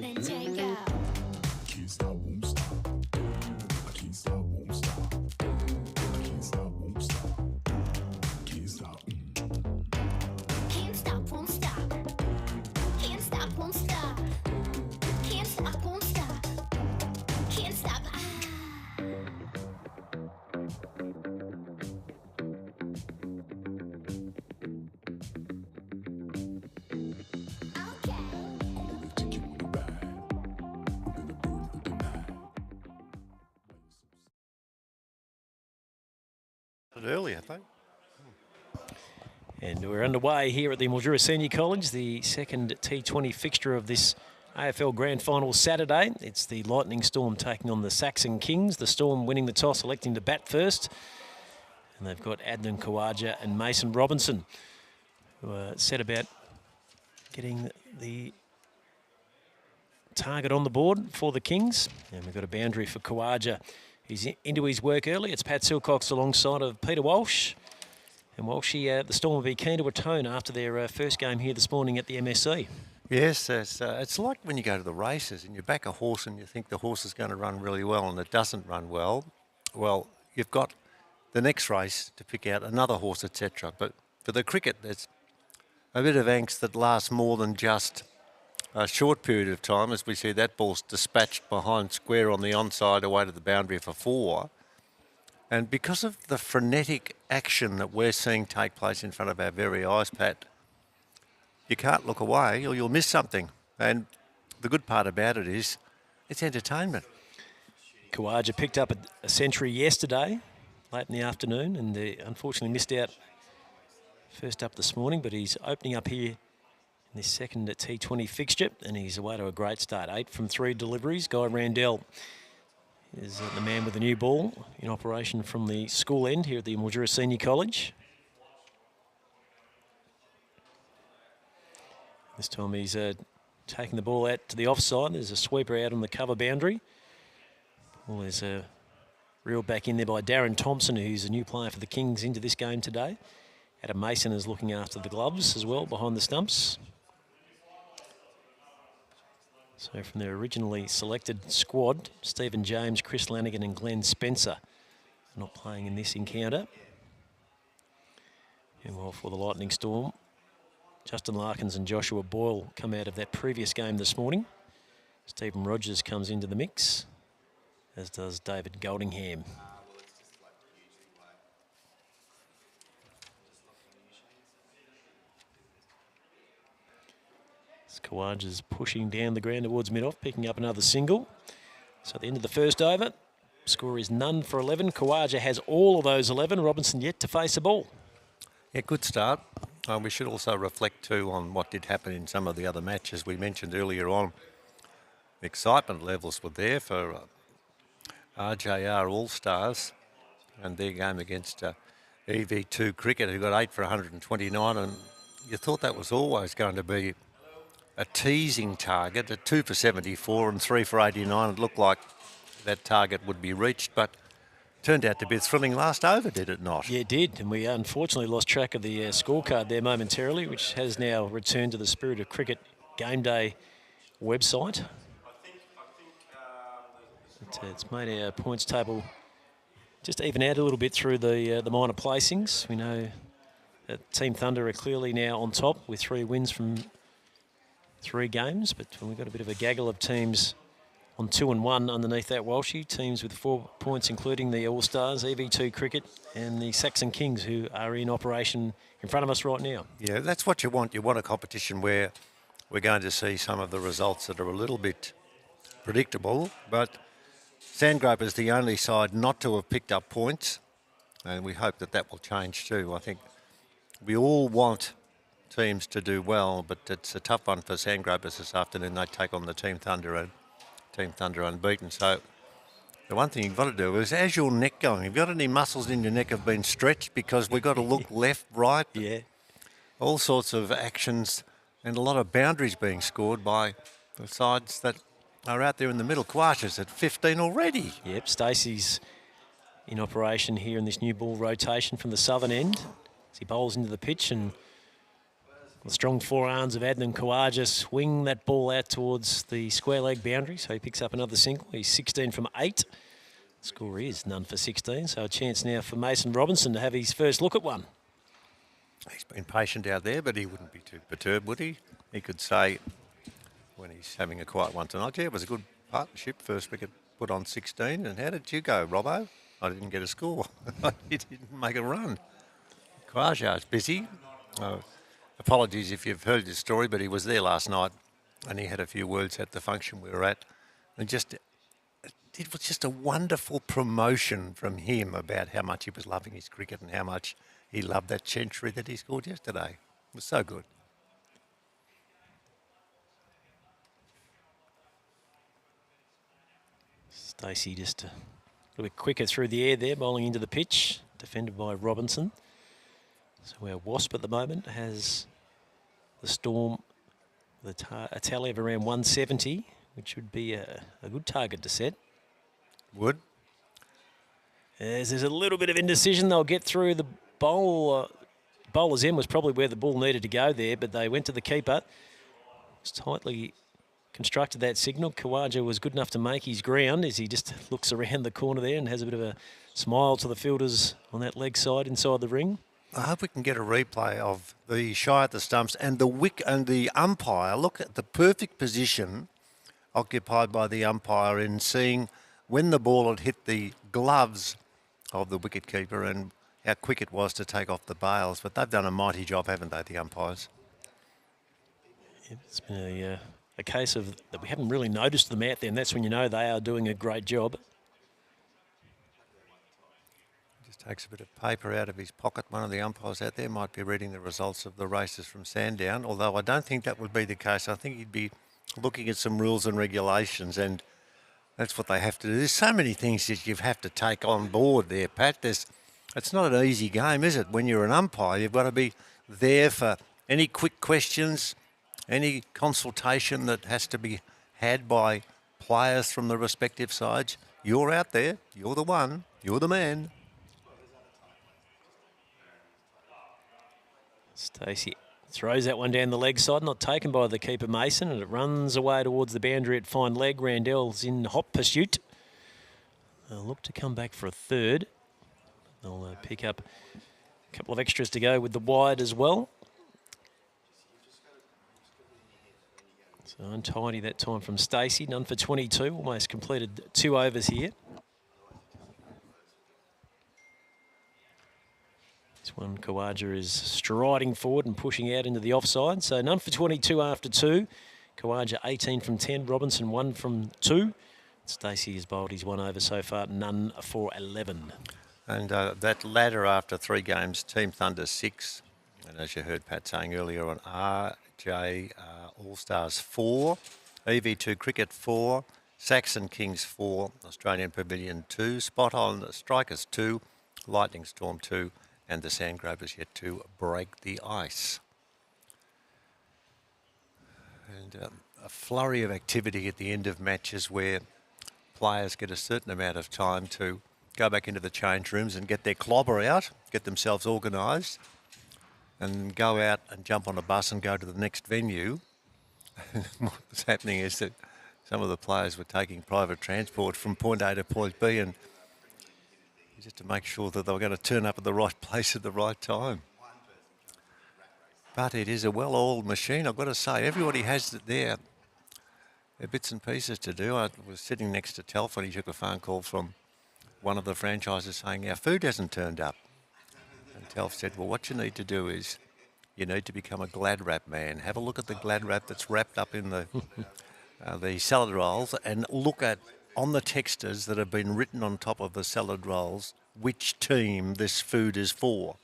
than Jacob. Can't stop, won't stop. I can't stop, won't stop. I can't stop, won't stop. Can't stop. Can't stop, won't stop. Can't stop, won't stop. Can't stop, won't stop. Can't stop. Okay. Gonna take you on the ride. We're gonna burn for the night. Early, I think. And we're underway here at the Mildura Senior College, the second T20 fixture of this AFL Grand Final Saturday. It's the Lightning Storm taking on the Saxon Kings. The Storm winning the toss, electing to bat first. And they've got Adnan Khawaja and Mason Robinson, who are set about getting the target on the board for the Kings. And we've got a boundary for Khawaja. He's into his work early. It's Pat Silcox alongside of Peter Walsh. And Walshy, the Storm will be keen to atone after their first game here this morning at the MSC. Yes, it's like when you go to the races and you back a horse and you think the horse is going to run really well and it doesn't run well. Well, you've got the next race to pick out another horse, etc. But for the cricket, there's a bit of angst that lasts more than just a short period of time, as we see that ball's dispatched behind square on the onside away to the boundary for 4. And because of the frenetic action that we're seeing take place in front of our very eyes, Pat, you can't look away or you'll miss something. And the good part about it is it's entertainment. Khawaja picked up a century yesterday, late in the afternoon, and unfortunately missed out first up this morning, but he's opening up here in this second T20 fixture, and he's away to a great start. 8 from 3 deliveries. Guy Randell is the man with the new ball in operation from the school end here at the Mildura Senior College. This time he's taking the ball out to the offside. There's a sweeper out on the cover boundary. Well, there's a reel back in there by Darren Thompson, who's a new player for the Kings into this game today. Adam Mason is looking after the gloves as well behind the stumps. So from their originally selected squad, Stephen James, Chris Lanigan and Glenn Spencer are not playing in this encounter. And while for the Lightning Storm, Justin Larkins and Joshua Boyle come out of that previous game this morning. Stephen Rogers comes into the mix, as does David Goldingham. Khawaja's pushing down the ground towards mid-off, picking up another single. So at the end of the first over, score is none for 11. Khawaja has all of those 11. Robinson yet to face a ball. Yeah, good start. We should also reflect too on what did happen in some of the other matches we mentioned earlier on. The excitement levels were there for RJR All-Stars and their game against EV2 Cricket, who got 8 for 129, and you thought that was always going to be a teasing target at 2 for 74 and 3 for 89. It looked like that target would be reached, but turned out to be a thrilling last over, did it not? Yeah, it did, and we unfortunately lost track of the scorecard there momentarily, which has now returned to the Spirit of Cricket Game Day website. It's made our points table just even out a little bit through the minor placings. We know that Team Thunder are clearly now on top with 3 wins from 3 games, but we've got a bit of a gaggle of teams on 2 and 1 underneath that Walshy. Teams with 4 points, including the All-Stars, EV2 Cricket and the Saxon Kings, who are in operation in front of us right now. Yeah, that's what you want. You want a competition where we're going to see some of the results that are a little bit predictable, but Sandgrope is the only side not to have picked up points, and we hope that that will change too. I think we all want teams to do well, but it's a tough one for Sandgropers this afternoon. They take on the Team Thunder and Team Thunder unbeaten. So the one thing you've got to do is, as your neck going, have you got any muscles in your neck have been stretched? Because we've got to look left, right, Yeah. all sorts of actions and a lot of boundaries being scored by the sides that are out there in the middle. Khawaja's at 15 already. Yep, Stacey's in operation here in this new ball rotation from the southern end as he bowls into the pitch, and The strong forearms of Adnan Khawaja swing that ball out towards the square leg boundary, so he picks up another single. He's 16 from 8. Score is none for 16, so a chance now for Mason Robinson to have his first look at one. He's been patient out there, but he wouldn't be too perturbed, would he? He could say when he's having a quiet one tonight, yeah, it was a good partnership. First wicket put on 16. And how did you go, Robbo? I didn't get a score. He didn't make a run. Khawaja's busy. Apologies if you've heard this story, but he was there last night and he had a few words at the function we were at. And it was just a wonderful promotion from him about how much he was loving his cricket and how much he loved that century that he scored yesterday. It was so good. Stacey just a little bit quicker through the air there, bowling into the pitch, defended by Robinson. So our Wasp at the moment has the Storm with a tally of around 170, which would be a good target to set. Would. As there's a little bit of indecision, they'll get through the bowl. Bowler's end was probably where the ball needed to go there, but they went to the keeper. It's tightly constructed that signal. Khawaja was good enough to make his ground as he just looks around the corner there and has a bit of a smile to the fielders on that leg side inside the ring. I hope we can get a replay of the shy at the stumps and the wick and the umpire. Look at the perfect position occupied by the umpire in seeing when the ball had hit the gloves of the wicketkeeper and how quick it was to take off the bails. But they've done a mighty job, haven't they, the umpires? It's been a case of that we haven't really noticed them out there, and that's when you know they are doing a great job. Just takes a bit of paper out of his pocket. One of the umpires out there might be reading the results of the races from Sandown, although I don't think that would be the case. I think he'd be looking at some rules and regulations, and that's what they have to do. There's so many things that you have to take on board there, Pat. It's not an easy game, is it? When you're an umpire, you've got to be there for any quick questions, any consultation that has to be had by players from the respective sides. You're out there. You're the one. You're the man. Stacey throws that one down the leg side, not taken by the keeper Mason, and it runs away towards the boundary at fine leg. Randell's in hot pursuit. They'll look to come back for a third. They'll pick up a couple of extras to go with the wide as well. So untidy that time from Stacey, none for 22, almost completed 2 overs here. This one, Khawaja is striding forward and pushing out into the offside. So none for 22 after 2. Khawaja 18 from 10, Robinson 1 from 2. Stacey has bowled his 1 over so far, none for 11. And that ladder after 3 games, Team Thunder 6. And as you heard Pat saying earlier on, RJ All-Stars 4, EV2 Cricket 4, Saxon Kings 4, Australian Pavilion 2, Spot On Strikers 2, Lightning Storm 2, and the Sandgropers yet to break the ice. And a flurry of activity at the end of matches where players get a certain amount of time to go back into the change rooms and get their clobber out, get themselves organised, and go out and jump on a bus and go to the next venue. What was happening is that some of the players were taking private transport from point A to point B, and just to make sure that they were going to turn up at the right place at the right time. But it is a well-oiled machine, I've got to say. Everybody has their bits and pieces to do. I was sitting next to Telf when he took a phone call from one of the franchises saying, our food hasn't turned up. And Telf said, well, what you need to do is you need to become a glad wrap man. Have a look at the glad wrap that's wrapped up in the salad rolls, and look at on the textures that have been written on top of the salad rolls which team this food is for.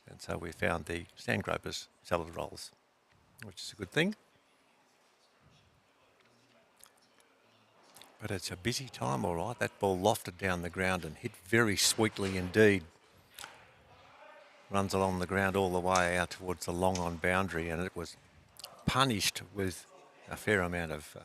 And so we found the Sandgropers salad rolls, which is a good thing. But it's a busy time, all right. That ball lofted down the ground and hit very sweetly indeed. Runs along the ground all the way out towards the long on boundary, and it was punished with a fair amount of,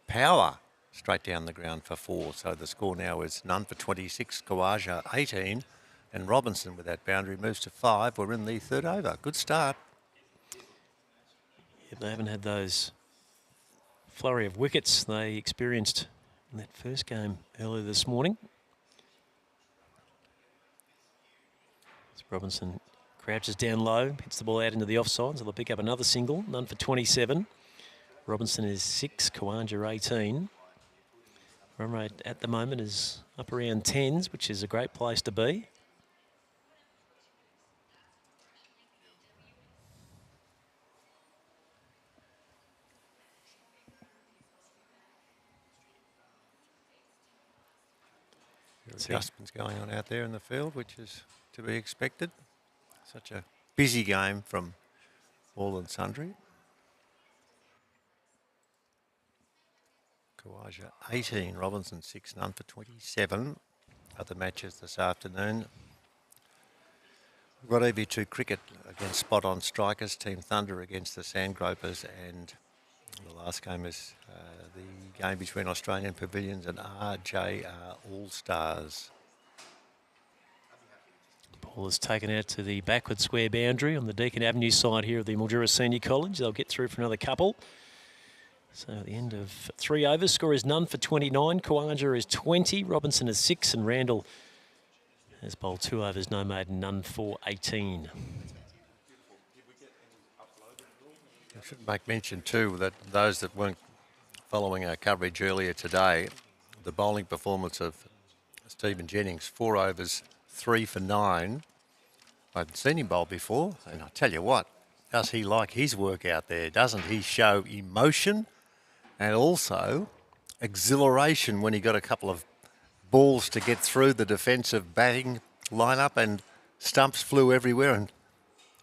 power straight down the ground for 4. So the score now is none for 26, Khawaja 18, and Robinson with that boundary moves to 5. We're in the 3rd over. Good start. Yep, they haven't had those flurry of wickets they experienced in that first game earlier this morning. As Robinson crouches down low, hits the ball out into the offside, so they'll pick up another single. None for 27. Robinson is 6, Kawanja 18. Run rate at the moment is up around 10s, which is a great place to be. Adjustments going on out there in the field, which is to be expected. Such a busy game from all and sundry. Kawanja 18, Robinson 6, none for 27. Other matches this afternoon. We've got EV2 cricket against spot-on strikers, Team Thunder against the Sandgropers, and the last game is the game between Australian Pavilions and RJR All-Stars. Ball is taken out to the backward square boundary on the Deakin Avenue side here of the Mildura Senior College. They'll get through for another couple. So at the end of 3 overs, score is none for 29. Kawanja is 20, Robinson is 6, and Randall has bowled 2 overs, no maiden, none for 18. I should make mention too that those that weren't following our coverage earlier today, the bowling performance of Stephen Jennings, 4 overs, 3 for 9. I haven't seen him bowl before, and I tell you what, does he like his work out there? Doesn't he show emotion and also exhilaration when he got a couple of balls to get through the defensive batting lineup and stumps flew everywhere, and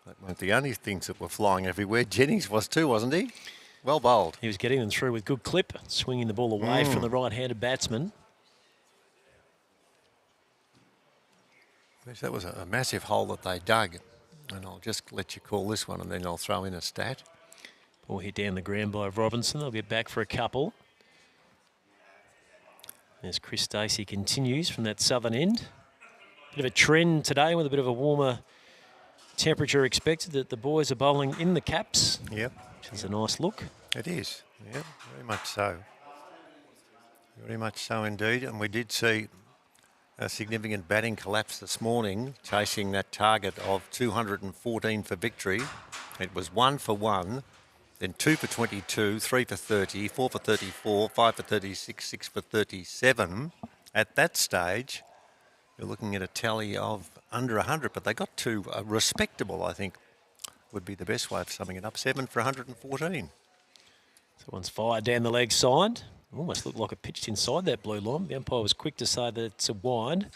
that weren't the only things that were flying everywhere. Jennings was too, wasn't he? Well bowled. He was getting them through with good clip, swinging the ball away from the right-handed batsman. Yes, that was a massive hole that they dug, and I'll just let you call this one and then I'll throw in a stat. Ball hit down the ground by Robinson. They'll get back for a couple. As Chris Stacey continues from that southern end. Bit of a trend today with a bit of a warmer temperature expected, that the boys are bowling in the caps. Yep. Which is a nice look. It is, yeah, very much so. Very much so indeed, and we did see a significant batting collapse this morning, chasing that target of 214 for victory. It was 1 for 1, then 2 for 22, 3 for 30, 4 for 34, 5 for 36, 6 for 37. At that stage, you're looking at a tally of under 100, but they got to respectable, I think, would be the best way of summing it up. 7 for 114. So one's fired down the leg side. Almost looked like it pitched inside that blue line. The umpire was quick to say that it's a wide.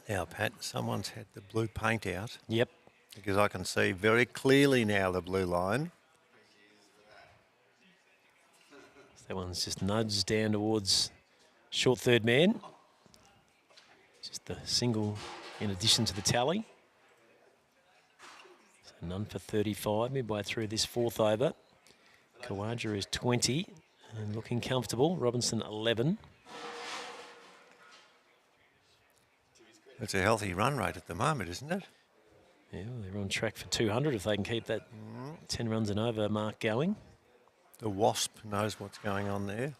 Now, Pat, someone's had the blue paint out. Yep. Because I can see very clearly now the blue line. So that one's just nudged down towards short third man. Just the single in addition to the tally. So none for 35 midway through this 4th over. Kawanja is 20 and looking comfortable. Robinson 11. It's a healthy run rate at the moment, isn't it? Yeah, well, they're on track for 200 if they can keep that 10 runs and over mark going. The Wasp knows what's going on there.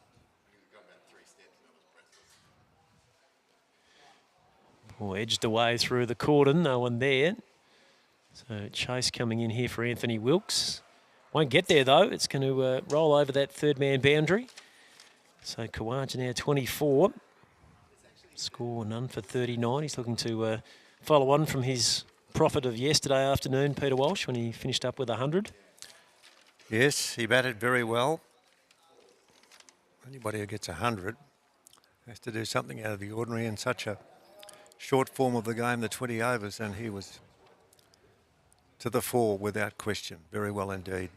Ball edged away through the cordon, no one there. So chase coming in here for Anthony Wilkes. Won't get there though, it's going to roll over that third man boundary. So Kawanja now 24. Score none for 39. He's looking to follow on from his profit of yesterday afternoon, Peter Walsh, when he finished up with 100. Yes, he batted very well. Anybody who gets 100 has to do something out of the ordinary in such a short form of the game, the 20 overs, and he was to the fore without question. Very well indeed.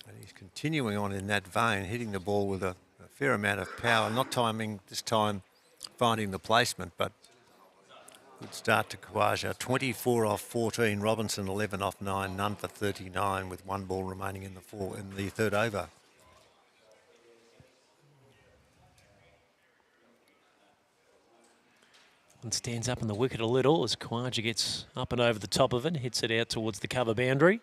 And he's continuing on in that vein, hitting the ball with a fair amount of power, not timing this time finding the placement, but good start to Kawanja. 24 off 14, Robinson 11 off 9, none for 39 with 1 ball remaining in the 3rd over. And stands up in the wicket a little as Kawanja gets up and over the top of it, hits it out towards the cover boundary.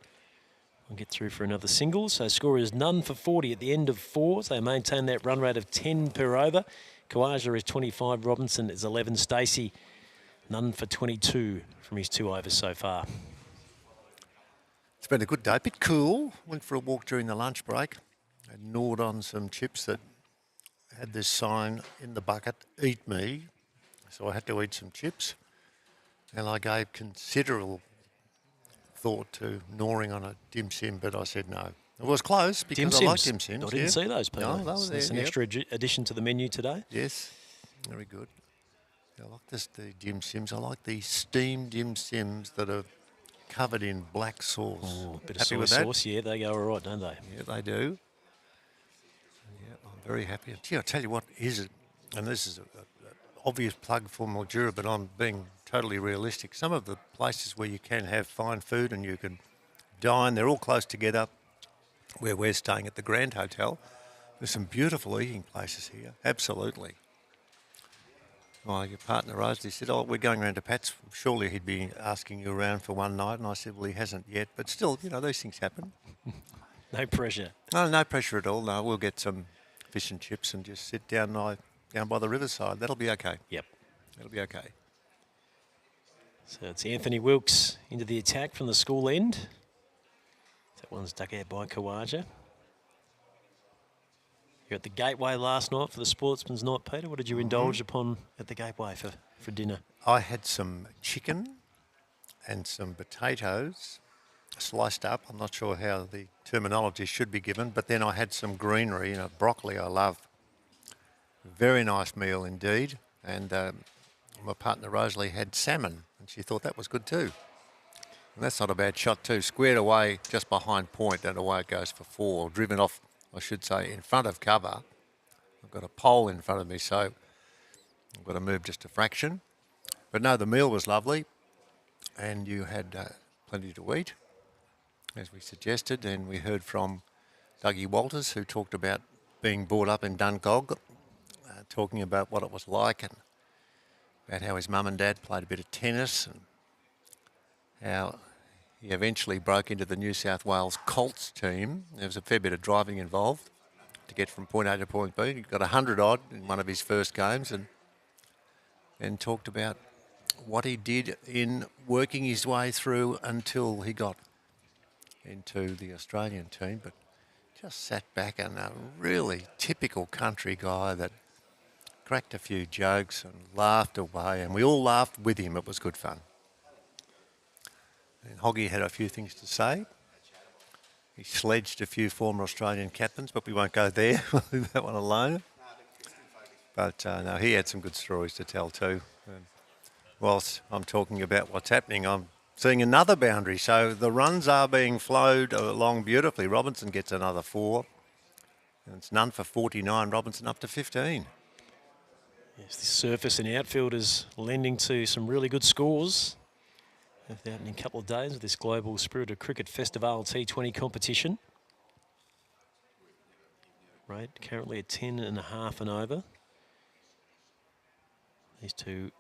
We'll get through for another single. So score is none for 40 at the end of 4. So they maintain that run rate of 10 per over. Kawaja is 25. Robinson is 11. Stacey, none for 22 from his 2 overs so far. It's been a good day. A bit cool. Went for a walk during the lunch break. I gnawed on some chips that had this sign in the bucket, "Eat me." So I had to eat some chips. And I gave considerable thought to gnawing on a dim sim, but I said no. It was close because I like dim sims. I didn't see those, Peter. No, they were So there. that's an extra addition to the menu today. Yes, very good. I like the dim sims. I like the steamed dim sims that are covered in black sauce. Oh, a bit Happy of with soy that? sauce, yeah, they go all right, don't they? Yeah, they do. Yeah, I'm very happy. Gee, I tell you what is it, and this is an obvious plug for Mildura, but I'm being totally realistic. Some of the places where you can have fine food and you can dine, they're all close together. Where we're staying at the Grand Hotel, there's some beautiful eating places here. Absolutely. Well, your partner Rosalie said, "Oh, we're going around to Pat's. Surely he'd be asking you around for one night." And I said, "Well, he hasn't yet, but still, you know, these things happen." No pressure. No pressure at all. No, we'll get some fish and chips and just sit down by the riverside. That'll be okay. Yep. That'll be okay. So it's Anthony Wilkes into the attack from the school end. That one's dug out by Kawaja. You're at the Gateway last night for the Sportsman's Night, Peter. What did you indulge upon at the Gateway for dinner? I had some chicken and some potatoes sliced up. I'm not sure how the terminology should be given, but then I had some greenery, broccoli I love. Very nice meal indeed. And my partner Rosalie had salmon, and she thought that was good too. And that's not a bad shot too. Squared away just behind point, and away it goes for 4. Driven off, I should say, in front of cover. I've got a pole in front of me, so I've got to move just a fraction. But no, the meal was lovely, and you had plenty to eat, as we suggested. And we heard from Dougie Walters, who talked about being brought up in Dungog, talking about what it was like and about how his mum and dad played a bit of tennis and how he eventually broke into the New South Wales Colts team. There was a fair bit of driving involved to get from point A to point B. He got 100 odd in one of his first games and talked about what he did in working his way through until he got into the Australian team. But just sat back and a really typical country guy that cracked a few jokes and laughed away, and we all laughed with him. It was good fun. And Hoggy had a few things to say. He sledged a few former Australian captains, but we won't go there. We'll leave that one alone. But no, he had some good stories to tell too. And whilst I'm talking about what's happening, I'm seeing another boundary. So the runs are being flowed along beautifully. Robinson gets another 4. And it's none for 49. Robinson up to 15. Yes, the surface and outfield is lending to some really good scores. Out in a couple of days with this Global Spirit of Cricket Festivale T20 competition. Rate currently at 10.5 and over. These two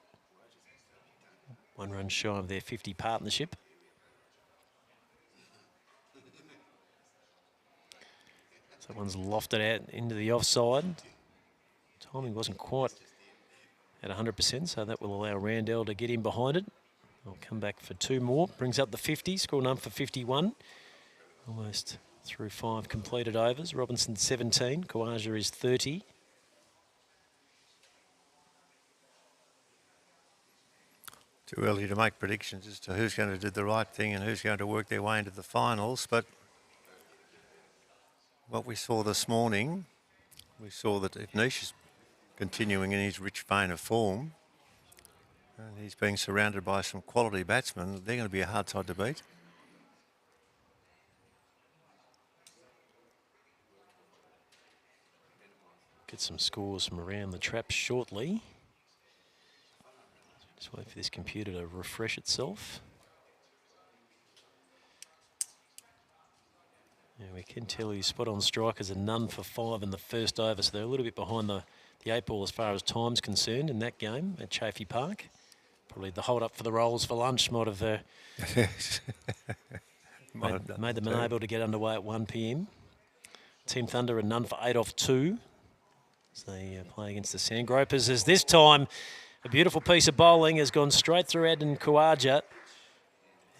1 run shy of their 50 partnership. So one's lofted out into the offside. Timing wasn't quite at 100%, so that will allow Randell to get in behind it. I'll come back for 2 more. Brings up the 50. Score none for 51. Almost through 5 completed overs. Robinson 17. Kawaja is 30. Too early to make predictions as to who's going to do the right thing and who's going to work their way into the finals. But what we saw this morning, we saw that if Nish is continuing in his rich vein of form, and he's being surrounded by some quality batsmen, they're going to be a hard side to beat. Get some scores from around the trap shortly. Just wait for this computer to refresh itself. Yeah, we can tell you spot on strikers are none for 5 in the first over, so they're a little bit behind the 8 ball as far as time's concerned in that game at Chafee Park. Probably the hold up for the rolls for lunch might have Might have done Made them that too. unable to get underway at 1 p.m. Team Thunder are none for 8 off 2 as they play against the Sandgropers. As this time, a beautiful piece of bowling has gone straight through Adnan Khawaja.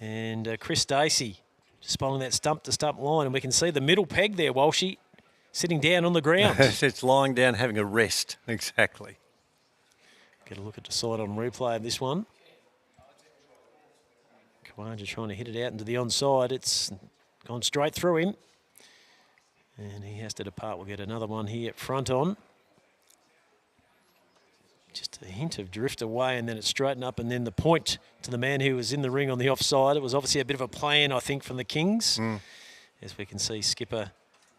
And Chris Stacey just bowling that stump-to-stump line. And we can see the middle peg there, Walshy, sitting down on the ground. It's lying down having a rest, exactly. Get a look at the side on replay of this one. Khawaja trying to hit it out into the onside. It's gone straight through him. And he has to depart. We'll get another one here front on. Just a hint of drift away and then it straightened up and then the point to the man who was in the ring on the offside. It was obviously a bit of a plan, I think, from the Kings. As we can see, skipper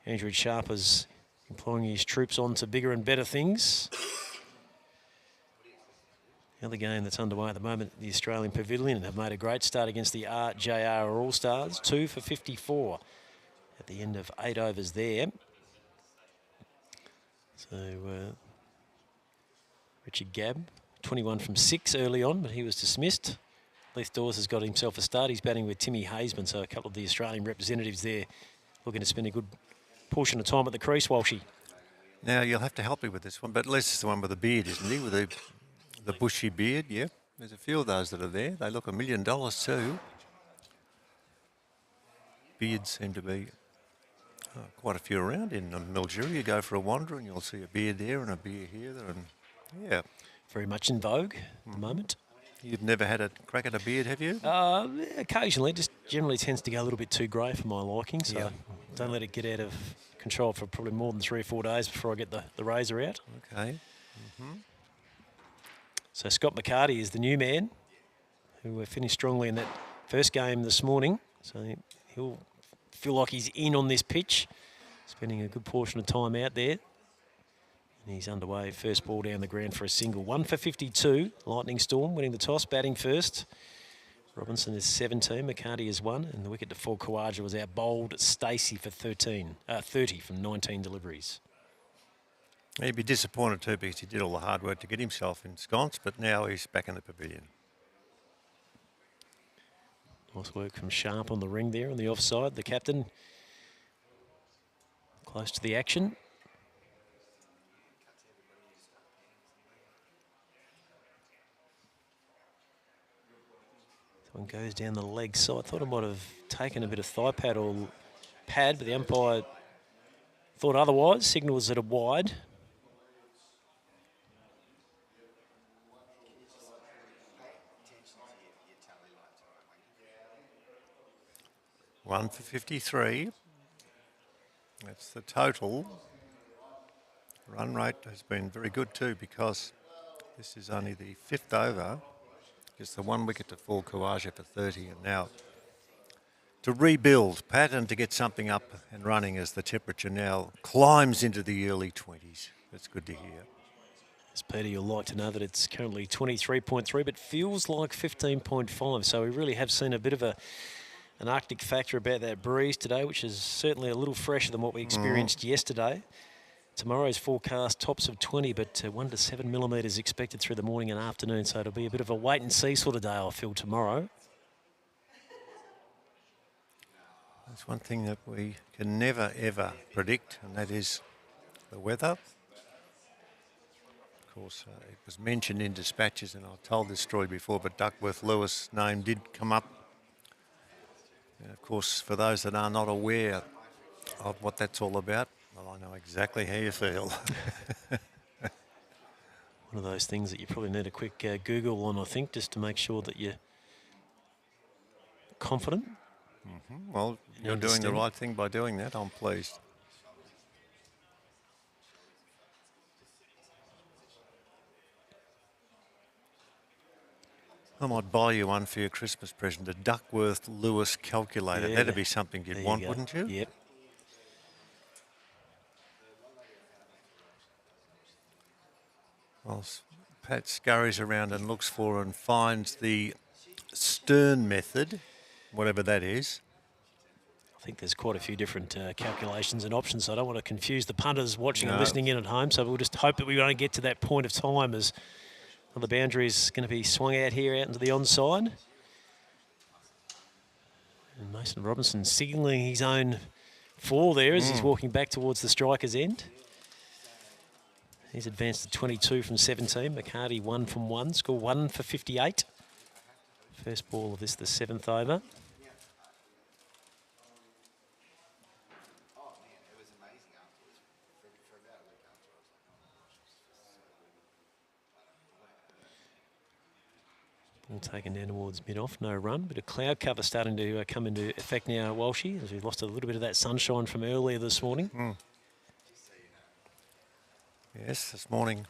Andrew Sharper's employing his troops on to bigger and better things. The other game that's underway at the moment, the Australian Pavilion have made a great start against the RJR All-Stars, 2 for 54 at the end of 8 overs there. So Richard Gabb, 21 from 6 early on, but he was dismissed. Leith Dawes has got himself a start. He's batting with Timmy Hazeman, so a couple of the Australian representatives there looking to spend a good portion of time at the crease, Walshy. Now, you'll have to help me with this one, but Les is the one with the beard, isn't he? With the bushy beard, yeah. There's a few of those that are there. They look $1 million too. Beards seem to be quite a few around in Mildura. You go for a wander and you'll see a beard there and a beard here. And yeah. Very much in vogue at the moment. You've never had a crack at a beard, have you? Occasionally, just generally tends to go a little bit too grey for my liking, so don't let it get out of control for probably more than 3 or 4 days before I get the razor out. Okay. So Scott McCarty is the new man who finished strongly in that first game this morning. So he'll feel like he's in on this pitch, spending a good portion of time out there. And he's underway, first ball down the ground for a single. 1 for 52, Lightning Storm winning the toss, batting first. Robinson is 17, McCarty is 1, and the wicket to full Khawaja was out bowled Stacey for 30 from 19 deliveries. He'd be disappointed too because he did all the hard work to get himself ensconced, but now he's back in the pavilion. Nice work from Sharp on the ring there on the offside. The captain close to the action. One goes down the leg side. I thought I might have taken a bit of thigh pad or pad, but the umpire thought otherwise. Signals at a wide. One for 53. That's the total. Run rate has been very good too because this is only the 5th over. Just the 1 wicket to fall Khawaja for 30, and now to rebuild, Pat, and to get something up and running as the temperature now climbs into the early 20s. That's good to hear. As Peter, you'll like to know that it's currently 23.3, but feels like 15.5. So we really have seen a bit of an Arctic factor about that breeze today, which is certainly a little fresher than what we experienced yesterday. Tomorrow's forecast tops of 20, but 1 to 7 millimetres expected through the morning and afternoon. So it'll be a bit of a wait and see sort of day, I feel, tomorrow. That's one thing that we can never, ever predict, and that is the weather. Of course, it was mentioned in dispatches, and I've told this story before, but Duckworth Lewis' name did come up. And of course, for those that are not aware of what that's all about, well, I know exactly how you feel. One of those things that you probably need a quick Google on, I think, just to make sure that you're confident. Well, you're doing the right thing by doing that. I'm pleased. I might buy you one for your Christmas present, a Duckworth Lewis calculator. Yeah, That'd be something you'd want, wouldn't you? Yep. Well, Pat scurries around and looks for and finds the Stern method, whatever that is. I think there's quite a few different calculations and options, so I don't want to confuse the punters watching and listening in at home. So we'll just hope that we don't get to that point of time as the boundary is going to be swung out here out into the onside. And Mason Robinson signalling his own four there as he's walking back towards the striker's end. He's advanced to 22 from 17. McCarty 1 from 1. Score 1 for 58. First ball of this, the 7th over. Ball taken down towards mid-off, no run. Bit of cloud cover starting to come into effect now, Walshy, as we lost a little bit of that sunshine from earlier this morning. Yes, this morning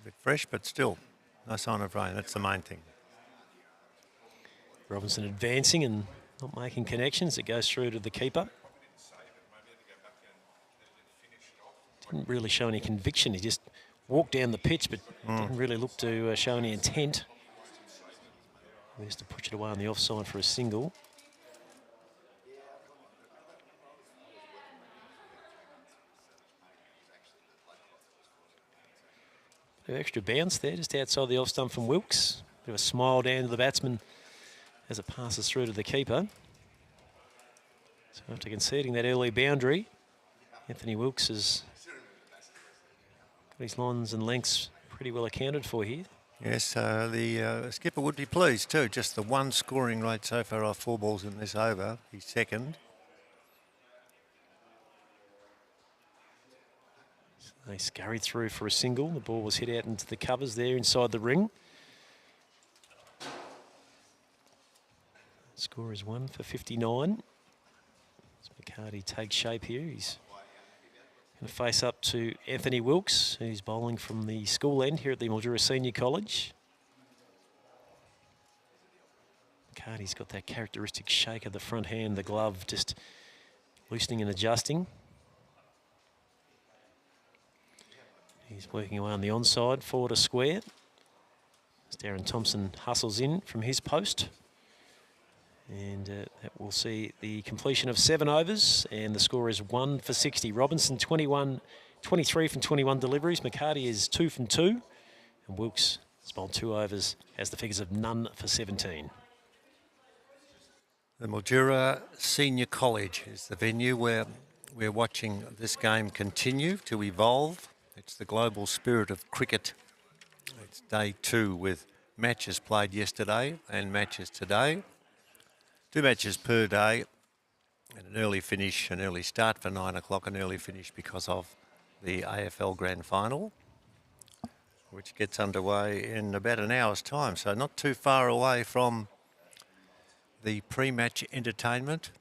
a bit fresh, but still no sign of rain. That's the main thing. Robinson advancing and not making connections. It goes through to the keeper. Didn't really show any conviction. He just walked down the pitch, but didn't really look to show any intent. He has to push it away on the offside for a single. Bit of extra bounce there, just outside the off stump from Wilkes. Bit of a smile down to the batsman as it passes through to the keeper. So after conceding that early boundary, Anthony Wilkes has got his lines and lengths pretty well accounted for here. Yes, the skipper would be pleased too. Just the one scoring rate so far off 4 balls in this over. He's second. So they scurried through for a single. The ball was hit out into the covers there inside the ring. Score is 1 for 59. As McCarty takes shape here, he's going to face up to Anthony Wilkes, who's bowling from the school end here at the Mildura Senior College. McCarty's got that characteristic shake of the front hand, the glove just loosening and adjusting. He's working away on the onside, forward a square. As Darren Thompson hustles in from his post. And that will see the completion of 7 overs, and the score is 1 for 60. Robinson 23 from 21 deliveries. McCarty is 2 from 2, and Wilkes has bowled 2 overs, has the figures of none for 17. The Mildura Senior College is the venue where we're watching this game continue to evolve. It's the global spirit of cricket. It's day 2 with matches played yesterday and matches today. 2 matches per day, and an early finish, an early start for 9 o'clock, an early finish because of the AFL Grand Final, which gets underway in about an hour's time. So not too far away from the pre-match entertainment.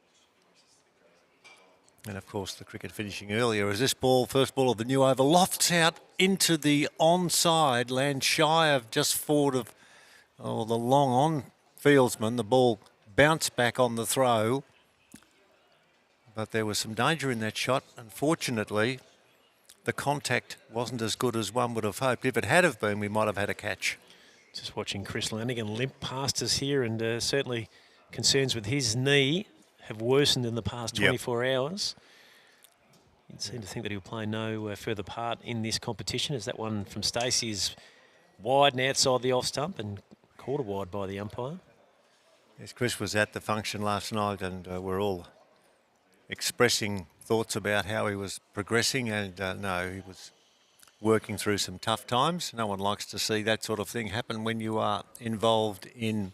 And of course the cricket finishing earlier as this ball, first ball of the new over, lofts out into the onside, lands shy of just forward of the long on fieldsman. The ball bounced back on the throw, but there was some danger in that shot. Unfortunately, the contact wasn't as good as one would have hoped. If it had have been, we might have had a catch. Just watching Chris Lanigan limp past us here, and certainly concerns with his knee have worsened in the past 24 hours. You'd seem to think that he'll play no further part in this competition, as that one from Stacey is wide and outside the off stump and called a wide by the umpire. Yes, Chris was at the function last night, and we're all expressing thoughts about how he was progressing, and no, he was working through some tough times. No one likes to see that sort of thing happen when you are involved in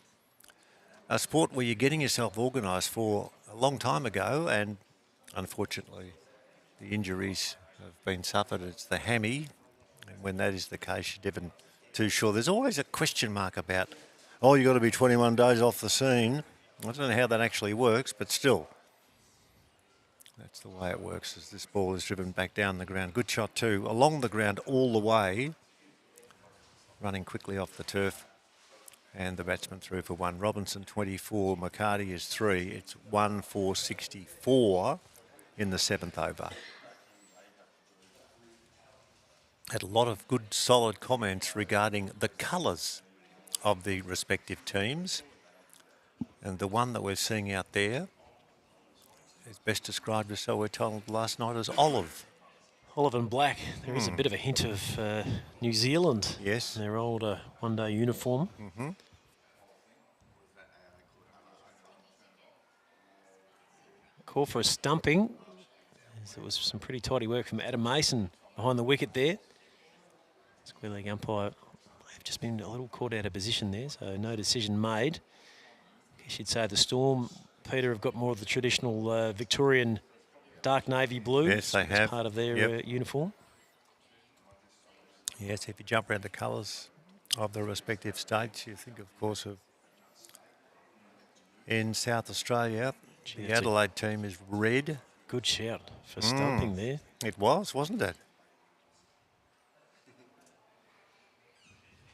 a sport where you're getting yourself organised for a long time ago, and unfortunately the injuries have been suffered. It's the hammy, and when that is the case, you're never too sure. There's always a question mark about, oh, you've got to be 21 days off the scene. I don't know how that actually works, but still, that's the way it works, as this ball is driven back down the ground. Good shot too, along the ground all the way, running quickly off the turf. And the batsman through for 1. Robinson 24, McCarty is 3. It's 1 for 64 in the 7th over. Had a lot of good solid comments regarding the colours of the respective teams, and the one that we're seeing out there is best described as, so we're told last night, as olive. Olive and black. There is a bit of a hint of New Zealand. Yes. In their old one-day uniform. call for a stumping. There was some pretty tidy work from Adam Mason behind the wicket there. Square leg umpire may have just been a little caught out of position there, so no decision made. I guess you'd say the Storm, Peter, have got more of the traditional Victorian dark navy blue. Yes, they have. As part of their uniform. Yes, if you jump around the colours of the respective states, you think, of course, of in South Australia, the Adelaide team is red. Good shout for stumping there. It was, wasn't it?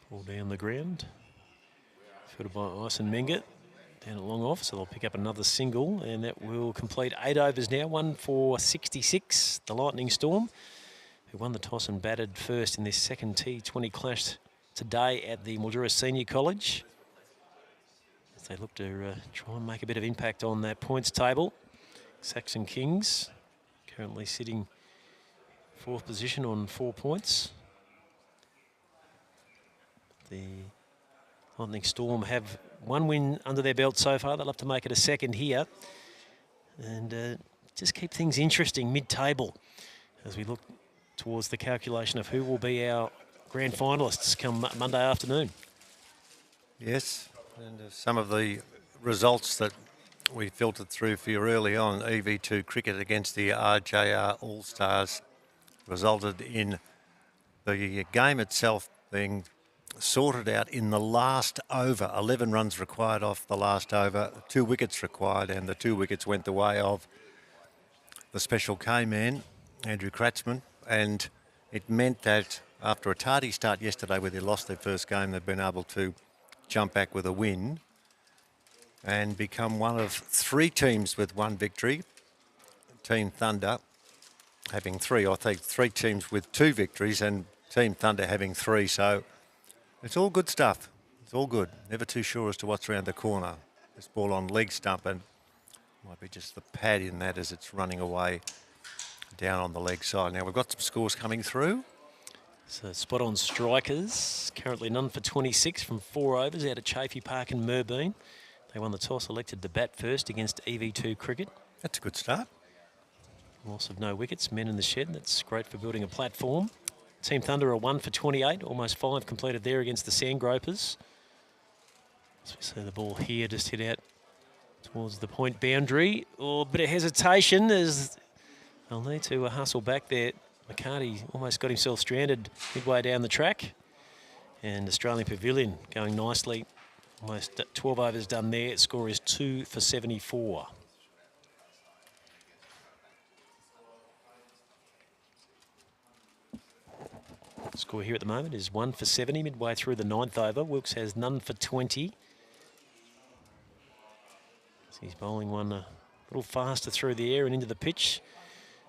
Ball down the ground. Fielded by Ison Mingott. Down at long off, so they'll pick up another single, and that will complete 8 overs now. 1 for 66. The Lightning Storm, who won the toss and batted first in this second T20 clash today at the Mildura Senior College. As they look to try and make a bit of impact on that points table. Saxon Kings currently sitting 4th position on 4 points. The Lightning Storm have 1 win under their belt so far. They'll have to make it a second here. And just keep things interesting mid-table as we look towards the calculation of who will be our grand finalists come Monday afternoon. Yes, and some of the results that we filtered through for you early on, EV2 cricket against the RJR All-Stars, resulted in the game itself being sorted out in the last over. 11 runs required off the last over, 2 wickets required, and the 2 wickets went the way of the Special K-man, Andrew Kratzman, and it meant that after a tardy start yesterday where they lost their first game, they've been able to jump back with a win and become one of 3 teams with 1 victory. Team Thunder having 3, I think 3 teams with 2 victories and Team Thunder having 3. So it's all good stuff. It's all good. Never too sure as to what's around the corner. This ball on leg stump and might be just the pad in that as it's running away down on the leg side. Now we've got some scores coming through. So spot on strikers. Currently none for 26 from 4 overs out at Chafee Park in Merbein. They won the toss, elected to bat first against EV2 cricket. That's a good start. Loss of no wickets, men in the shed. That's great for building a platform. Team Thunder are 1 for 28, almost 5 completed there against the Sandgropers. So we see the ball here just hit out towards the point boundary. Oh, a bit of hesitation as they'll need to hustle back there. McCarty almost got himself stranded midway down the track. And Australian Pavilion going nicely. Almost 12 overs done there. Score is 2 for 74. Score here at the moment is 1 for 70 midway through the 9th over. Wilkes has none for 20. He's bowling one a little faster through the air and into the pitch.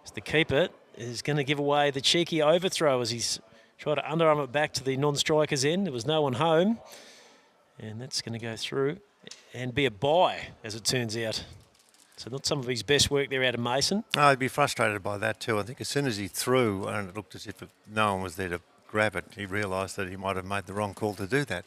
As the keeper is going to give away the cheeky overthrow as he's tried to underarm it back to the non-striker's end. There was no one home. And that's going to go through and be a bye, as it turns out. So not some of his best work there out of Mason. No, I'd be frustrated by that too. I think as soon as he threw and it looked as if no one was there to grab it, he realised that he might have made the wrong call to do that.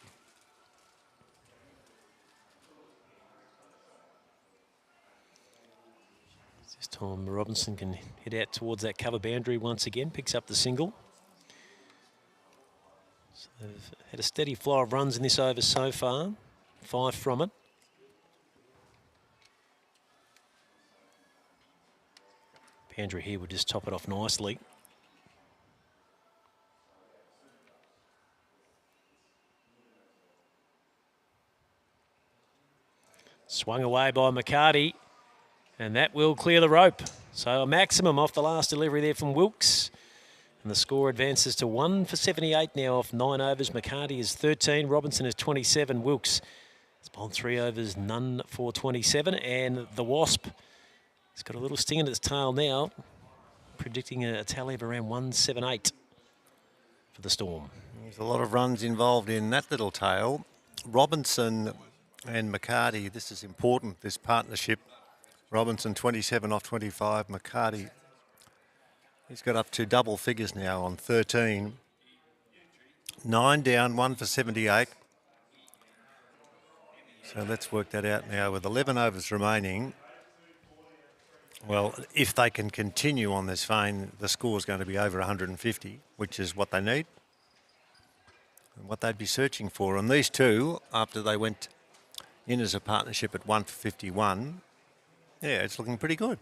This time Robinson can head out towards that cover boundary once again, picks up the single. So they've had a steady flow of runs in this over so far, 5 from it. Boundary here would just top it off nicely. Swung away by McCarty, and that will clear the rope. So a maximum off the last delivery there from Wilkes. And the score advances to 1 for 78 now off 9 overs. McCarty is 13, Robinson is 27, Wilkes has bowled 3 overs, none for 27. And the Wasp has got a little sting in its tail now, predicting a tally of around 178 for the Storm. There's a lot of runs involved in that little tail. Robinson and McCarty, this is important, this partnership. Robinson 27 off 25, McCarty, he's got up to double figures now on 13. 9 down, 1 for 78. So let's work that out now with 11 overs remaining. Well, if they can continue on this vein, the score is going to be over 150, which is what they need and what they'd be searching for. And these two, after they went in as a partnership at 1 for 51, yeah, it's looking pretty good.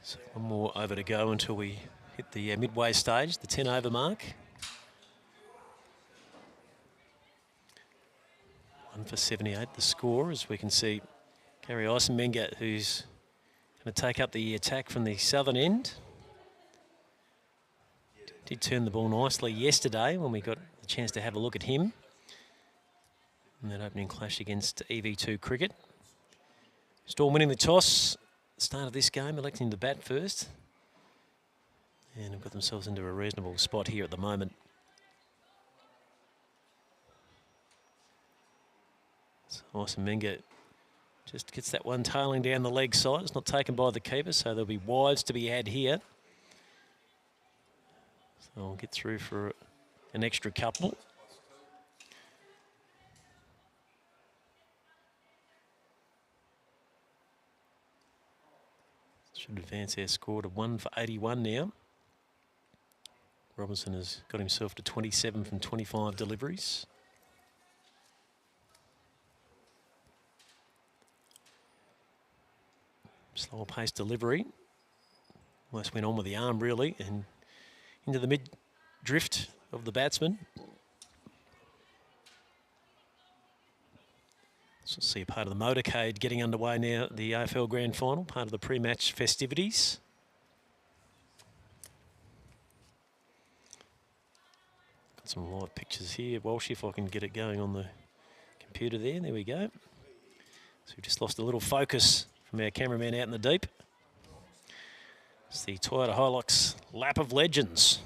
So one more over to go until we hit the midway stage, the 10 over mark. 1 for 78, the score, as we can see Gary Eisenmenger, who's going to take up the attack from the southern end. Did turn the ball nicely yesterday when we got the chance to have a look at him in that opening clash against EV2 Cricket. Storm winning the toss, start of this game, electing to bat first. And have got themselves into a reasonable spot here at the moment. So Eisenmenger just gets that one tailing down the leg side. It's not taken by the keeper, so there'll be wides to be had here. So I'll get through for an extra couple. Should advance our score to 1 for 81 now. Robinson has got himself to 27 from 25 deliveries. Slower pace delivery. Almost went on with the arm really and into the mid drift of the batsman. So we'll see a part of the motorcade getting underway now, the AFL Grand Final, part of the pre-match festivities. Got some live pictures here, Walsh, if I can get it going on the computer there. There we go. So we've just lost a little focus from our cameraman out in the deep. It's the Toyota Hilux Lap of Legends.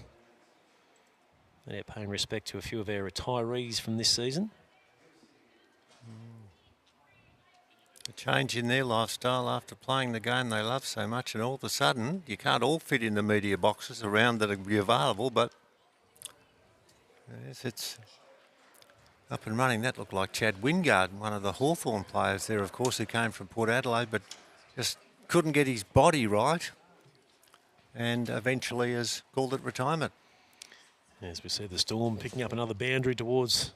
And out paying respect to a few of our retirees from this season. A change in their lifestyle after playing the game they love so much, and all of a sudden, you can't all fit in the media boxes around that will be available, but yes, it's up and running. That looked like Chad Wingard, one of the Hawthorn players there, of course, who came from Port Adelaide, but just couldn't get his body right and eventually has called it retirement. As we see the Storm picking up another boundary towards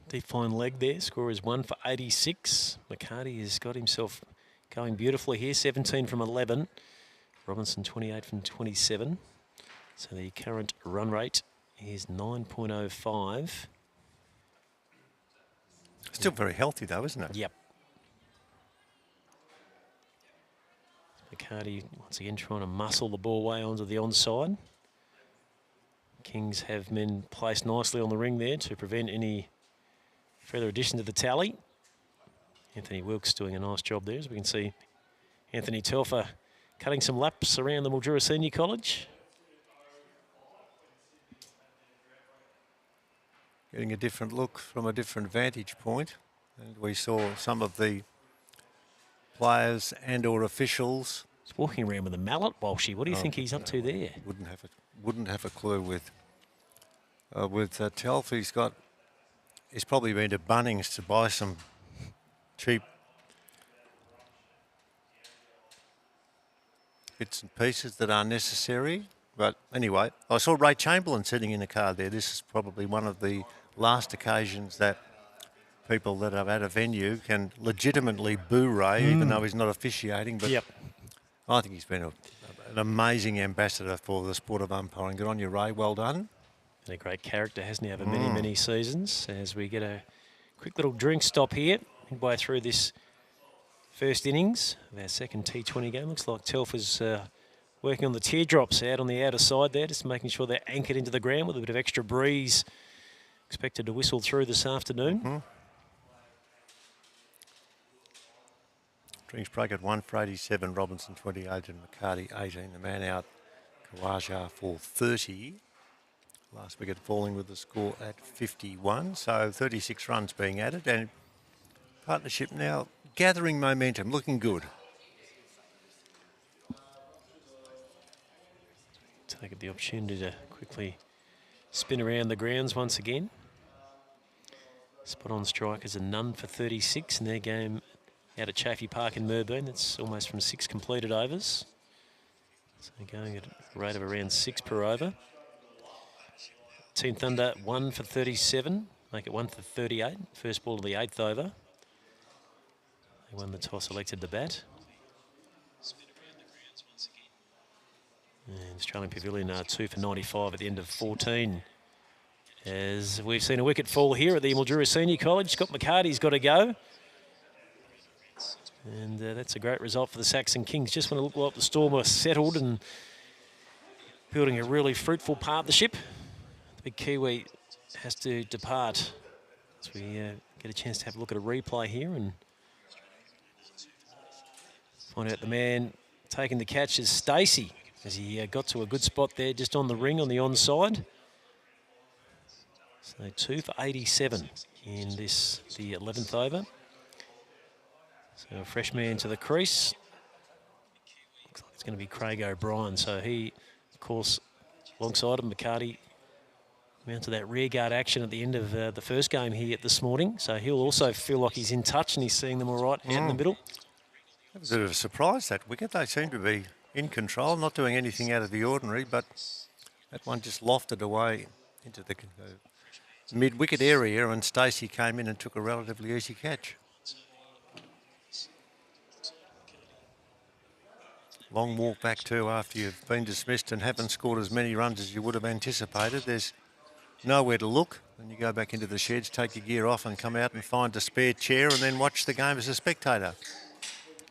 deep fine leg there. Score is 1 for 86. McCarty has got himself going beautifully here. 17 from 11. Robinson 28 from 27. So the current run rate is 9.05. Still very healthy though, isn't it? Yep. McCarty once again trying to muscle the ball way onto the onside. Kings have men placed nicely on the ring there to prevent any further addition to the tally. Anthony Wilkes doing a nice job there, as we can see Anthony Telfer cutting some laps around the Mildura Senior College. Getting a different look from a different vantage point. And we saw some of the players and or officials. He's walking around with a mallet, Walshy. What do you think he's up to there? Wouldn't have a clue with Telf. He's probably been to Bunnings to buy some cheap bits and pieces that are necessary. But anyway, I saw Ray Chamberlain sitting in a car there. This is probably one of the last occasions that people that are at a venue can legitimately boo Ray, even though he's not officiating. But Yep. I think he's been an amazing ambassador for the sport of umpiring. Good on you, Ray. Well done. And a great character, hasn't he, over many, many seasons. As we get a quick little drink stop here, midway through this first innings of our second T20 game. Looks like Telfer's working on the teardrops out on the outer side there, just making sure they're anchored into the ground with a bit of extra breeze expected to whistle through this afternoon. Drinks break at 1 for 87, Robinson 28 and McCarty 18. The man out, Kawaja for 30. Last wicket falling with the score at 51. So 36 runs being added and partnership now gathering momentum, looking good. Take up the opportunity to quickly spin around the grounds once again. Spot on strikers are none for 36 in their game out at Chaffey Park in Melbourne. It's almost from 6 completed overs. So going at a rate of around 6 per over. Team Thunder 1 for 37, make it 1 for 38. First ball of the 8th over. They won the toss, elected the bat. And Australian Pavilion are 2 for 95 at the end of 14. As we've seen a wicket fall here at the Mildura Senior College. Scott McCarty's got to go. And that's a great result for the Saxon Kings. Just when it looked like the Storm are settled and building a really fruitful partnership, the big Kiwi has to depart. As we get a chance to have a look at a replay here and find out the man taking the catch is Stacey, as he got to a good spot there just on the ring on the onside. So 2 for 87 in this, the 11th over. So a fresh man to the crease. Looks like it's going to be Craig O'Brien. So he, of course, alongside of McCarty, mounted that rear guard action at the end of the first game here this morning. So he'll also feel like he's in touch and he's seeing them all right out in the middle. That was a bit of a surprise, that wicket. They seem to be in control, not doing anything out of the ordinary, but that one just lofted away into the mid-wicket area, and Stacey came in and took a relatively easy catch. Long walk back too after you've been dismissed and haven't scored as many runs as you would have anticipated. There's nowhere to look. Then you go back into the sheds, take your gear off and come out and find a spare chair and then watch the game as a spectator.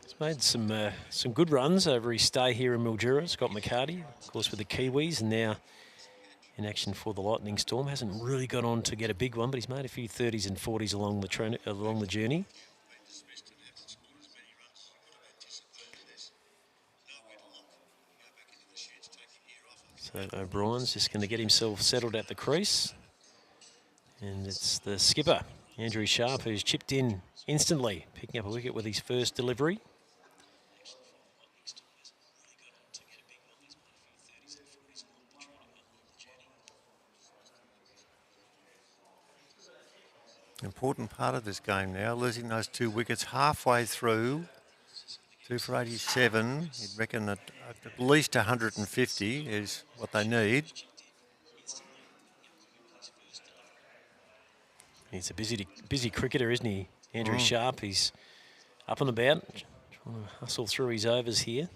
He's made some good runs over his stay here in Mildura. Scott McCarty, of course, with the Kiwis, and now in action for the Lightning Storm. Hasn't really got on to get a big one, but he's made a few 30s and 40s along the journey. So O'Brien's just going to get himself settled at the crease. And it's the skipper, Andrew Sharp, who's chipped in instantly, picking up a wicket with his first delivery. Important part of this game now, losing those 2 wickets halfway through. 2 for 87. You'd reckon that at least 150 is what they need. He's a busy cricketer, isn't he? Andrew Sharp. He's up and about, trying to hustle through his overs here.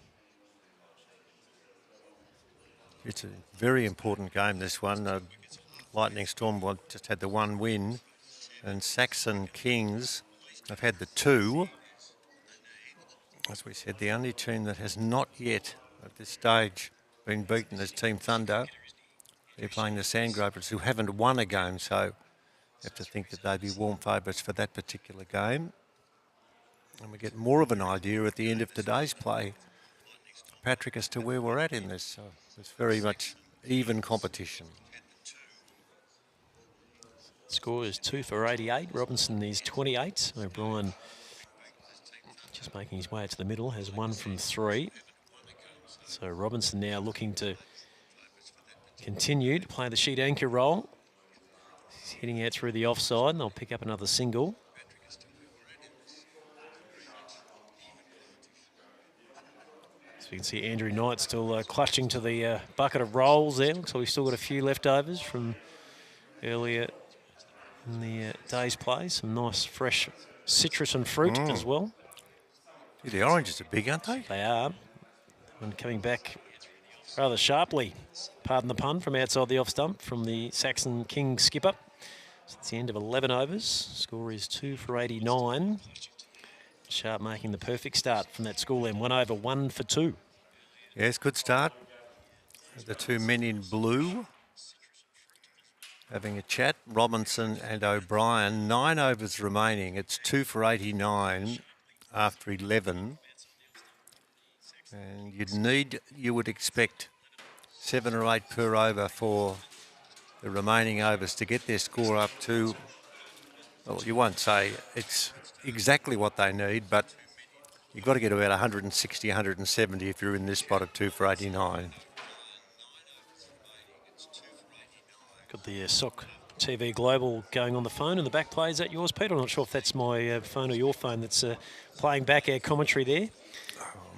It's a very important game, this one. Lightning Storm just had the 1 win, and Saxon Kings have had the 2. As we said, the only team that has not yet, at this stage, been beaten is Team Thunder. They're playing the Sandgropers, who haven't won a game, so you have to think that they'd be warm favourites for that particular game. And we get more of an idea at the end of today's play, Patrick, as to where we're at in this. So it's very much even competition. Score is 2 for 88. Robinson is 28. O'Brien just making his way out to the middle, has 1 from 3. So Robinson now looking to continue to play the sheet anchor role. He's heading out through the offside and they'll pick up another single. So you can see Andrew Knight still clutching to the bucket of rolls there. Looks like we've still got a few leftovers from earlier in the day's play. Some nice fresh citrus and fruit as well. Gee, the oranges are big, aren't they? They are. And coming back rather sharply, pardon the pun, from outside the off stump from the Saxon King skipper. So it's the end of 11 overs. Score is 2 for 89. Sharp making the perfect start from that school end. 1 over, 1 for 2. Yes, good start. The 2 men in blue having a chat. Robinson and O'Brien. 9 overs remaining. It's 2 for 89 after 11. And you would expect 7 or 8 per over for the remaining overs to get their score up to, well, you won't say it's exactly what they need, but you've got to get about 160, 170 if you're in this spot at 2 for 89. Got the sock TV Global going on the phone in the back play. Is that yours, Peter? I'm not sure if that's my phone or your phone that's playing back our commentary there.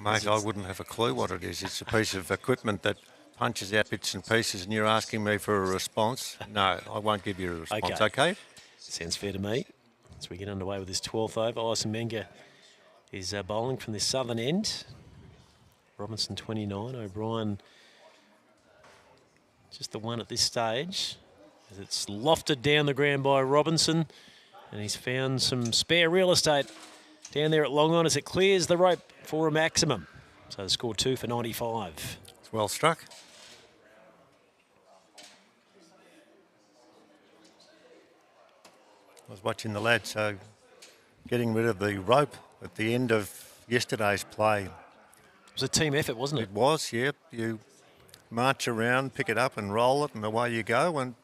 Mate, I wouldn't have a clue what it is. It's a piece of equipment that punches out bits and pieces, and you're asking me for a response. No, I won't give you a response, okay? Sounds fair to me. As we get underway with this 12th over, Isomenga is bowling from the southern end. Robinson 29, O'Brien just the one at this stage. As it's lofted down the ground by Robinson, and he's found some spare real estate down there at long on as it clears the rope for a maximum. So the score 2 for 95. It's well struck. I was watching the lad, so getting rid of the rope at the end of yesterday's play. It was a team effort, wasn't it? It was, yep. You march around, pick it up and roll it, and away you go. And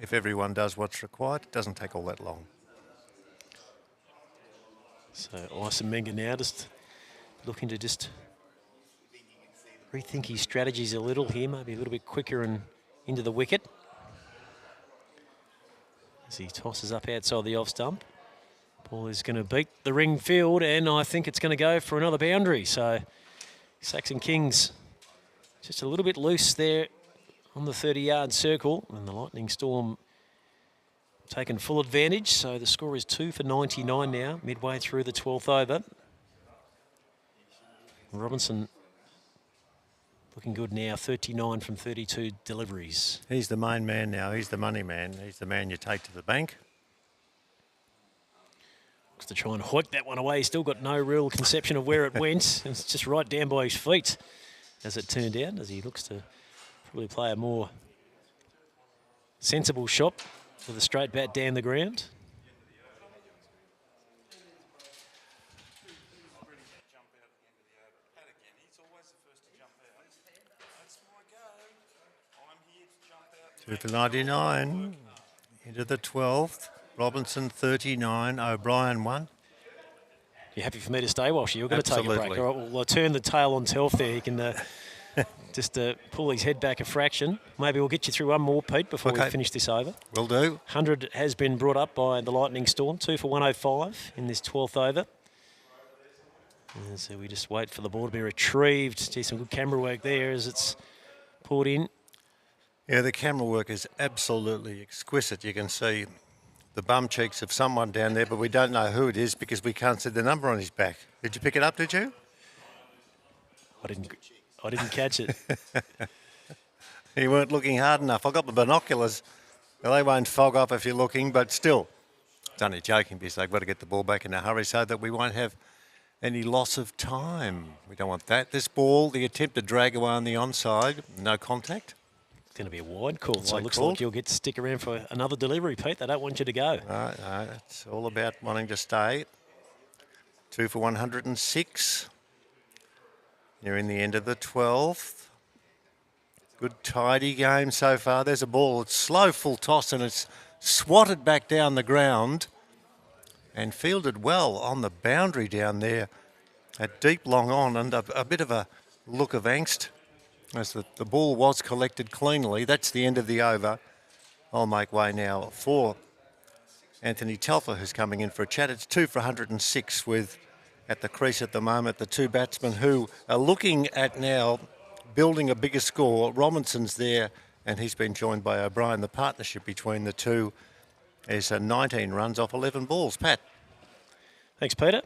if everyone does what's required, it doesn't take all that long. So Isomenga now just looking to just rethink his strategies a little here, maybe a little bit quicker and into the wicket. As he tosses up outside the off stump. Ball is going to beat the ring field, and I think it's going to go for another boundary. So Saxon Kings just a little bit loose there on the 30-yard circle, and the Lightning Storm taken full advantage. So the score is 2 for 99 now, midway through the 12th over. Robinson looking good now, 39 from 32 deliveries. He's the main man now. He's the money man. He's the man you take to the bank. Looks to try and hoik that one away. He's still got no real conception of where it went. It's just right down by his feet, as it turned out, as he looks to probably play a more sensible shot with a straight bat down the ground. Two for 99 into the 12th. Robinson 39, O'Brien 1. You happy for me to stay, Walsh? You're going to take a break. Absolutely. All right, well, I'll turn the tail on Telf there. He can just pull his head back a fraction. Maybe we'll get you through one more, Pete, before we finish this over. Will do. 100 has been brought up by the Lightning Storm. 2 for 105 in this 12th over. And so we just wait for the ball to be retrieved. Gee, some good camera work there as it's pulled in. Yeah, the camera work is absolutely exquisite. You can see the bum cheeks of someone down there, but we don't know who it is because we can't see the number on his back. Did you pick it up, did you? I didn't catch it. You weren't looking hard enough. I got the binoculars. Well, they won't fog up if you're looking, but still, it's only joking because they've got to get the ball back in a hurry so that we won't have any loss of time. We don't want that. This ball, the attempt to drag away on the onside, no contact. It's going to be a wide call, so it Wide looks call. like you'll get to stick around for another delivery, Pete. They don't want you to go. No, it's all about wanting to stay. 2 for 106. Nearing the end of the 12th. Good tidy game so far. There's a ball. It's slow full toss and it's swatted back down the ground and fielded well on the boundary down there at deep long on, and a bit of a look of angst as the ball was collected cleanly. That's the end of the over. I'll make way now for Anthony Telfer, who's coming in for a chat. It's 2 for 106 with, at the crease at the moment, the two batsmen who are looking at now building a bigger score. Robinson's there, and he's been joined by O'Brien. The partnership between the two is 19 runs off 11 balls. Pat. Thanks, Peter.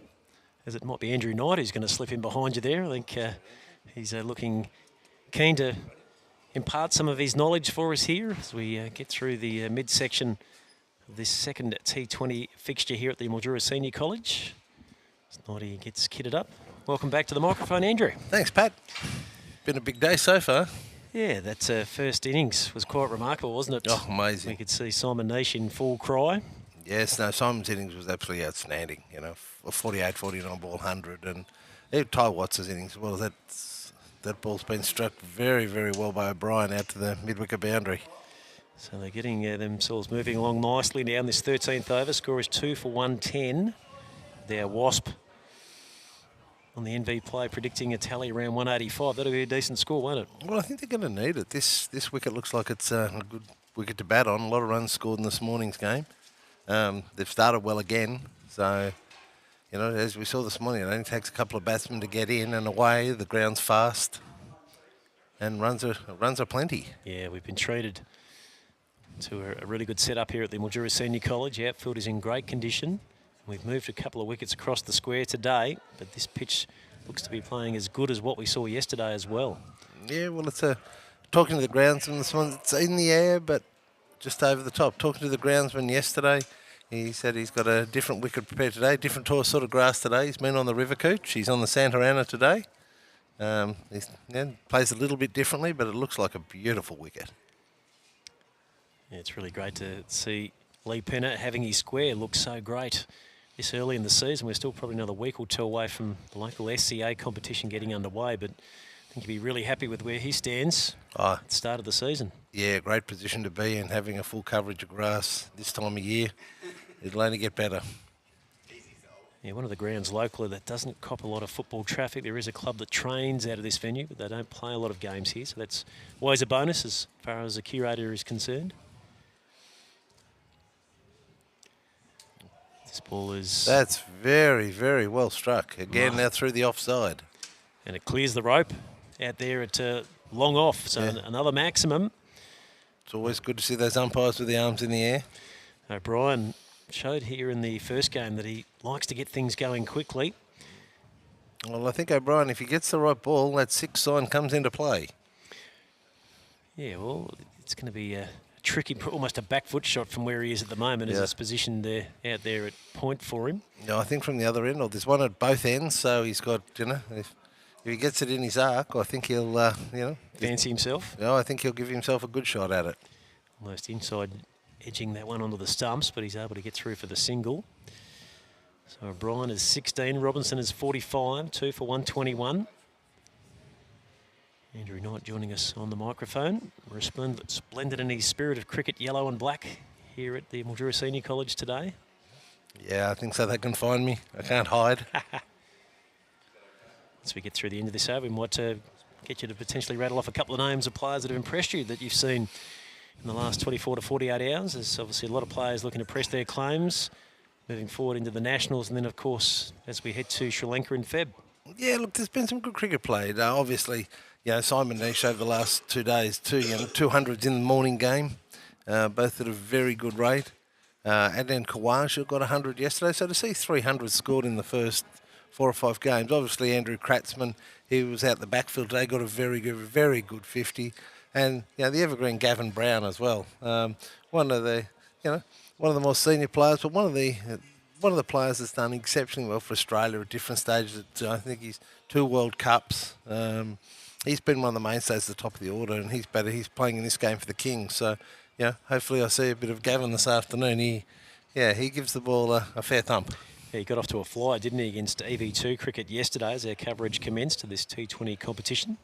As it might be Andrew Knight who's going to slip in behind you there. I think he's looking keen to impart some of his knowledge for us here as we get through the midsection of this second T20 fixture here at the Mildura Senior College. Snoddy gets kitted up. Welcome back to the microphone, Andrew. Thanks, Pat. Been a big day so far. Yeah, that first innings was quite remarkable, wasn't it? Oh, amazing. We could see Simon Nish in full cry. Yes, no, Simon's innings was absolutely outstanding. You know, a 48, 49 ball, 100. And even Ty Watts' innings as well. That ball's been struck very, very well by O'Brien out to the mid-wicket boundary. So they're getting themselves moving along nicely now in this 13th over. Score is 2 for 110. Their Wasp on the NV play predicting a tally around 185. That'll be a decent score, won't it? Well, I think they're going to need it. This wicket looks like it's a wicket to bat on. A lot of runs scored in this morning's game. They've started well again. So, you know, as we saw this morning, it only takes a couple of batsmen to get in and away. The ground's fast. And runs are plenty. Yeah, we've been treated to a really good setup here at the Mildura Senior College. The outfield is in great condition. We've moved a couple of wickets across the square today, but this pitch looks to be playing as good as what we saw yesterday as well. Yeah, well, it's talking to the groundsman this one. It's in the air, but just over the top. Talking to the groundsman yesterday, he said he's got a different wicket prepared today, different sort of grass today. He's been on the River Cooch. He's on the Santa Ana today. He plays a little bit differently, but it looks like a beautiful wicket. Yeah, it's really great to see Lee Penner having his square look so great this early in the season. We're still probably another week or two away from the local SCA competition getting underway, but I think he'd be really happy with where he stands at the start of the season. Yeah, great position to be in, having a full coverage of grass this time of year. It'll only get better. Yeah, one of the grounds locally that doesn't cop a lot of football traffic. There is a club that trains out of this venue, but they don't play a lot of games here, so that's always a bonus as far as the curator is concerned. This ball is... That's very, very well struck. Again, now through the offside. And it clears the rope out there at long off, so another maximum. It's always good to see those umpires with the arms in the air. O'Brien showed here in the first game that he likes to get things going quickly. Well, I think O'Brien, if he gets the right ball, that 6 sign comes into play. Yeah, well, it's going to be a tricky, almost a back foot shot from where he is at the moment as it's positioned there, out there at point for him. Yeah, I think from the other end, or there's one at both ends, so he's got, you know, if he gets it in his arc, I think he'll, Fancy himself. Yeah, I think he'll give himself a good shot at it. Almost inside, edging that one onto the stumps, but he's able to get through for the single. So O'Brien is 16, Robinson is 45, 2 for 121. Andrew Knight joining us on the microphone. Resplendent in his spirit of cricket, yellow and black, here at the Mildura Senior College today. Yeah, I think so. They can find me. I can't hide. As we get through the end of this over, we might get you to potentially rattle off a couple of names of players that have impressed you that you've seen in the last 24 to 48 hours. There's obviously a lot of players looking to press their claims, moving forward into the Nationals, and then, of course, as we head to Sri Lanka in Feb. Yeah, look, there's been some good cricket played. Obviously, you know, Simon Nish over the last 2 days, 200s in the morning game, both at a very good rate. And then Kawaj got 100 yesterday, so to see 300 scored in the first 4 or 5 games. Obviously, Andrew Kratzman, he was out the backfield today, got a very good 50. And, you know, the evergreen Gavin Brown as well. One of the more senior players, but one of the players that's done exceptionally well for Australia at different stages. I think he's 2 World Cups. He's been one of the mainstays at the top of the order, and he's better. He's playing in this game for the Kings. So, yeah, hopefully I see a bit of Gavin this afternoon. He gives the ball a fair thump. Yeah, he got off to a flyer, didn't he, against EV2 cricket yesterday as our coverage commenced to this T20 competition.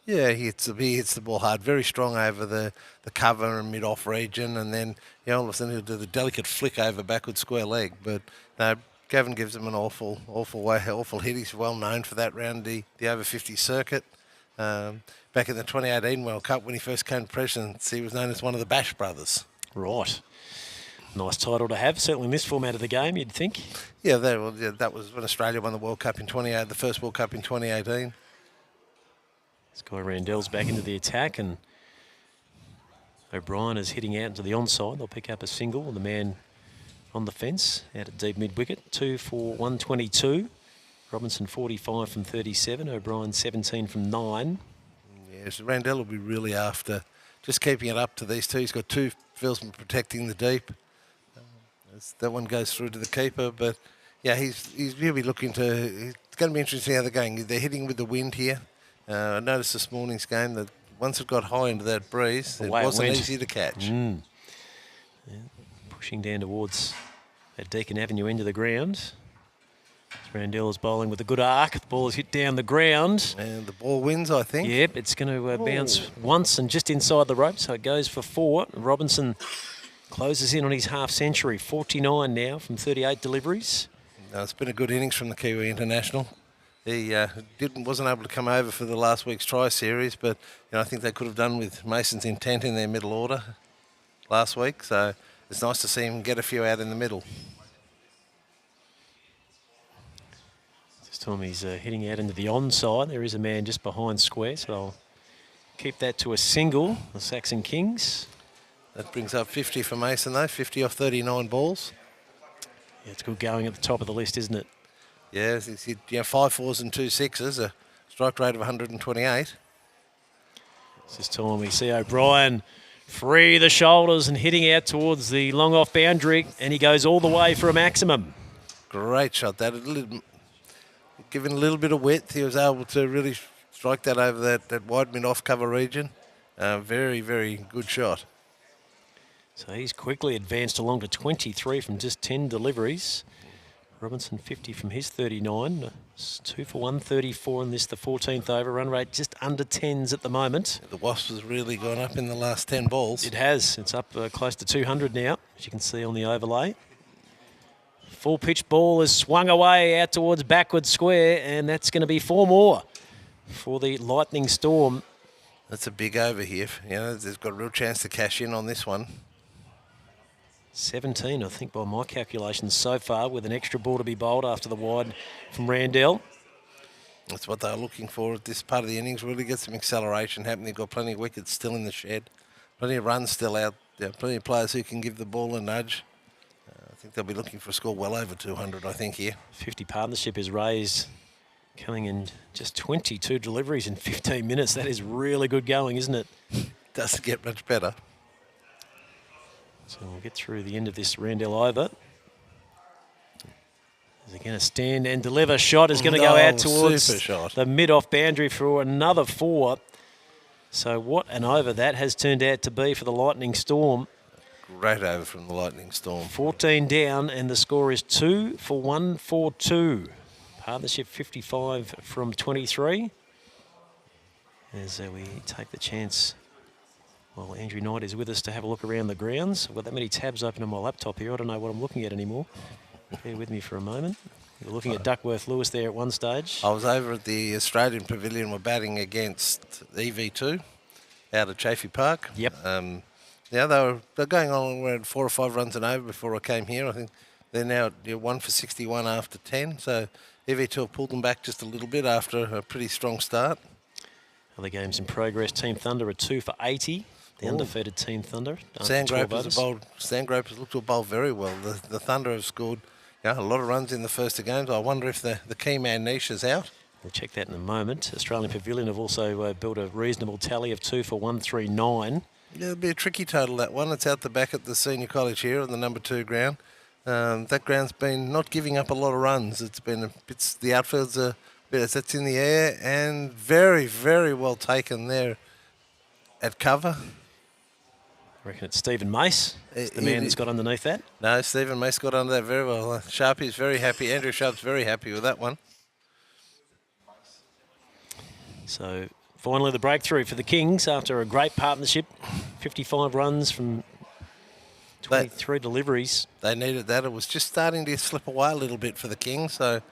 Yeah, he hits the ball hard, very strong over the cover and mid-off region, and then all of a sudden he'll do the delicate flick over backward square leg. But no, Gavin gives him an awful hit. He's well known for that round the over 50 circuit. Back in the 2018 World Cup when he first came to Presidents, he was known as one of the Bash brothers. Right. Nice title to have, certainly in this format of the game, you'd think. Yeah, that was when Australia won the World Cup in the first World Cup in 2018. Sky Randell's back into the attack, and O'Brien is hitting out into the onside. They'll pick up a single, and the man on the fence out at deep mid-wicket. 2 for 122. Robinson 45 from 37. O'Brien 17 from 9. Yes, Randell will be really after just keeping it up to these two. He's got 2 fieldsmen protecting the deep. That one goes through to the keeper, but yeah, he's really looking to. It's going to be interesting how they're going. They're hitting with the wind here. I noticed this morning's game that once it got high into that breeze, it wasn't easy to catch. Yeah, pushing down towards that Deakin Avenue end of the ground. Randell is bowling with a good arc. The ball is hit down the ground. And the ball wins, I think. Yep, it's going to bounce once and just inside the rope, so it goes for 4. Robinson closes in on his half-century, 49 now from 38 deliveries. No, it's been a good innings from the Kiwi international. He wasn't able to come over for the last week's try series, but I think they could have done with Mason's intent in their middle order. last week, so it's nice to see him get a few out in the middle. This time he's hitting out into the onside. There is a man just behind square, so I'll keep that to a single, the Saxon Kings. That brings up 50 for Mason, though, 50 off 39 balls. Yeah, it's good going at the top of the list, isn't it? Yeah, he's hit 5 4s and 2 6s, a strike rate of 128. This time we see O'Brien free the shoulders and hitting out towards the long off boundary, and he goes all the way for a maximum. Great shot, that. Given a little bit of width, he was able to really strike that over that wide mid-off cover region. Very, very good shot. So he's quickly advanced along to 23 from just 10 deliveries. Robinson 50 from his 39. It's 2 for 134 in this, the 14th over. Run rate just under 10s at the moment. The Wasps has really gone up in the last 10 balls. It has. It's up close to 200 now, as you can see on the overlay. Full pitch ball is swung away out towards backward square, and that's going to be 4 more for the Lightning Storm. That's a big over here. You know, they've got a real chance to cash in on this one. 17, I think, by my calculations so far, with an extra ball to be bowled after the wide from Randell. That's what they're looking for at this part of the innings. Really get some acceleration happening. They've got plenty of wickets still in the shed. Plenty of runs still out. Plenty of players who can give the ball a nudge. I think they'll be looking for a score well over 200, I think, here. 50 partnership is raised, coming in just 22 deliveries in 15 minutes. That is really good going, isn't it? Doesn't get much better. So we'll get through the end of this Randell over. Is again a stand and deliver shot is going to go out towards the mid-off boundary for another 4. So what an over that has turned out to be for the Lightning Storm. Great over from the Lightning Storm. 14 down, and the score is 2 for 142. Partnership 55 from 23. As we take the chance, well, Andrew Knight is with us to have a look around the grounds. I've got that many tabs open on my laptop here. I don't know what I'm looking at anymore. Bear with me for a moment. You're looking at Duckworth Lewis there at one stage. I was over at the Australian Pavilion. We're batting against EV2 out of Chafee Park. Yep. Yeah, they're going on around 4 or 5 runs and over before I came here. I think they're now 1 for 61 after 10. So EV2 have pulled them back just a little bit after a pretty strong start. Other games in progress. Team Thunder are 2 for 80. The undefeated Team Thunder. Sandgropers look to have bowled very well. The Thunder have scored a lot of runs in the first 2 games. I wonder if the key man niche is out. We'll check that in a moment. Australian Pavilion have also built a reasonable tally of 2 for 139. Yeah, it'll be a tricky total, that one. It's out the back at the senior college here on the number 2 ground. That ground's been not giving up a lot of runs. It's been the outfield's a bit that's in the air and very, very well taken there at cover. I reckon it's Stephen Mace. It's the man that's got underneath that. No, Stephen Mace got under that very well. Sharpie's very happy. Andrew Sharp's very happy with that one. So finally the breakthrough for the Kings after a great partnership. 55 runs from 23 deliveries. They needed that. It was just starting to slip away a little bit for the Kings. So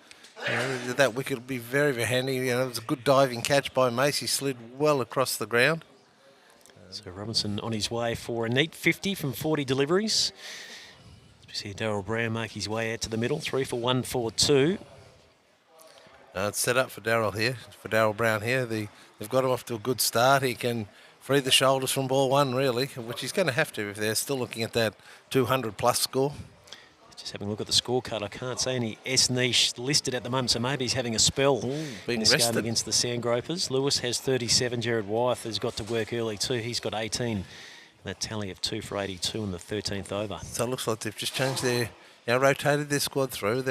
that wicket would be very, very handy. It was a good diving catch by Mace. He slid well across the ground. So Robinson on his way for a neat 50 from 40 deliveries. We see Darryl Brown make his way out to the middle, 3 for 142. It's set up for Darryl Brown here. They've got him off to a good start. He can free the shoulders from ball 1, really, which he's going to have to if they're still looking at that 200-plus score. Just having a look at the scorecard, I can't see any S-niche listed at the moment, so maybe he's having a spell being in this rested game against the Sandgropers. Lewis has 37. Jared Wyeth has got to work early too. He's got 18. That tally of 2 for 82 in the 13th over. So it looks like they've just changed rotated their squad through.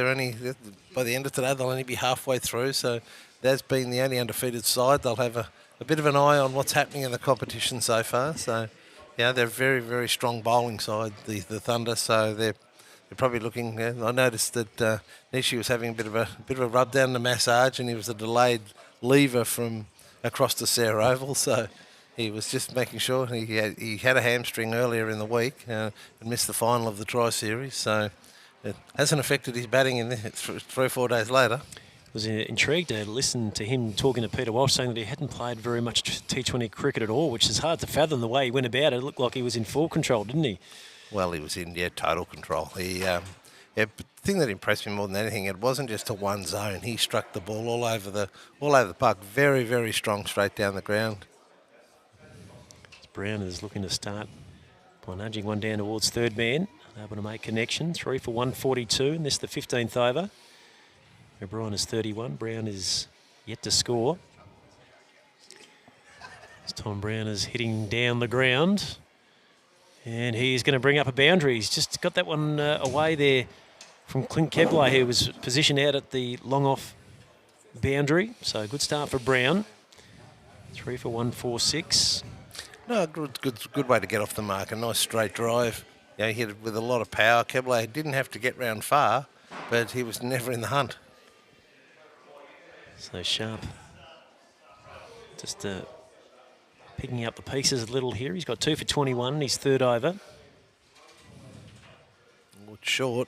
By the end of today, they'll only be halfway through. So that's been the only undefeated side. They'll have a bit of an eye on what's happening in the competition so far. So, they're a very, very strong bowling side, the Thunder. So they're probably looking. I noticed that Nishi was having a bit of a rub down the massage, and he was a delayed lever from across the Sarah Oval. So he was just making sure he had a hamstring earlier in the week and missed the final of the Tri-Series. So it hasn't affected his batting in 3 or 4 days later. was intrigued to listen to him talking to Peter Walsh, saying that he hadn't played very much T20 cricket at all, which is hard to fathom the way he went about it. It looked like he was in full control, didn't he? Well, he was in total control. The thing that impressed me more than anything, it wasn't just to one zone. He struck the ball all over the park, very, very strong, straight down the ground. Brown is looking to start by nudging one down towards third man, able to make connection. 3 for 142, and this is the 15th over. O'Brien is 31. Brown is yet to score. As Tom Brown is hitting down the ground, and he's going to bring up a boundary. He's just got that one away there from Clint Kebler, who was positioned out at the long off boundary. So good start for Brown. 3 for 146. No, good way to get off the mark. A nice straight drive. He hit it with a lot of power. Kebler didn't have to get round far, but he was never in the hunt. So Sharp just picking up the pieces a little here. He's got 2 for 21 in his third over. Short.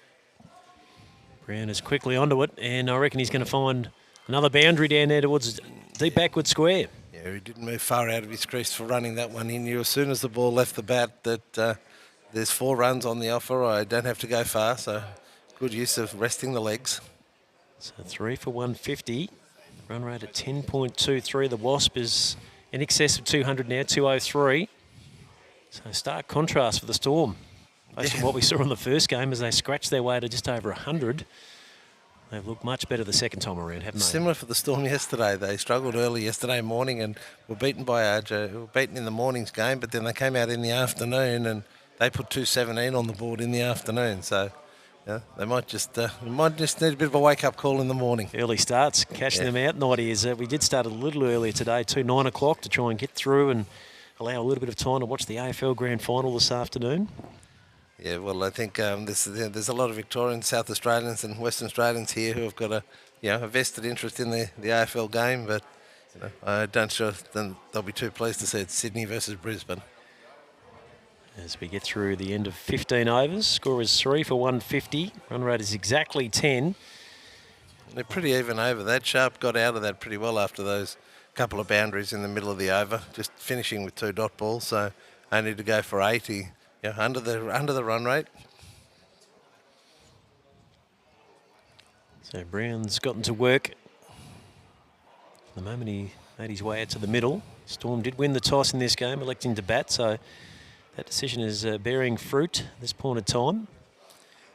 Brown is quickly onto it, and I reckon he's going to find another boundary down there towards deep backward square. Yeah, he didn't move far out of his crease for running that one. He knew as soon as the ball left the bat that there's 4 runs on the offer. I don't have to go far, so good use of resting the legs. So 3 for 150. Run rate at 10.23. The Wasp is in excess of 200 now, 203. So stark contrast for the Storm. Based on what we saw in the first game as they scratched their way to just over 100. They've looked much better the second time around, haven't they? Similar for the Storm yesterday. They struggled early yesterday morning and were beaten by RJ. Were beaten in the morning's game, but then they came out in the afternoon and they put 217 on the board in the afternoon. So yeah, they might just need a bit of a wake-up call in the morning. Early starts, catching them out. Night is we did start a little earlier today, 9 o'clock, to try and get through and allow a little bit of time to watch the AFL Grand Final this afternoon. Yeah, well, I think there's a lot of Victorians, South Australians and Western Australians here who have got a vested interest in the AFL game, but I don't sure then they'll be too pleased to see it's Sydney versus Brisbane. As we get through the end of 15 overs, score is 3 for 150. Run rate is exactly 10. They're pretty even over that. Sharp got out of that pretty well after those couple of boundaries in the middle of the over, just finishing with 2 dot balls, so only to go for 80. Yeah, under the run rate. So Brown's gotten to work. The moment he made his way out to the middle, Storm did win the toss in this game, electing to bat, so that decision is bearing fruit at this point of time.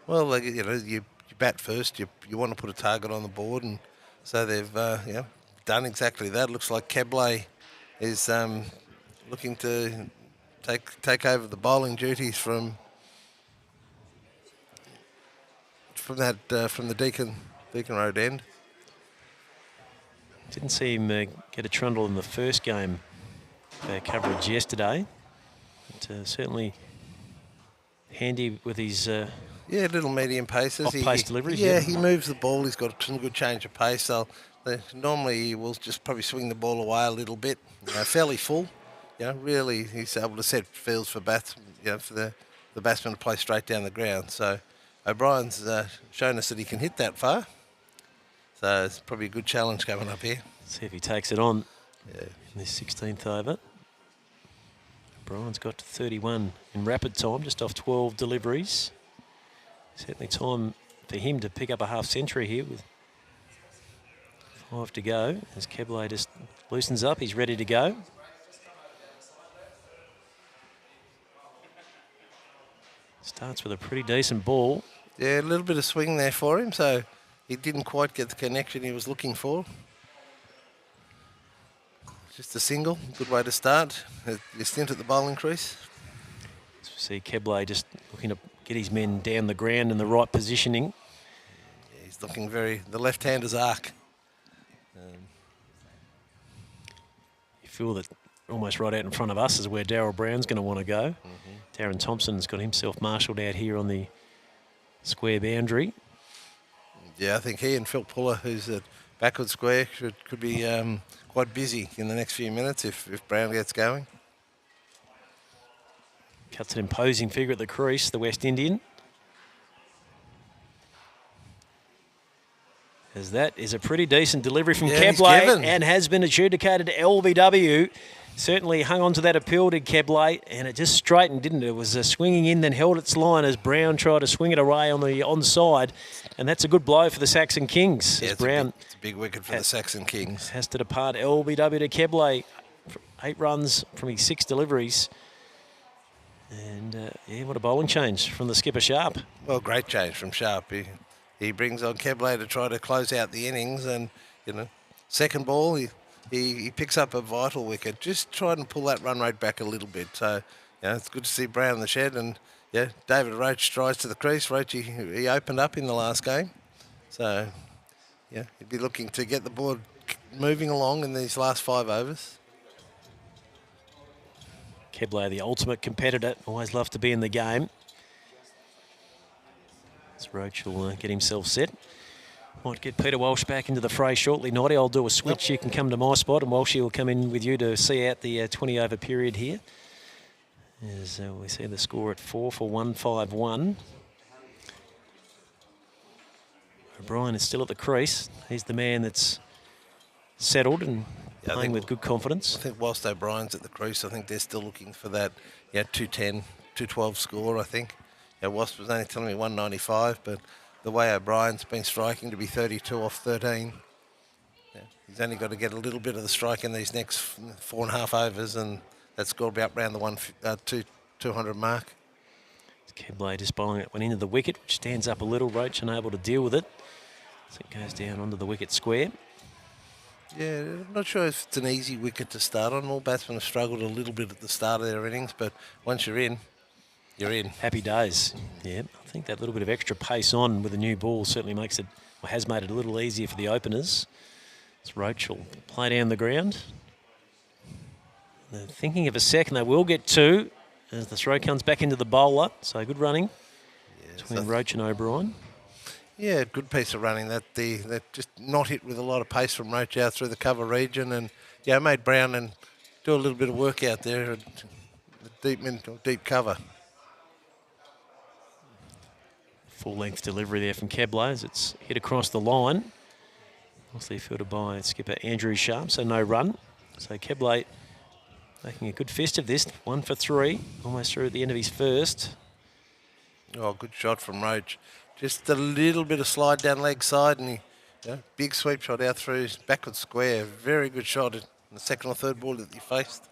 Well, you bat first. You want to put a target on the board, and so they've done exactly that. Looks like Kebler is looking to take over the bowling duties from the Deakin Road end. Didn't see him get a trundle in the first game coverage yesterday. But, certainly handy with his little medium paces. Off-pace deliveries. Yeah, he moves the ball. He's got some good change of pace. So normally he will just probably swing the ball away a little bit. Fairly full. Really he's able to set fields for bats. For the batsman to play straight down the ground. So O'Brien's shown us that he can hit that far. So it's probably a good challenge coming up here. See if he takes it on in this 16th over. O'Brien's got to 31 in rapid time, just off 12 deliveries. Certainly time for him to pick up a half century here with 5 to go. As Kebler just loosens up, he's ready to go. Starts with a pretty decent ball. Yeah, a little bit of swing there for him, so he didn't quite get the connection he was looking for. Just a single, good way to start. Your stint at the bowling crease. See Kebler just looking to get his men down the ground in the right positioning. Yeah, he's looking the left-hander's arc. You feel that almost right out in front of us is where Darryl Brown's going to want to go. Darren Thompson's got himself marshalled out here on the square boundary. Yeah, I think he and Phil Puller, who's at backward square, could be quite busy in the next few minutes if Brown gets going. Cuts an imposing figure at the crease, the West Indian. as that is a pretty decent delivery from Yeah, he's Kebley given. and has been adjudicated to LBW. Certainly hung on to that appeal, did Kebley, and it just straightened, didn't it? It was swinging in, then held its line as Brown tried to swing it away on the onside, and that's a good blow for the Saxon Kings. Yeah, as it's Brown a big wicket for the Saxon Kings. has to depart LBW to Kebley. 8 runs from his 6 deliveries. And, yeah, what a bowling change from the skipper Sharp. Well, great change from Sharp. He brings on Kebley to try to close out the innings, and second ball he picks up a vital wicket. Just trying to pull that run rate back a little bit. So it's good to see Brown in the shed, and David Roach strides to the crease. Roach he opened up in the last game, so he'd be looking to get the board moving along in these last 5 overs. Kebley, the ultimate competitor, always loved to be in the game. As Roach will get himself set. Might get Peter Walsh back into the fray shortly. Noddy, I'll do a switch. You can come to my spot, and Walshy will come in with you to see out the 20-over period here. As we see the score at 4 for 151. O'Brien is still at the crease. He's the man that's settled and playing with good confidence. I think whilst O'Brien's at the crease, I think they're still looking for that 210, 212 score, I think. Wasp was only telling me 195, but the way O'Brien's been striking to be 32 off 13, he's only got to get a little bit of the strike in these next 4.5 overs, and that score will be up around the 200 mark. Kebley just bowling it went into the wicket, which stands up a little. Roach unable to deal with it. So it goes down onto the wicket square. Yeah, I'm not sure if it's an easy wicket to start on. All batsmen have struggled a little bit at the start of their innings, but once you're in, you're in. Happy days. Yeah, I think that little bit of extra pace on with the new ball certainly makes it, or has made it a little easier for the openers. As Roach will play down the ground. They're thinking of a second. They will get 2 as the throw comes back into the bowler. So good running between Roach and O'Brien. Yeah, good piece of running. That just not hit with a lot of pace from Roach out through the cover region, and made Brown and do a little bit of work out there at deep cover. Full length delivery there from Kebley as it's hit across the line. Mostly fielded by skipper Andrew Sharp, so no run. So Kebley making a good fist of this. 1 for 3, almost through at the end of his first. Oh, good shot from Roach. Just a little bit of slide down leg side, and big sweep shot out through his backward square. Very good shot in the second or third ball that he faced.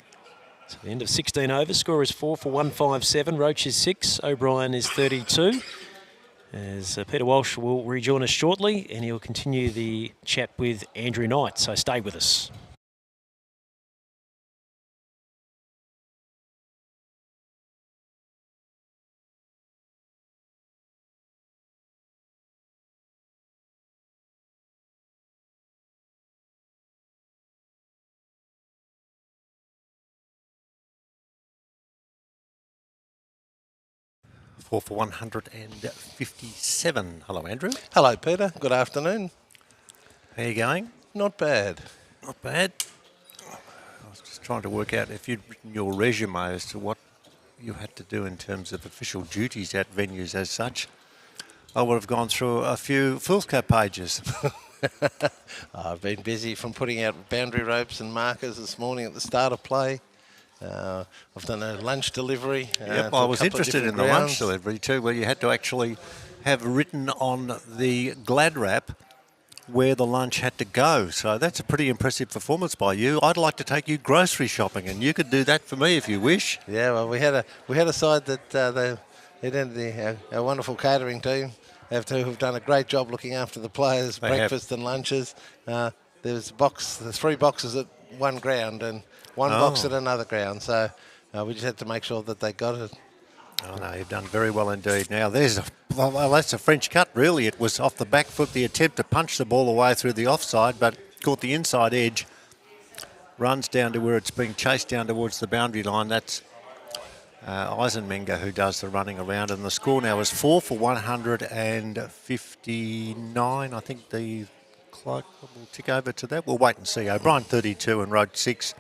So the end of 16 overs. Score is 4 for 157. Roach is 6. O'Brien is 32. As Peter Walsh will rejoin us shortly, and he'll continue the chat with Andrew Knight. So stay with us. Four for 157. Hello, Andrew. Hello, Peter. Good afternoon. How are you going? Not bad. Not bad. I was just trying to work out if you'd written your resume as to what you had to do in terms of official duties at venues as such. I would have gone through a few Fool's Cap pages. I've been busy from putting out boundary ropes and markers this morning at the start of play. I've done a lunch delivery. Yep, I was interested in the lunch delivery too, where you had to actually have written on the Glad wrap where the lunch had to go. So that's a pretty impressive performance by you. I'd like to take you grocery shopping, and you could do that for me if you wish. Yeah, well, we had a side that our wonderful catering team have done a great job looking after the players' breakfast and lunches. There's 3 boxes at one ground and one box at another ground, so we just had to make sure that they got it. Oh no, you've done very well indeed. Now that's a French cut really. It was off the back foot, the attempt to punch the ball away through the offside, but caught the inside edge, runs down to where it's being chased down towards the boundary line. That's Eisenmenger who does the running around, and the score now is 4 for 159. I think the clock will tick over to that. We'll wait and see. O'Brien 32 and Roach 6.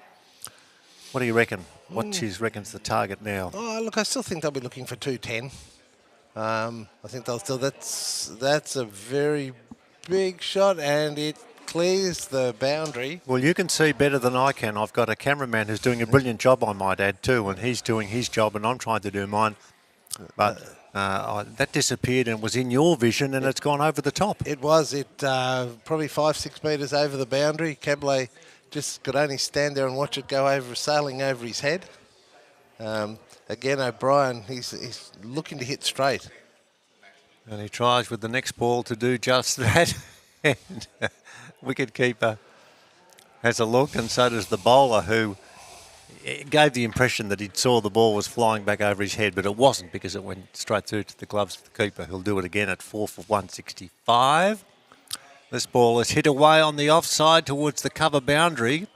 What do you reckon? What reckons the target now? Oh, look, I still think they'll be looking for 210. I think they'll still. That's a very big shot, and it clears the boundary. Well, you can see better than I can. I've got a cameraman who's doing a brilliant job, I might add, too, and he's doing his job and I'm trying to do mine. But that disappeared and was in your vision, and it's gone over the top. It was. Probably 5-6 metres over the boundary. Cablay just could only stand there and watch it go over, sailing over his head. Again, O'Brien, he's looking to hit straight. And he tries with the next ball to do just that. And wicket keeper has a look, and so does the bowler, who gave the impression that he saw the ball was flying back over his head, but it wasn't, because it went straight through to the gloves of the keeper. He'll do it again at 4 for 165. This ball is hit away on the offside towards the cover boundary,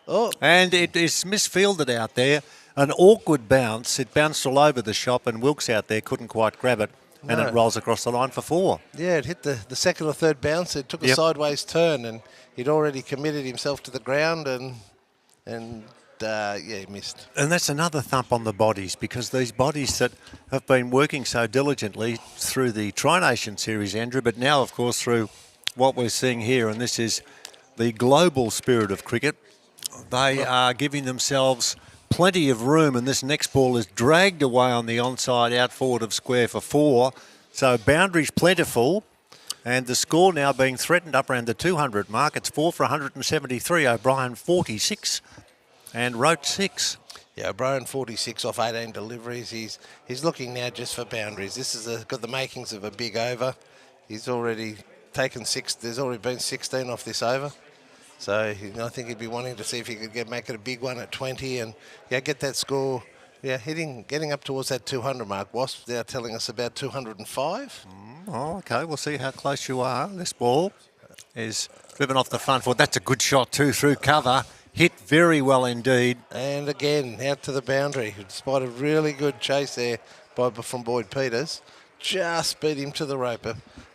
and it is misfielded out there. An awkward bounce. It bounced all over the shop, and Wilkes out there couldn't quite grab it, and it rolls across the line for 4. Yeah, it hit the second or third bounce. It took a sideways turn, and he'd already committed himself to the ground, and he missed. And that's another thump on the bodies, because these bodies that have been working so diligently through the Tri-Nation Series, Andrew, but now, of course, through what we're seeing here, and this is the global spirit of cricket, they are giving themselves plenty of room, and this next ball is dragged away on the onside out forward of square for 4. So boundaries plentiful, and the score now being threatened up around the 200 mark. It's 4 for 173. O'Brien 46 and Roach 6. Yeah, O'Brien 46 off 18 deliveries. He's looking now just for boundaries. This is got the makings of a big over. He's already taken 6. There's already been 16 off this over. So I think he'd be wanting to see if he could make it a big one at 20 and get that score. Yeah, getting up towards that 200 mark. Wasps now telling us about 205. Oh, okay, we'll see how close you are. This ball is driven off the front foot. That's a good shot too, through cover. Hit very well indeed. And again, out to the boundary. Despite a really good chase there from Boyd Peters. Just beat him to the rope.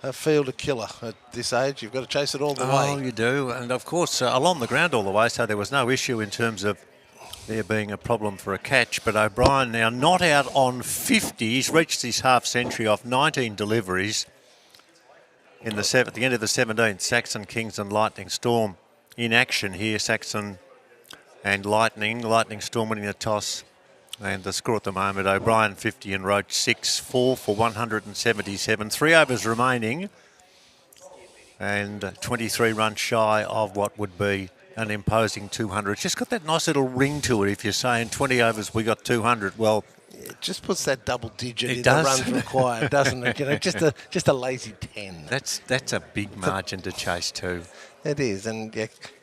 A fielder killer at this age. You've got to chase it all the way. Oh, you do. And, of course, along the ground all the way, so there was no issue in terms of there being a problem for a catch. But O'Brien now not out on 50. He's reached his half-century off 19 deliveries at the end of the 17th. Saxon, Kings and Lightning Storm in action here. Saxon and Lightning Storm winning the toss. And the score at the moment, O'Brien 50 and Roach 6, 4 for 177. 3 overs remaining and 23 runs shy of what would be an imposing 200. It's just got that nice little ring to it. If you're saying 20 overs, we got 200. Well, it just puts that double digit in does. the runs required, doesn't it? Just a lazy 10. That's a big margin to chase too. It is. And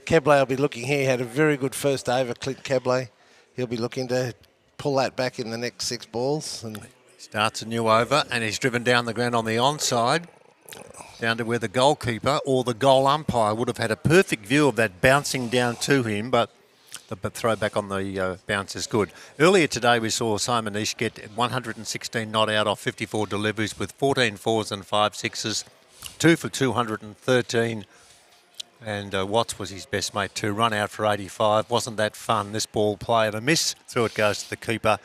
Cablay will be looking here. He had a very good first over, Clint Cablay. He'll be looking to pull that back in the next 6 balls. And starts a new over, and he's driven down the ground on the onside, down to where the goalkeeper or the goal umpire would have had a perfect view of that bouncing down to him, but the throw back on the bounce is good. Earlier today we saw Simon East get 116 not out off 54 deliveries with 14 fours and 5 sixes, 2 for 213. And Watts was his best mate too. Run out for 85. Wasn't that fun? This ball play and a miss. Through it goes to the keeper.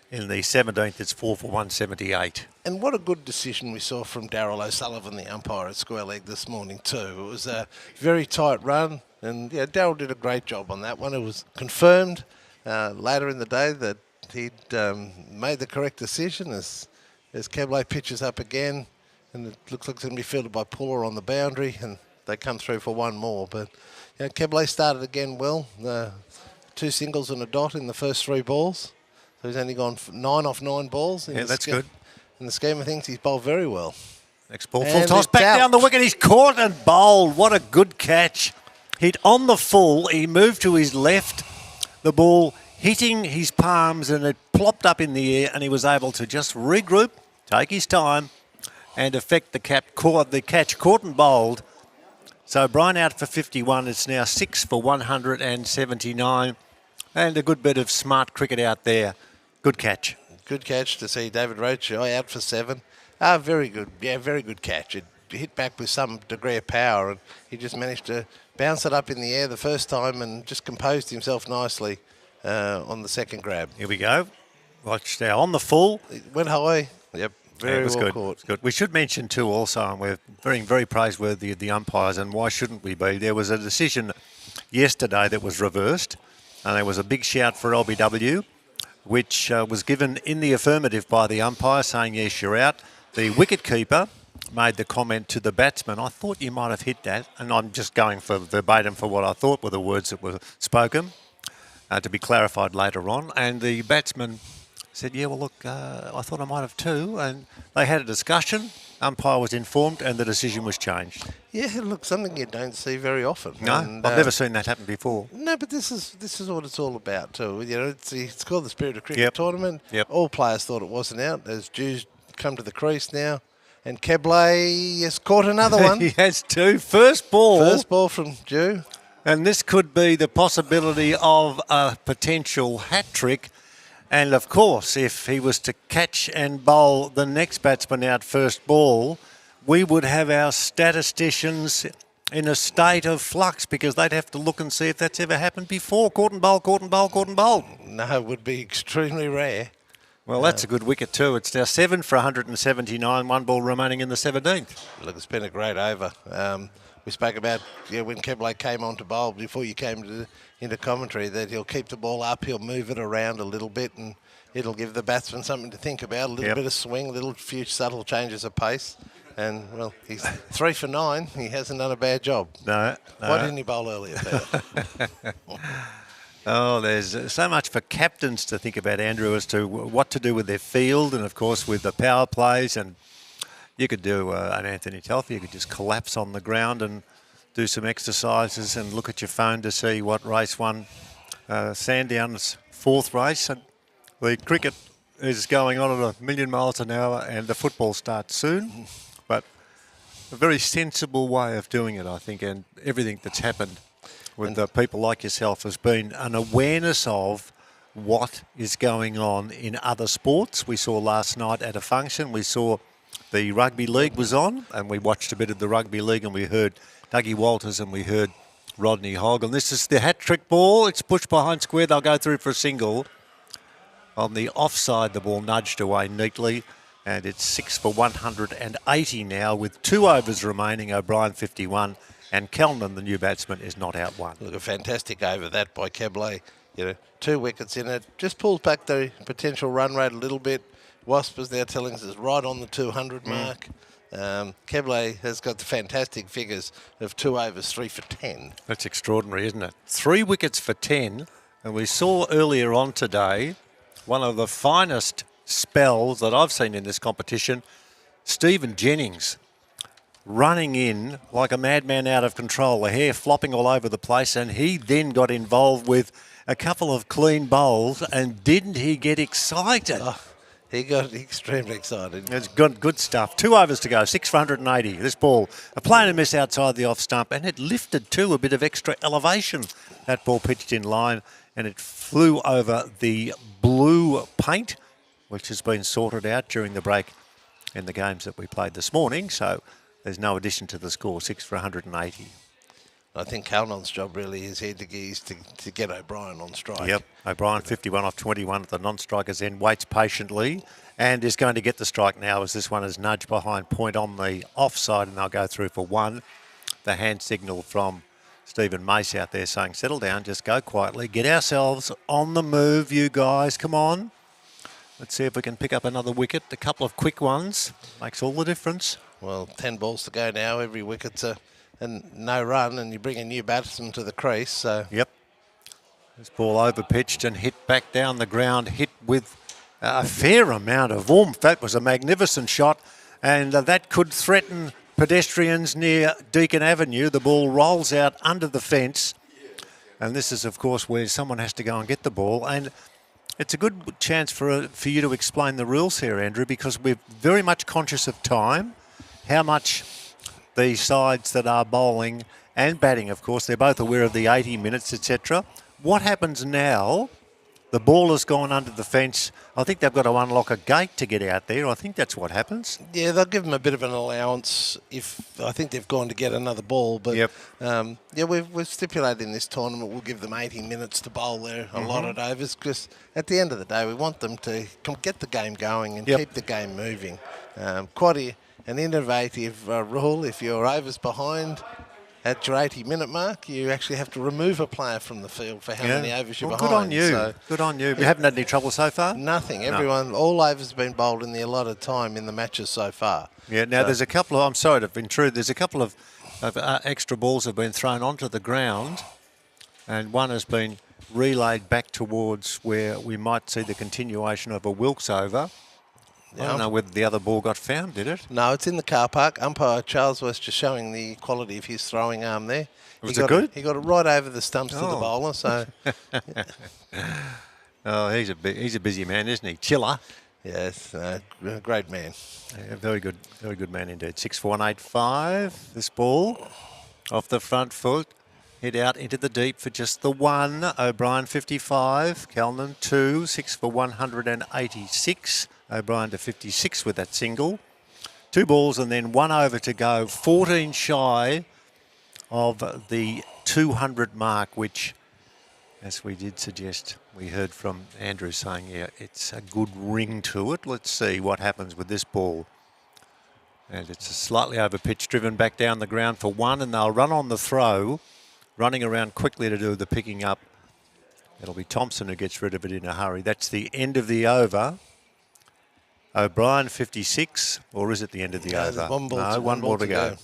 In the 17th, it's 4 for 178. And what a good decision we saw from Darryl O'Sullivan, the umpire at Square Leg this morning too. It was a very tight run, and Darryl did a great job on that one. It was confirmed later in the day that he'd made the correct decision as Cablay pitches up again, and it looks like it's going to be fielded by Puller on the boundary, and they come through for one more. But Cablay started again well. 2 singles and a dot in the first 3 balls. So he's only gone 9 off 9 balls. That's good. In the scheme of things, he's bowled very well. Next ball, full toss, back down the wicket. He's caught and bowled. What a good catch. Hit on the full. He moved to his left. The ball hitting his palms, and it plopped up in the air, and he was able to just regroup, take his time, and effect the catch. Caught and bowled. So Brian out for 51. It's now 6 for 179. And a good bit of smart cricket out there. Good catch. Good catch to see David Roach out for 7. Very good. Yeah, very good catch. It hit back with some degree of power, and he just managed to bounce it up in the air the first time and just composed himself nicely on the second grab. Here we go. Watch now on the full. It went high. Yep. Very it was well good. caught. It was good. We should mention too also, and we're very, very praiseworthy of the umpires, and why shouldn't we be? There was a decision yesterday that was reversed, and there was a big shout for LBW, which was given in the affirmative by the umpire, saying, yes, you're out. The wicket-keeper made the comment to the batsman, I thought you might have hit that, and I'm just going for verbatim for what I thought were the words that were spoken, to be clarified later on. And the batsman said, yeah, well, look, I thought I might have too. And they had a discussion. Umpire was informed and the decision was changed. Yeah, look, something you don't see very often. No, And, I've never seen that happen before. No, but this is what it's all about too. You know, it's called the Spirit of Cricket Yep. tournament. Yep. All players thought it wasn't out. As Ju's come to the crease now, and Kebley has caught another one. He has two. First ball. First ball from Ju. And this could be the possibility of a potential hat trick. And of course, if he was to catch and bowl the next batsman out first ball, we would have our statisticians in a state of flux because they'd have to look and see if that's ever happened before. Caught and bowl, caught and bowl, caught and bowl. No, it would be extremely rare. Well, that's a good wicket too. It's now 7 for 179, one ball remaining in the 17th. Look, it's been a great over. We spoke about when Kebley came on to bowl before you came into commentary that he'll keep the ball up, he'll move it around a little bit, and it'll give the batsman something to think about. A little bit of swing, few subtle changes of pace, and well, he's 3 for 9. He hasn't done a bad job. No. Why didn't he bowl earlier, Peter? Oh, there's so much for captains to think about, Andrew, as to what to do with their field and, of course, with the power plays. And you could do an Anthony Telfer. You could just collapse on the ground and do some exercises and look at your phone to see what race won Sandown's 4th race. And the cricket is going on at 1,000,000 miles an hour and the football starts soon. But a very sensible way of doing it, I think, and everything that's happened with people like yourself has been an awareness of what is going on in other sports. We saw last night at a function, we saw the rugby league was on, and we watched a bit of the rugby league, and we heard Dougie Walters and we heard Rodney Hogg. And this is the hat-trick ball. It's pushed behind square. They'll go through for a single. On the offside, the ball nudged away neatly, and it's 6 for 180 now with 2 overs remaining. O'Brien 51. And Kellman, the new batsman, is not out one. Look, a fantastic over that by Kebley. 2 wickets in it. Just pulls back the potential run rate a little bit. Wasp is now telling us is right on the 200 mark. Kebley has got the fantastic figures of 2 overs, 3 for 10. That's extraordinary, isn't it? 3 wickets for 10. And we saw earlier on today one of the finest spells that I've seen in this competition, Stephen Jennings running in like a madman out of control, the hair flopping all over the place, and he then got involved with a couple of clean bowls, and didn't he get excited? Oh, he got extremely excited. It's good stuff. 2 overs to go, 6 for 180. This ball, a plain and miss outside the off stump, and it lifted too, a bit of extra elevation. That ball pitched in line, and it flew over the blue paint, which has been sorted out during the break in the games that we played this morning. So there's no addition to the score, 6 for 180. I think Calnon's job really is here to get O'Brien on strike. Yep, O'Brien 51 off 21 at the non-striker's end, waits patiently and is going to get the strike now as this one is nudged behind point on the offside, and they'll go through for 1. The hand signal from Stephen Mace out there saying, settle down, just go quietly, get ourselves on the move, you guys, come on. Let's see if we can pick up another wicket. A couple of quick ones makes all the difference. Well, 10 balls to go now. Every wicket's and no run, and you bring a new batsman to the crease. So yep. This ball over pitched and hit back down the ground, hit with a fair amount of oomph. That was a magnificent shot, and that could threaten pedestrians near Deakin Avenue. The ball rolls out under the fence, and this is, of course, where someone has to go and get the ball. And it's a good chance for you to explain the rules here, Andrew, because we're very much conscious of time, how much the sides that are bowling and batting, of course, they're both aware of the 80 minutes, etc. What happens now the ball has gone under the fence. I think they've got to unlock a gate to get out there. I think that's what happens. Yeah, they'll give them a bit of an allowance if I think they've gone to get another ball. But Yep. we've stipulated in this tournament we'll give them 80 minutes to bowl their allotted overs because at the end of the day we want them to get the game going and Yep. keep the game moving. Quite an innovative rule. If you're overs behind at your 80-minute mark, you actually have to remove a player from the field for how many overs you're Well, behind. good on you. So Good on you. You haven't had any trouble so far? nothing. All overs have been bowled in the allotted time in the matches so far. Yeah, now there's a couple of, I'm sorry to intrude, there's a couple of extra balls have been thrown onto the ground and one has been relayed back towards where we might see the continuation of a Wilkes over. I don't know whether the other ball got found, did it? No, it's in the car park. Umpire Charles was just showing the quality of his throwing arm there. Was it good? He got it right over the stumps to the Oh. bowler. So, Oh, he's a busy man, isn't he? Chiller. yes, great man. Yeah, very good man indeed. 6 for 185. This ball off the front foot. Hit out into the deep for just the one. O'Brien 55. Calnan 2. 6 for 186. O'Brien to 56 with that single. 2 balls and then 1 over to go. 14 shy of the 200 mark, which, as we did suggest, we heard from Andrew saying, yeah, it's a good ring to it. Let's see what happens with this ball. And it's a slightly over pitch, driven back down the ground for 1, and they'll run on the throw, running around quickly to do the picking up. It'll be Thompson who gets rid of it in a hurry. That's the end of the over. O'Brien 56, or is it the end of the No, over? there's one ball No, to- one more to go.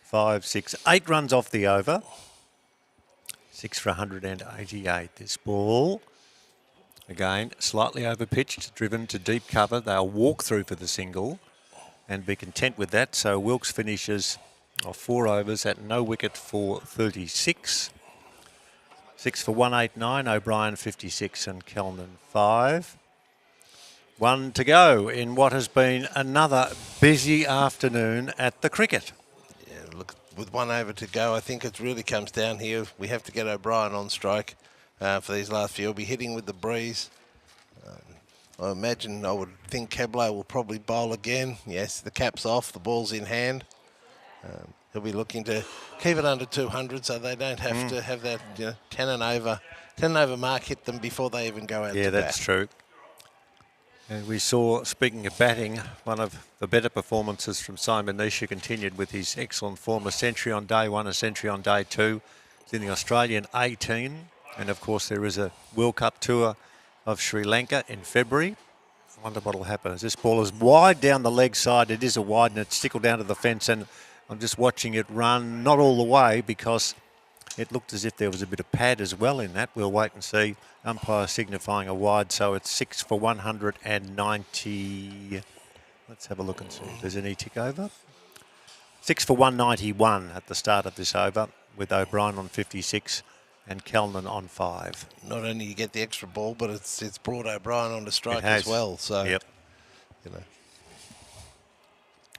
5, 6, 8 runs off the over. 6 for 188. This ball, again, slightly over pitched, driven to deep cover. They'll walk through for the single and be content with that. So Wilkes finishes off 4 overs at no wicket for 36. 6 for 189. O'Brien 56 and Calnan 5. 1 to go in what has been another busy afternoon at the cricket. Yeah, look, with 1 over to go, I think it really comes down here. We have to get O'Brien on strike for these last few. He'll be hitting with the breeze. I would think Keblo will probably bowl again. Yes, the cap's off, the ball's in hand. He'll be looking to keep it under 200 so they don't have to have that 10 and over mark hit them before they even go out Yeah, to that's bat. true. And we saw, speaking of batting, one of the better performances from Simon Nisha continued with his excellent form. A century on day 1, a century on day 2. It's in the Australian 18. And of course there is a World Cup tour of Sri Lanka in February. I wonder what will happen as this ball is wide down the leg side. It is a wide and it's stickled down to the fence, and I'm just watching it run, not all the way because it looked as if there was a bit of pad as well in that. We'll wait and see. Umpire signifying a wide, so it's 6 for 190. Let's have a look and see if there's any tick over. 6 for 191 at the start of this over, with O'Brien on 56 and Calnan on 5. Not only you get the extra ball, but it's brought O'Brien on to strike It has. as well. So, Yep. you know.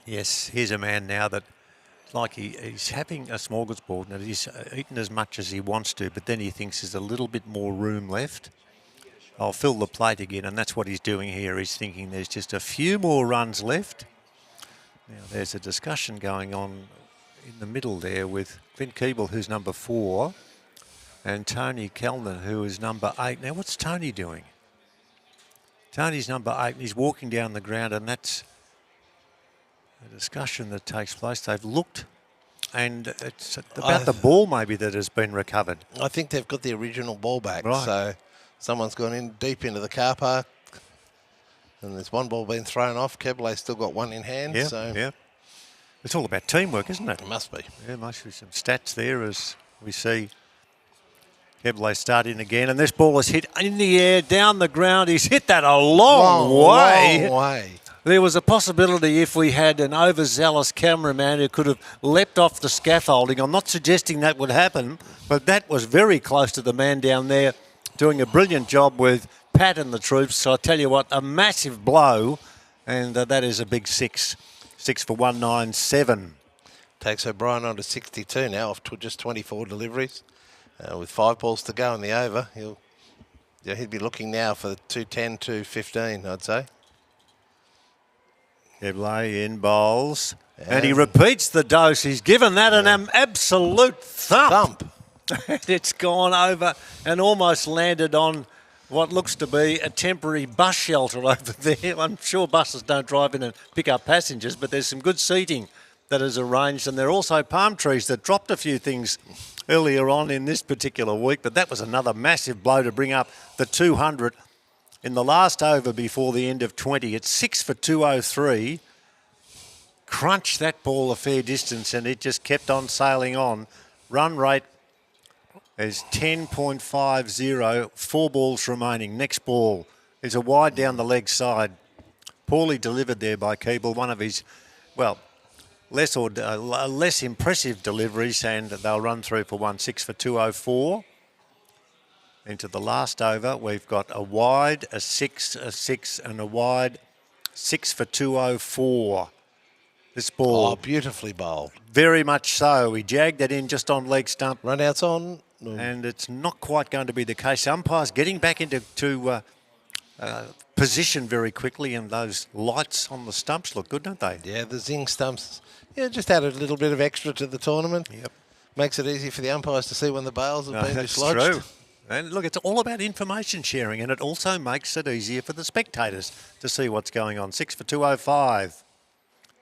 Yes, here's a man now that, like he's having a smorgasbord and he's eaten as much as he wants to, but then he thinks there's a little bit more room left. I'll fill the plate again, and that's what he's doing here. He's thinking there's just a few more runs left. Now, there's a discussion going on in the middle there with Clint Keeble, who's number 4, and Tony Calnan, who is number 8. Now, what's Tony doing? Tony's number 8, and he's walking down the ground, and that's a discussion that takes place. They've looked, and it's about the ball maybe that has been recovered. I think they've got the original ball back. Right. So someone's gone in deep into the car park, and there's one ball being thrown off. Keble's still got one in hand. Yeah, so yeah. It's all about teamwork, isn't it? it must be. Yeah, must be some stats there as we see Keble starting again, and this ball is hit in the air, down the ground. He's hit that a long way. Long way. There was a possibility if we had an overzealous cameraman who could have leapt off the scaffolding. I'm not suggesting that would happen, but that was very close to the man down there doing a brilliant job with Pat and the troops. So I tell you what, a massive blow, and that is a big 6. 6 for 197. Takes O'Brien on to 62 now, off to just 24 deliveries. With 5 balls to go in the over, he'll Yeah, he'd be looking now for 210, 215, I'd say. Kebley in bowls. And he repeats the dose. He's given that an absolute thump. It's gone over and almost landed on what looks to be a temporary bus shelter over there. I'm sure buses don't drive in and pick up passengers, but there's some good seating that is arranged. And there are also palm trees that dropped a few things earlier on in this particular week. But that was another massive blow to bring up the 200 in the last over before the end of 20. It's 6 for 203. Crunched that ball a fair distance and it just kept on sailing on. Run rate is 10.50, 4 balls remaining. Next ball is a wide down the leg side. Poorly delivered there by Keeble, one of his, well, less impressive deliveries, and they'll run through for 1, 6 for 204. Into the last over, we've got a wide, a 6, and a wide, 6 for 204. This ball. Oh, beautifully bowled. Very much so. He jagged that in just on leg stump. Run-outs on. And it's not quite going to be the case. Umpires getting back into position very quickly, and those lights on the stumps look good, don't they? Yeah, the zing stumps. Yeah, just add a little bit of extra to the tournament. Yep. Makes it easy for the umpires to see when the bails have been that's dislodged. true. And look, it's all about information sharing, and it also makes it easier for the spectators to see what's going on. 6 for 205.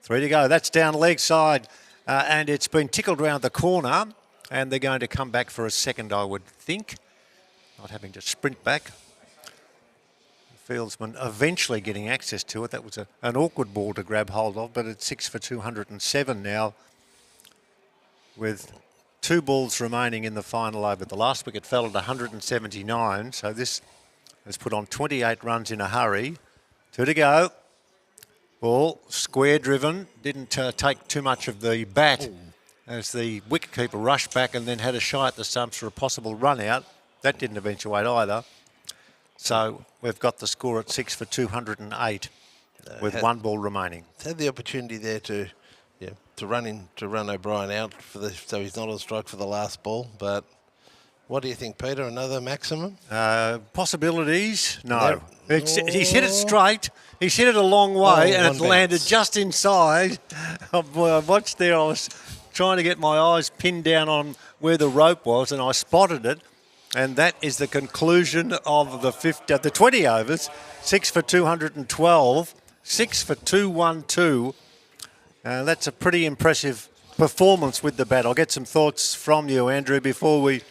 3 to go. That's down leg side, and it's been tickled round the corner, and they're going to come back for a second, I would think. Not having to sprint back. The fieldsman eventually getting access to it. That was an awkward ball to grab hold of, but it's 6 for 207 now with 2 balls remaining in the final over. The last wicket fell at 179, so this has put on 28 runs in a hurry. 2 to go. Ball square driven, didn't take too much of the bat as the wicketkeeper rushed back and then had a shy at the stumps for a possible run out. That didn't eventuate either. So we've got the score at 6 for 208 with 1 ball remaining. Had the opportunity there to run O'Brien out so he's not on strike for the last ball. But what do you think, Peter? Another maximum? Possibilities? No. He's hit it straight. He's hit it a long way, and it's landed just inside. I watched there. I was trying to get my eyes pinned down on where the rope was, and I spotted it. And that is the conclusion of the 20 overs. 6 for 212, 6 for 212. That's a pretty impressive performance with the bat. I'll get some thoughts from you, Andrew, before we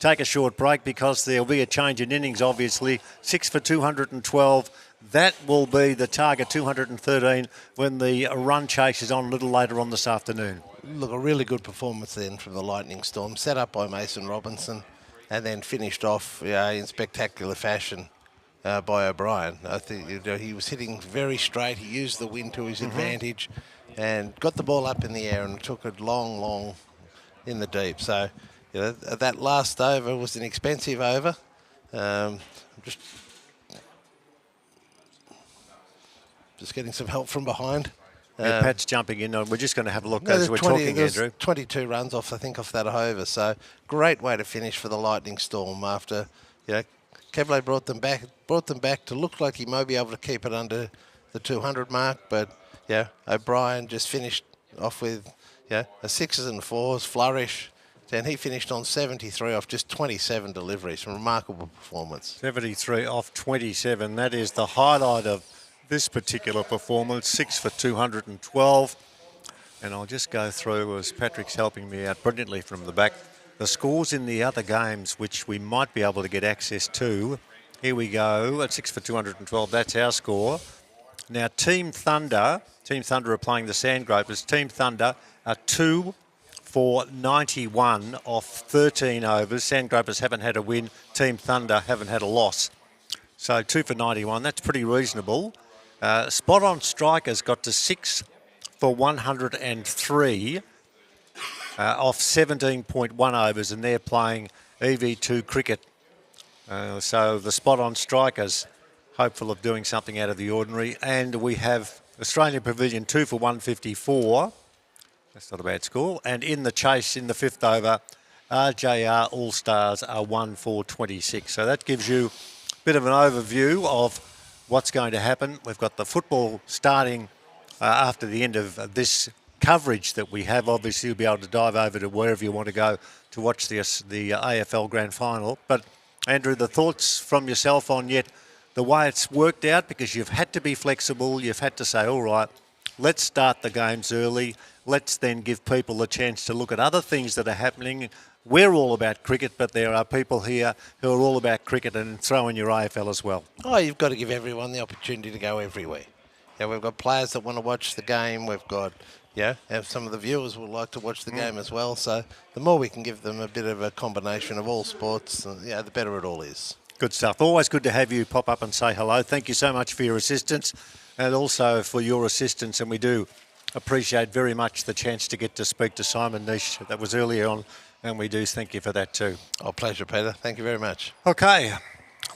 take a short break, because there'll be a change in innings, obviously. 6 for 212. That will be the target, 213, when the run chase is on a little later on this afternoon. Look, a really good performance then from the Lightning Storm, set up by Mason Robinson and then finished off in spectacular fashion by O'Brien. I think he was hitting very straight. He used the wind to his advantage and got the ball up in the air and took it long in the deep. So that last over was an expensive over. Just getting some help from behind. Pat's jumping in. We're just going to have a look as we're talking, Andrew. 22 runs off, I think, off that over. So great way to finish for the Lightning Storm after, Kebley brought them back to look like he might be able to keep it under the 200 mark. But, O'Brien just finished off with, a 6s and 4s flourish. And he finished on 73 off just 27 deliveries. Remarkable performance. 73 off 27. That is the highlight of this particular performance. 6 for 212. And I'll just go through, as Patrick's helping me out brilliantly from the back, the scores in the other games which we might be able to get access to. Here we go at 6 for 212. That's our score. Now Team Thunder are playing the Sandgropers. Team Thunder are 2 for 91 off 13 overs. Sandgropers haven't had a win. Team Thunder haven't had a loss. So 2 for 91, that's pretty reasonable. Spot on strikers got to 6 for 103 off 17.1 overs, and they're playing EV2 cricket. So the spot on strikers hopeful of doing something out of the ordinary. And we have Australian Pavilion 2 for 154. That's not a bad score. And in the chase in the 5th over, RJR All-Stars are 1 for 26. So that gives you bit of an overview of what's going to happen. We've got the football starting after the end of this coverage that we have. Obviously, you'll be able to dive over to wherever you want to go to watch the AFL Grand Final. But, Andrew, the thoughts from yourself on yet the way it's worked out, because you've had to be flexible. You've had to say, all right, let's start the games early. Let's then give people a chance to look at other things that are happening. We're all about cricket, but there are people here who are all about cricket, and throw in your AFL as well. Oh, you've got to give everyone the opportunity to go everywhere. Yeah, we've got players that want to watch the game. We've got, and some of the viewers will like to watch the game as well. So the more we can give them a bit of a combination of all sports, the better it all is. Good stuff. Always good to have you pop up and say hello. Thank you so much for your assistance, and also for your assistance. And we do appreciate very much the chance to get to speak to Simon Nish. That was earlier on, and we do thank you for that too. Oh, pleasure, Peter. Thank you very much. Okay,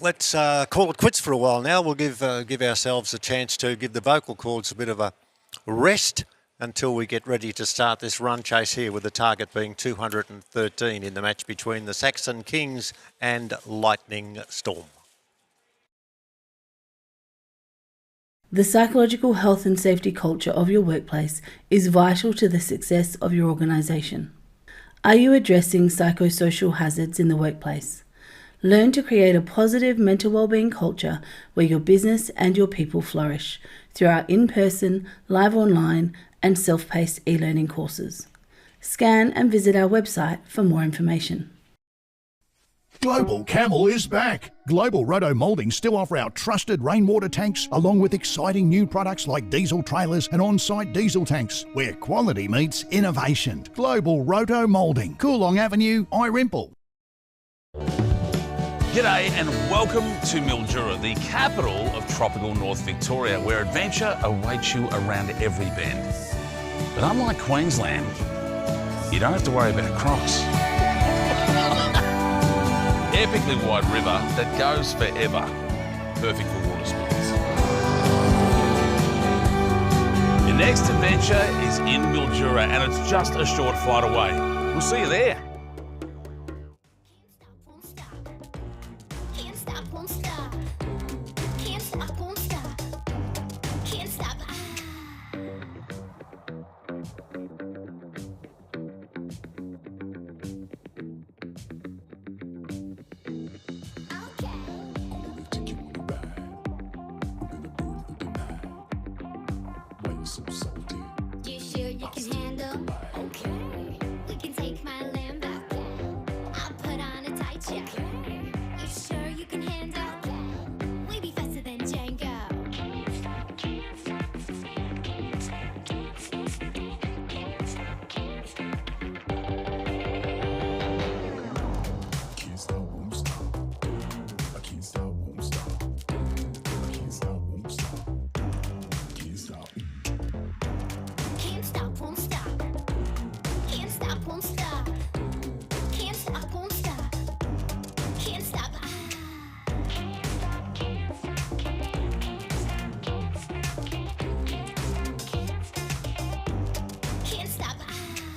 let's call it quits for a while now. We'll give ourselves a chance to give the vocal cords a bit of a rest until we get ready to start this run chase here, with the target being 213 in the match between the Saxon Kings and Lightning Storm. The psychological health and safety culture of your workplace is vital to the success of your organisation. Are you addressing psychosocial hazards in the workplace? Learn to create a positive mental wellbeing culture where your business and your people flourish through our in-person, live online and self-paced e-learning courses. Scan and visit our website for more information. Global Camel is back. Global Roto Moulding still offer our trusted rainwater tanks, along with exciting new products like diesel trailers and on-site diesel tanks, where quality meets innovation. Global Roto Moulding, Coolong Avenue, Irimple. G'day and welcome to Mildura, the capital of tropical North Victoria, where adventure awaits you around every bend. But unlike Queensland, you don't have to worry about crocs. Epically wide river that goes forever. Perfect for water sports. Your next adventure is in Mildura, and it's just a short flight away. We'll see you there. Can't stop, won't stop. Can't stop, won't stop. Can't stop. Okay. Gonna take you on a ride. We're gonna burn the night. Why you so salty? You sure you can handle? Okay. We can take my land back. I'll put on a tight check. You sure you can handle? We be faster than Django. Can't stop, won't stop. I can't stop, won't stop. I can't stop, won't stop. Can't stop. Can't stop, won't stop. Can't stop, won't stop. Can't stop, won't stop. Can't stop. Can't stop. Can't stop.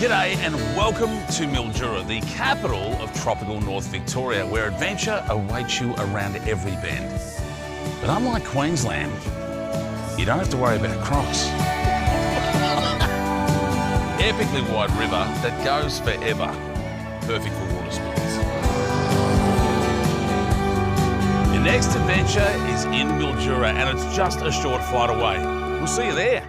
G'day and welcome to Mildura, the capital of tropical North Victoria, where adventure awaits you around every bend. But unlike Queensland, you don't have to worry about crocs. Epically wide river that goes forever. Perfect for water sports. Your next adventure is in Mildura, and it's just a short flight away. We'll see you there.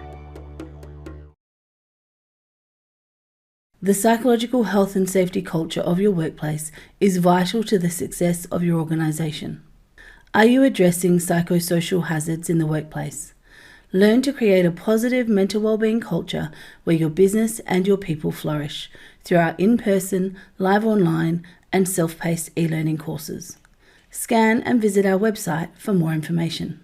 The psychological health and safety culture of your workplace is vital to the success of your organisation. Are you addressing psychosocial hazards in the workplace? Learn to create a positive mental wellbeing culture where your business and your people flourish through our in-person, live online and self-paced e-learning courses. Scan and visit our website for more information.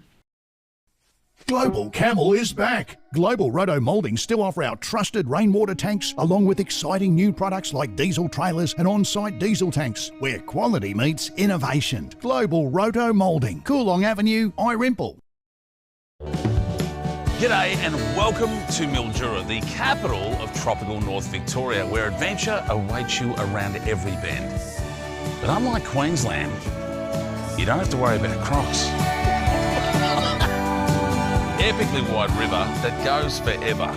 Global Camel is back. Global Roto Moulding still offer our trusted rainwater tanks along with exciting new products like diesel trailers and on-site diesel tanks, where quality meets innovation. Global Roto Moulding, Coolong Avenue, Irimple. G'day and welcome to Mildura, the capital of tropical North Victoria, where adventure awaits you around every bend. But unlike Queensland, you don't have to worry about crocs. Epically wide river that goes forever.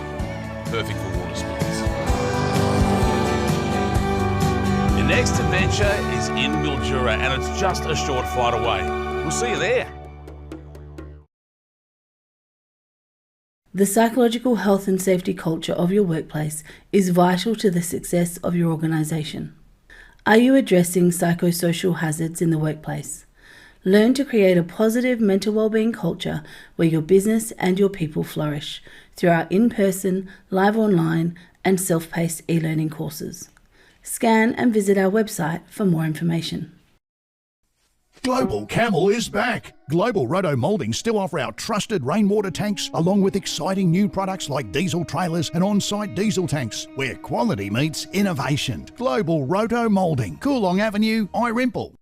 Perfect for water sports. Your next adventure is in Mildura and it's just a short flight away. We'll see you there. The psychological health and safety culture of your workplace is vital to the success of your organisation. Are you addressing psychosocial hazards in the workplace? Learn to create a positive mental wellbeing culture where your business and your people flourish through our in-person, live online and self-paced e-learning courses. Scan and visit our website for more information. Global Camel is back. Global Roto Moulding still offer our trusted rainwater tanks along with exciting new products like diesel trailers and on-site diesel tanks, where quality meets innovation. Global Roto Moulding, Coolong Avenue, Irimple.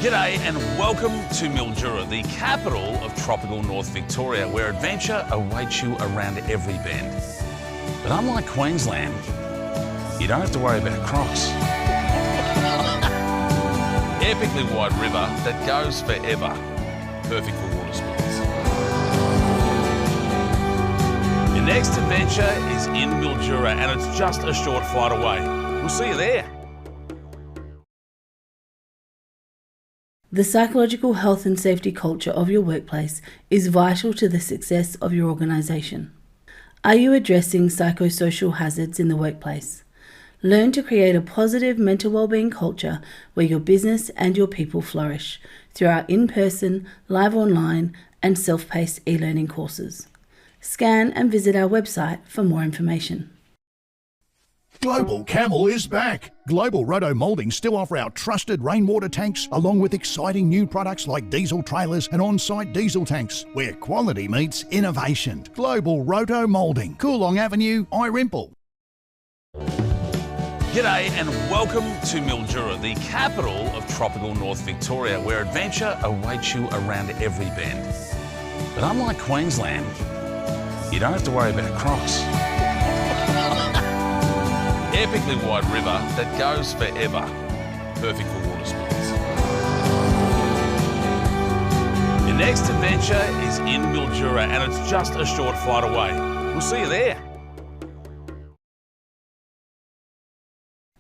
G'day and welcome to Mildura, the capital of tropical North Victoria, where adventure awaits you around every bend. But unlike Queensland, you don't have to worry about crocs. Epically wide river that goes forever. Perfect for water sports. Your next adventure is in Mildura and it's just a short flight away. We'll see you there. The psychological health and safety culture of your workplace is vital to the success of your organisation. Are you addressing psychosocial hazards in the workplace? Learn to create a positive mental wellbeing culture where your business and your people flourish through our in-person, live online and self-paced e-learning courses. Scan and visit our website for more information. Global Camel is back. Global Roto Moulding still offer our trusted rainwater tanks along with exciting new products like diesel trailers and on-site diesel tanks, where quality meets innovation. Global Roto Moulding, Coolong Avenue, Irimple. G'day and welcome to Mildura, the capital of tropical North Victoria, where adventure awaits you around every bend. But unlike Queensland, you don't have to worry about crocs. Epically wide river that goes forever. Perfect for water sports. Your next adventure is in Mildura and it's just a short flight away. We'll see you there.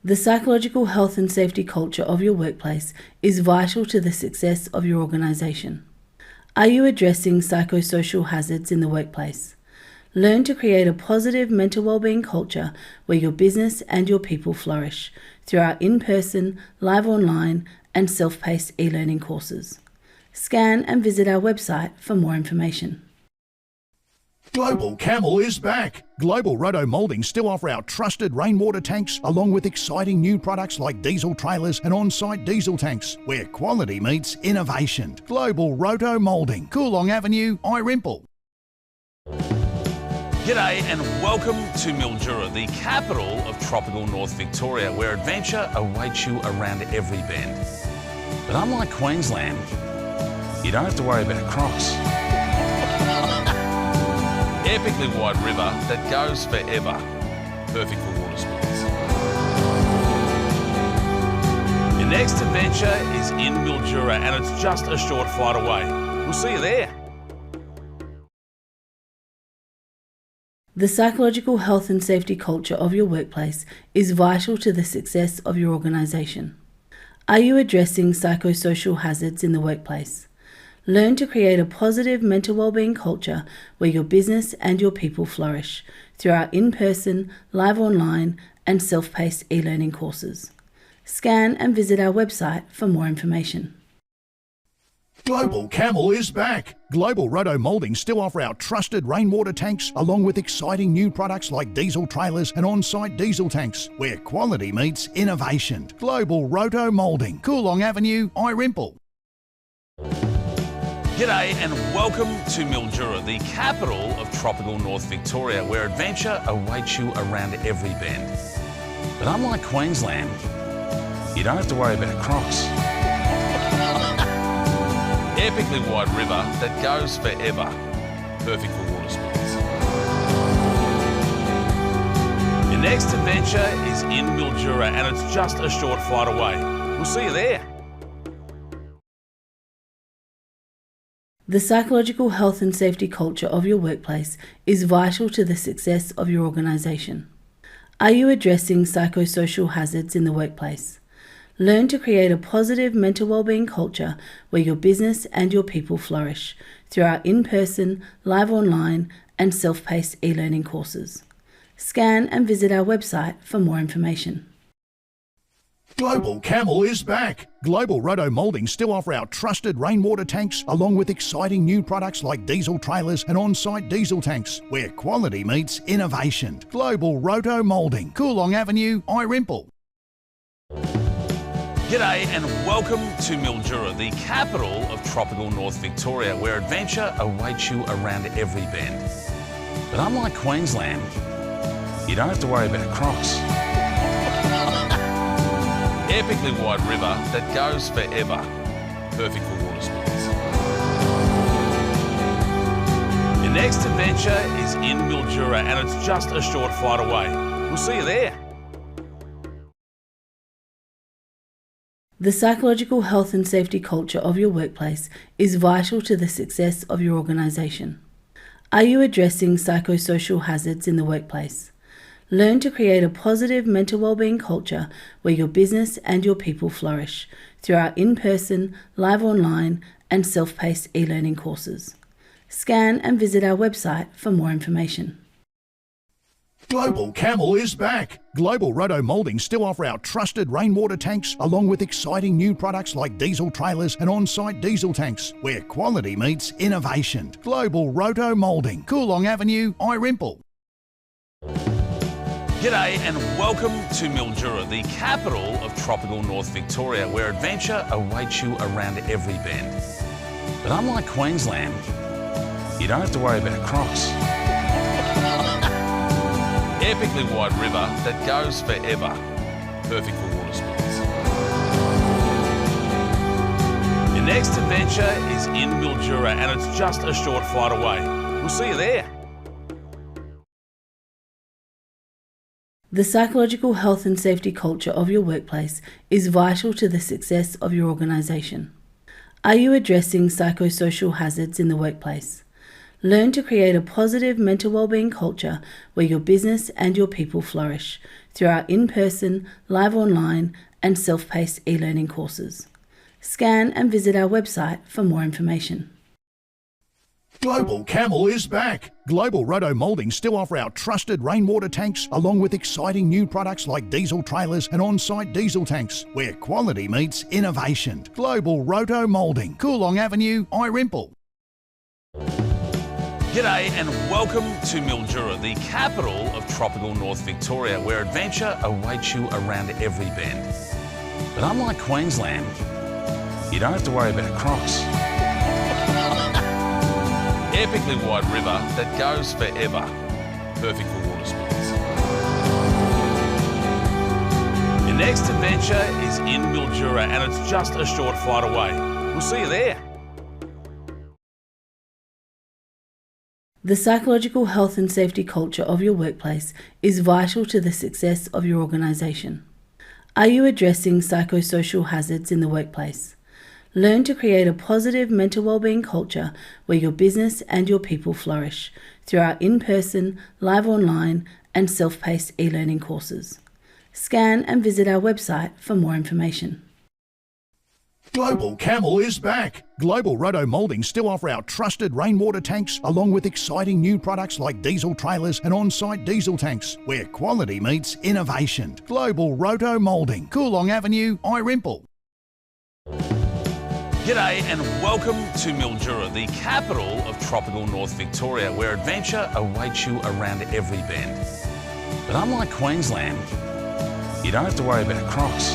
The psychological health and safety culture of your workplace is vital to the success of your organisation. Are you addressing psychosocial hazards in the workplace? Learn to create a positive mental wellbeing culture where your business and your people flourish through our in-person, live online and self-paced e-learning courses. Scan and visit our website for more information. Global Camel is back. Global Roto Moulding still offer our trusted rainwater tanks along with exciting new products like diesel trailers and on-site diesel tanks, where quality meets innovation. Global Roto Moulding, Coolong Avenue, Irimple. G'day and welcome to Mildura, the capital of tropical North Victoria, where adventure awaits you around every bend. But unlike Queensland, you don't have to worry about crocs. Epically wide river that goes forever. Perfect for water sports. Your next adventure is in Mildura and it's just a short flight away. We'll see you there. The psychological health and safety culture of your workplace is vital to the success of your organisation. Are you addressing psychosocial hazards in the workplace? Learn to create a positive mental wellbeing culture where your business and your people flourish through our in-person, live online and self-paced e-learning courses. Scan and visit our website for more information. Global Camel is back. Global Roto Moulding still offer our trusted rainwater tanks along with exciting new products like diesel trailers and on-site diesel tanks, where quality meets innovation. Global Roto Moulding, Coolong Avenue, Irimple. G'day and welcome to Mildura, the capital of tropical North Victoria, where adventure awaits you around every bend. But unlike Queensland, you don't have to worry about crocs. Epically wide river that goes forever, perfect for water sports. Your next adventure is in Mildura and it's just a short flight away. We'll see you there. The psychological health and safety culture of your workplace is vital to the success of your organisation. Are you addressing psychosocial hazards in the workplace? Learn to create a positive mental wellbeing culture where your business and your people flourish through our in-person, live online and self-paced e-learning courses. Scan and visit our website for more information. Global Camel is back. Global Roto Mouldings still offer our trusted rainwater tanks along with exciting new products like diesel trailers and on-site diesel tanks where quality meets innovation. Global Roto Moulding, Coolong Avenue, Irimple. G'day and welcome to Mildura, the capital of tropical North Victoria, where adventure awaits you around every bend. But unlike Queensland, you don't have to worry about crocs. Epically wide river that goes forever, perfect for water sports. Your next adventure is in Mildura and it's just a short flight away. We'll see you there. The psychological health and safety culture of your workplace is vital to the success of your organisation. Are you addressing psychosocial hazards in the workplace? Learn to create a positive mental wellbeing culture where your business and your people flourish through our in-person, live online and self-paced e-learning courses. Scan and visit our website for more information. Global Camel is back. Global Roto Mouldings still offer our trusted rainwater tanks along with exciting new products like diesel trailers and on-site diesel tanks where quality meets innovation. Global Roto Moulding, Coolong Avenue, Irimple. G'day and welcome to Mildura, the capital of tropical North Victoria, where adventure awaits you around every bend. But unlike Queensland, you don't have to worry about crocs. Epically wide river that goes forever, perfect for water sports. Your next adventure is in Mildura and it's just a short flight away. We'll see you there. The psychological health and safety culture of your workplace is vital to the success of your organisation. Are you addressing psychosocial hazards in the workplace? Learn to create a positive mental wellbeing culture where your business and your people flourish through our in-person, live online and self-paced e-learning courses. Scan and visit our website for more information. Global Camel is back. Global Roto Mouldings still offer our trusted rainwater tanks along with exciting new products like diesel trailers and on-site diesel tanks where quality meets innovation. Global Roto Moulding, Coolong Avenue, Irimple. G'day and welcome to Mildura, the capital of tropical North Victoria, where adventure awaits you around every bend. But unlike Queensland, you don't have to worry about crocs. Epically wide river that goes forever, perfect for water sports. Your next adventure is in Mildura and it's just a short flight away. We'll see you there. The psychological health and safety culture of your workplace is vital to the success of your organisation. Are you addressing psychosocial hazards in the workplace? Learn to create a positive mental wellbeing culture where your business and your people flourish through our in-person, live online and self-paced e-learning courses. Scan and visit our website for more information. Global Camel is back. Global Roto Mouldings still offer our trusted rainwater tanks along with exciting new products like diesel trailers and on-site diesel tanks where quality meets innovation. Global Roto Moulding, Coolong Avenue, Irimple. G'day and welcome to Mildura, the capital of tropical North Victoria, where adventure awaits you around every bend. But unlike Queensland, you don't have to worry about crocs.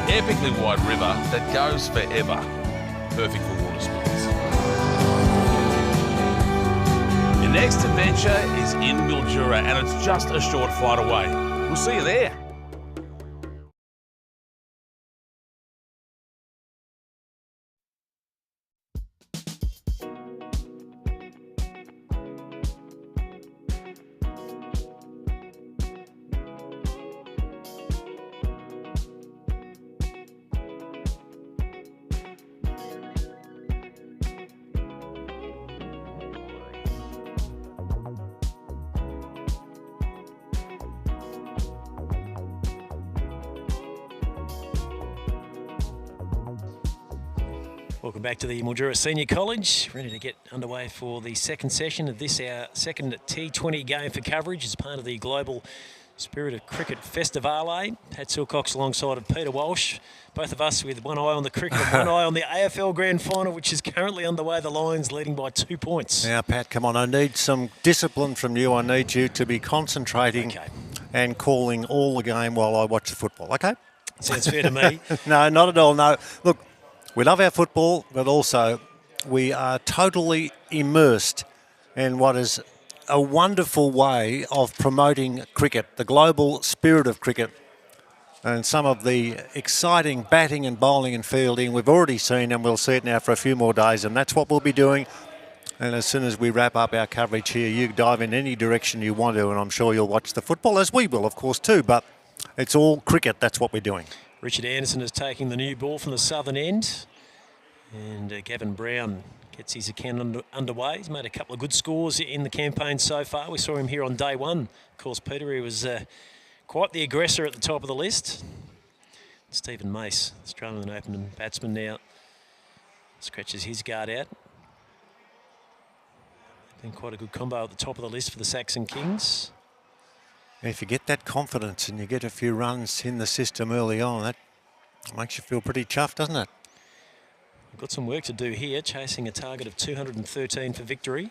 Epically wide river that goes forever, perfect for water sports. Your next adventure is in Mildura, and it's just a short flight away. We'll see you there. Welcome back to the Mildura Senior College. Ready to get underway for the second session of this, our second T20 game for coverage as part of the Global Spirit of Cricket Festivale. Pat Silcox alongside of Peter Walsh. Both of us with one eye on the cricket and one eye on the AFL Grand Final, which is currently underway. The Lions leading by 2 points. Now, Pat, come on. I need some discipline from you. I need you to be concentrating and calling all the game while I watch the football, okay? Sounds fair to me. No, not at all, no. Look, we love our football, but also we are totally immersed in what is a wonderful way of promoting cricket, the global spirit of cricket, and some of the exciting batting and bowling and fielding we've already seen, and we'll see it now for a few more days, and that's what we'll be doing. And as soon as we wrap up our coverage here, you dive in any direction you want to, and I'm sure you'll watch the football, as we will, of course, too, but it's all cricket. That's what we're doing. Richard Anderson is taking the new ball from the southern end. And Gavin Brown gets his account underway. He's made a couple of good scores in the campaign so far. We saw him here on day one. Of course, Peter, he was quite the aggressor at the top of the list. Stephen Mace, Australian Open batsman now, scratches his guard out. Been quite a good combo at the top of the list for the Saxon Kings. If you get that confidence and you get a few runs in the system early on, that makes you feel pretty chuffed, doesn't it? We've got some work to do here, chasing a target of 213 for victory.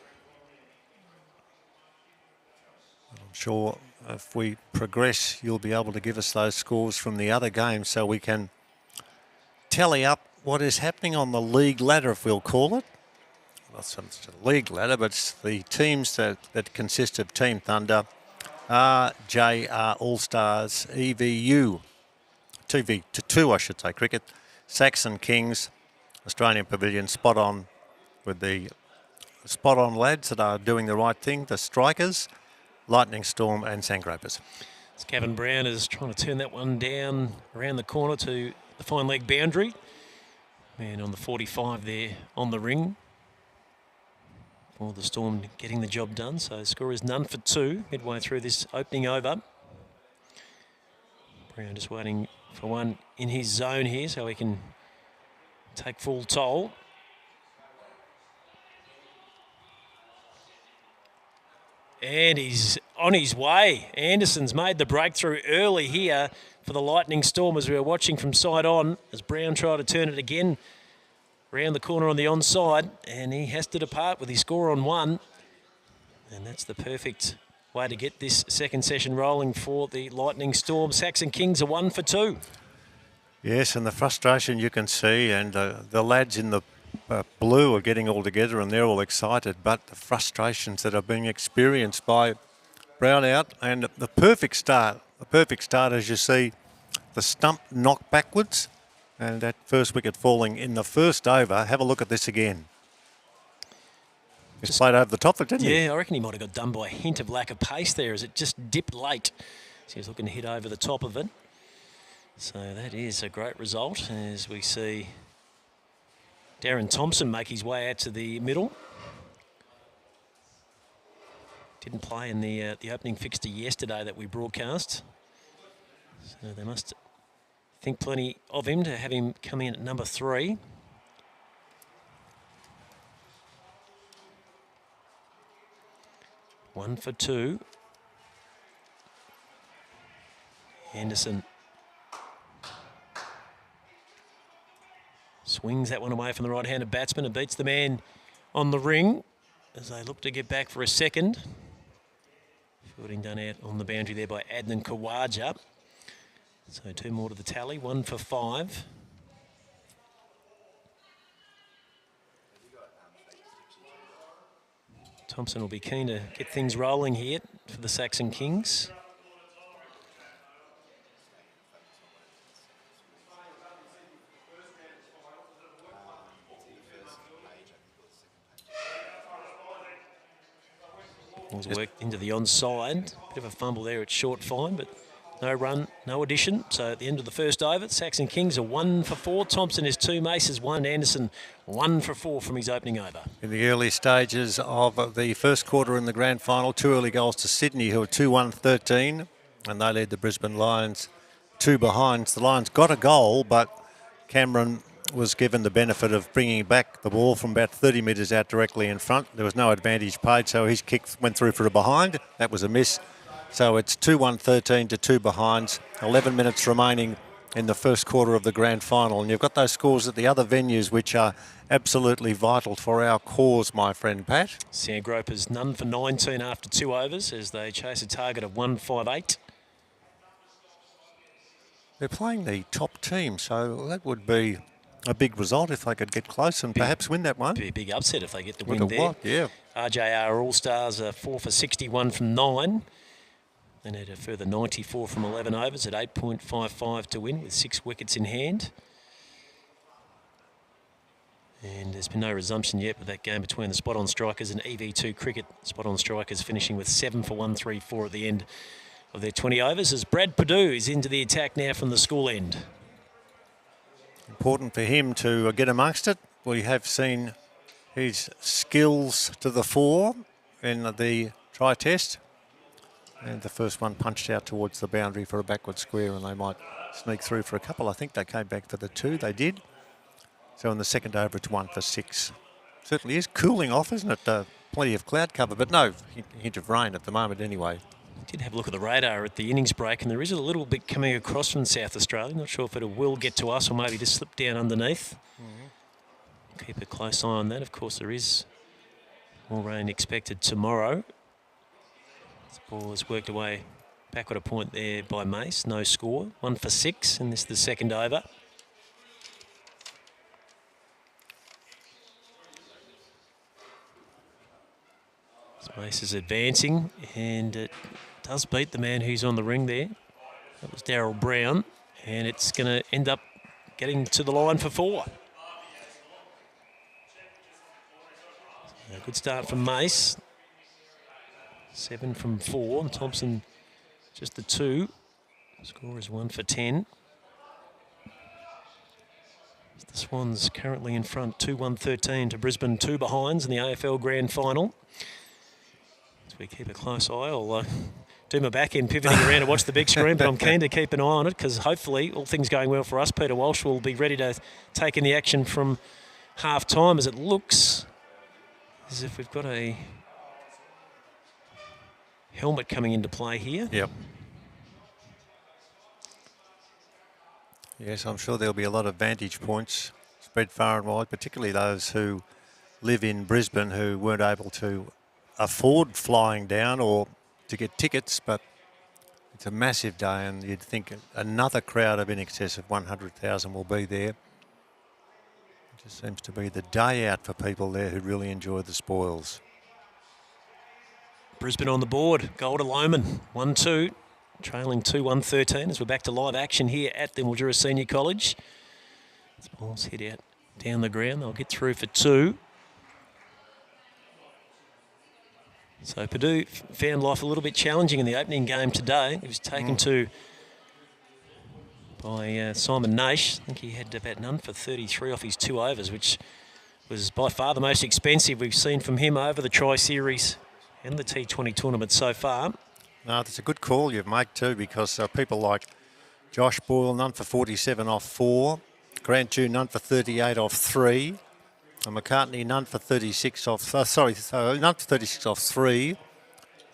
I'm sure if we progress, you'll be able to give us those scores from the other games so we can tally up what is happening on the league ladder, if we'll call it. Well, it's a league ladder, but it's the teams that consist of Team Thunder, RJR All-Stars, EVU, TV2, I should say, cricket, Saxon Kings, Australian Pavilion, spot on with the spot on lads that are doing the right thing, the Strikers, Lightning Storm and Sandgropers. As Gavin Brown is trying to turn that one down around the corner to the fine leg boundary. And on the 45 there on the ring. For the Storm getting the job done. So the score is none for two midway through this opening over. Brown just waiting for one in his zone here so he can take full toll. And he's on his way. Anderson's made the breakthrough early here for the Lightning Storm as we were watching from side on as Brown tried to turn it again round the corner on the onside, and he has to depart with his score on one. And that's the perfect way to get this second session rolling for the Lightning Storm. Saxon Kings are 1 for 2. Yes, and the frustration you can see, and the lads in the blue are getting all together and they're all excited, but the frustrations that are being experienced by Brown out, and the perfect start as you see the stump knocked backwards and that first wicket falling in the first over. Have a look at this again. Just played over the top of it, didn't he? Yeah, I reckon he might have got done by a hint of lack of pace there as it just dipped late. So he's looking to hit over the top of it. So that is a great result as we see Darren Thompson make his way out to the middle. Didn't play in the opening fixture yesterday that we broadcast. So they must think plenty of him to have him come in at number 3. One for 2. Anderson swings that one away from the right-handed batsman and beats the man on the ring as they look to get back for a second. Fielding done out on the boundary there by Adnan Khawaja. So 2 more to the tally, 1 for 5. Thompson will be keen to get things rolling here for the Saxon Kings. Ball's worked into the onside. Bit of a fumble there at short fine, but no run, no addition. So at the end of the first over, Saxon Kings are 1 for 4. Thompson is 2, Mace is 1, Anderson 1 for 4 from his opening over. In the early stages of the first quarter in the grand final, 2 early goals to Sydney, who are 2-1-13, and they led the Brisbane Lions 2 behinds. The Lions got a goal, but Cameron was given the benefit of bringing back the ball from about 30 metres out directly in front. There was no advantage paid, so his kick went through for a behind. That was a miss. So it's 2-1-13 to 2 behinds. 11 minutes remaining in the first quarter of the grand final. And you've got those scores at the other venues, which are absolutely vital for our cause, my friend Pat. Sandgropers none for 19 after 2 overs as they chase a target of 158. They're playing the top team, so that would be a big result if they could get close and perhaps win that one. Be a big upset if they get the Would win it there. what? Yeah. RJR All-Stars are 4 for 61 from 9. They need a further 94 from 11 overs at 8.55 to win with 6 wickets in hand. And there's been no resumption yet with that game between the spot-on strikers and EV2 cricket. Spot-on strikers finishing with 7 for 134 at the end of their 20 overs as Brad Perdue is into the attack now from the school end. Important for him to get amongst it. We have seen his skills to the fore in the try test. And the first one punched out towards the boundary for a backward square, and they might sneak through for a couple. I think they came back for the 2. They did. So in the second over, it's 1 for 6. Certainly is cooling off, isn't it? Plenty of cloud cover, but no hint of rain at the moment anyway. Did have a look at the radar at the innings break, and there is a little bit coming across from South Australia. Not sure if it will get to us or maybe just slip down underneath. Keep a close eye on that. Of course, there is more rain expected tomorrow. This ball has worked away backward a point there by Mace. No score. 1 for 6, and this is the second over. So Mace is advancing, and it does beat the man who's on the ring there. That was Darryl Brown, and it's going to end up getting to the line for 4. A good start from Mace. 7 from 4, and Thompson just the 2. Score is 1 for 10. The Swans currently in front, 2-1-13 to Brisbane, 2 behinds in the AFL Grand Final. As we keep a close eye, I'll do my back end pivoting around to watch the big screen, but I'm keen to keep an eye on it because hopefully, all things going well for us, Peter Walsh will be ready to take in the action from half time as it looks as if we've got a helmet coming into play here. Yep. Yes, I'm sure there'll be a lot of vantage points spread far and wide, particularly those who live in Brisbane who weren't able to afford flying down or to get tickets, but it's a massive day and you'd think another crowd of in excess of 100,000 will be there. It just seems to be the day out for people there who really enjoy the spoils. Brisbane on the board, goal to Lohman, 1-2, trailing 2-1-13 as we're back to live action here at the Mildura Senior College. This ball's hit out down the ground, they'll get through for 2. So Perdue found life a little bit challenging in the opening game today. He was taken to by Simon Naish. I think he had about none for 33 off his 2 overs, which was by far the most expensive we've seen from him over the Tri-Series and the T20 tournament so far. No, that's a good call you've made too, because people like Josh Boyle, none for 47 off 4. Grant Jew, none for 38 off 3. And McCartney, none for 36 off, none for 36 off 3.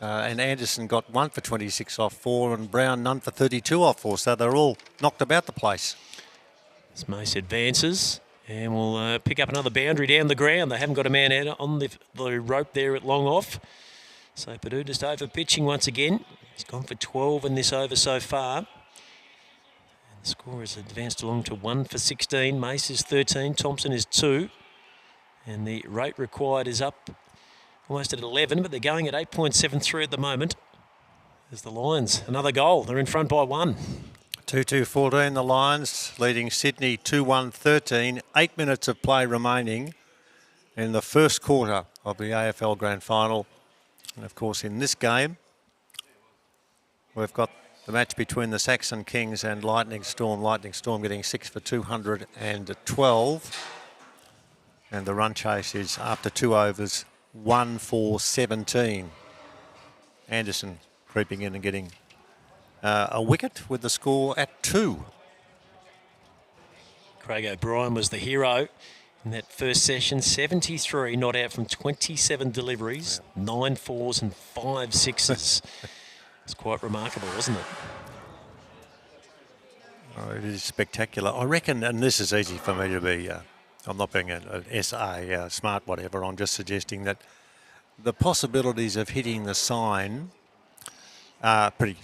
And Anderson got 1 for 26 off 4. And Brown, none for 32 off 4. So they're all knocked about the place. As Mace advances, and we'll pick up another boundary down the ground. They haven't got a man out on the rope there at long off. So Perdue just over pitching once again. He's gone for 12 in this over so far. And the score has advanced along to 1 for 16. Mace is 13. Thompson is 2. And the rate required is up almost at 11, but they're going at 8.73 at the moment. There's the Lions. Another goal. They're in front by 1. 2-2-14, the Lions leading Sydney 2-1-13. 8 minutes of play remaining in the first quarter of the AFL Grand Final. And of course, in this game, we've got the match between the Saxon Kings and Lightning Storm. Lightning Storm getting 6 for 212. And the run chase is after 2 overs, 1 for 17. Anderson creeping in and getting a wicket with the score at 2. Craig O'Brien was the hero in that first session. 73 not out from 27 deliveries, 9 fours and 5 sixes. It's quite remarkable, isn't it? Oh, it is spectacular. I reckon, and this is easy for me to be, I'm not being an SA, smart whatever, I'm just suggesting that the possibilities of hitting the sign are pretty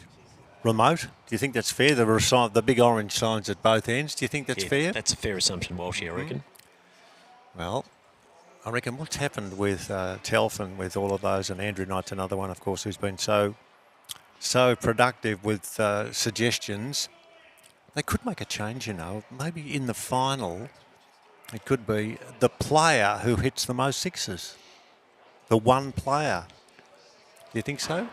remote. Do you think that's fair? The big orange signs at both ends, do you think that's fair? That's a fair assumption, Walshy, I reckon. Well, I reckon what's happened with Telf and with all of those, and Andrew Knight's another one, of course, who's been so productive with suggestions. They could make a change, you know. Maybe in the final, it could be the player who hits the most sixes. The one player. Do you think so?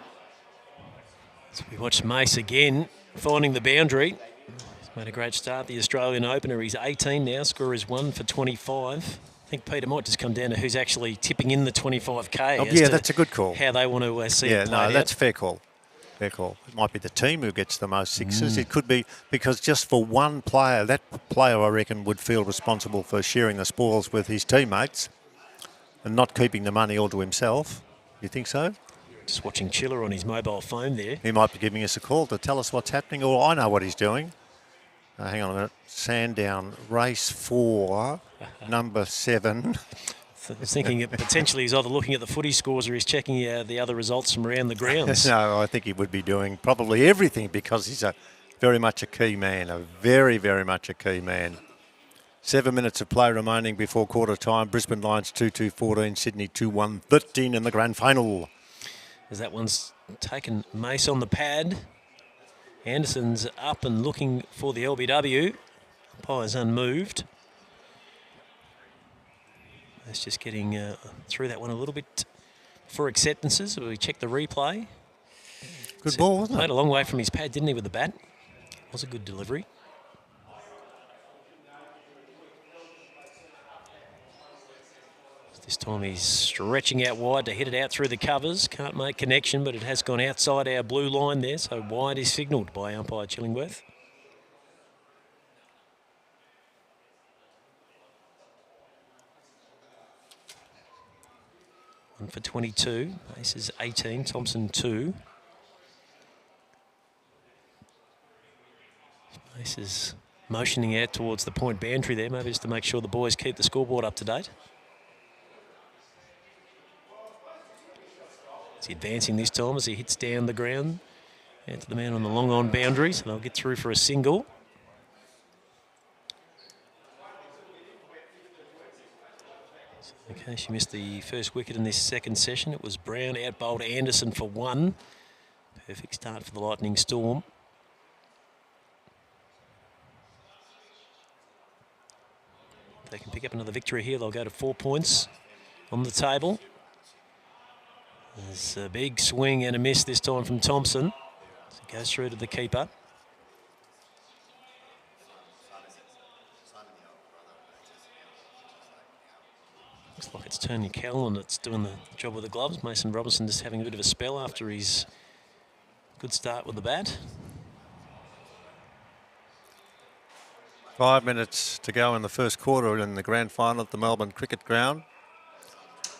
So we watch Mace again, finding the boundary. He's made a great start, the Australian opener. He's 18 now, score is 1 for 25. I think Peter might just come down to who's actually tipping in the 25K. Oh, yeah, that's a good call. How they want to see it Yeah, played no, out. that's a fair call. Fair call. It might be the team who gets the most sixes. It could be because just for one player, that player, I reckon, would feel responsible for sharing the spoils with his teammates and not keeping the money all to himself. You think so? Just watching Chiller on his mobile phone there. He might be giving us a call to tell us what's happening, or I know what he's doing. Hang on a minute. Sandown, race 4, number 7. I was thinking that potentially he's either looking at the footy scores or he's checking the other results from around the grounds. No, I think he would be doing probably everything because he's very much a key man, very much a key man. 7 minutes of play remaining before quarter time. Brisbane Lions 2-2-14, Sydney 2-1-13 in the grand final. As that one's taken Mace on the pad. Anderson's up and looking for the LBW. Umpire's unmoved. That's just getting through that one a little bit for acceptances. We check the replay. Good ball, wasn't it? Played a long way from his pad, didn't he, with the bat? Was a good delivery. This time he's stretching out wide to hit it out through the covers. Can't make connection, but it has gone outside our blue line there, so wide is signalled by umpire Chillingworth. One for 22. Pace is 18. Thompson 2. Pace is motioning out towards the point boundary there, maybe just to make sure the boys keep the scoreboard up to date. Is he advancing this time as he hits down the ground out to the man on the long on boundary, so they'll get through for a single. So in case you missed the first wicket in this second session, it was Brown out-bowled Anderson for 1. Perfect start for the Lightning Storm. If they can pick up another victory here, they'll go to 4 points on the table. There's a big swing and a miss this time from Thompson. So it goes through to the keeper. Looks like it's Tony Callan that's doing the job with the gloves. Mason Robinson just having a bit of a spell after his good start with the bat. 5 minutes to go in the first quarter in the grand final at the Melbourne Cricket Ground.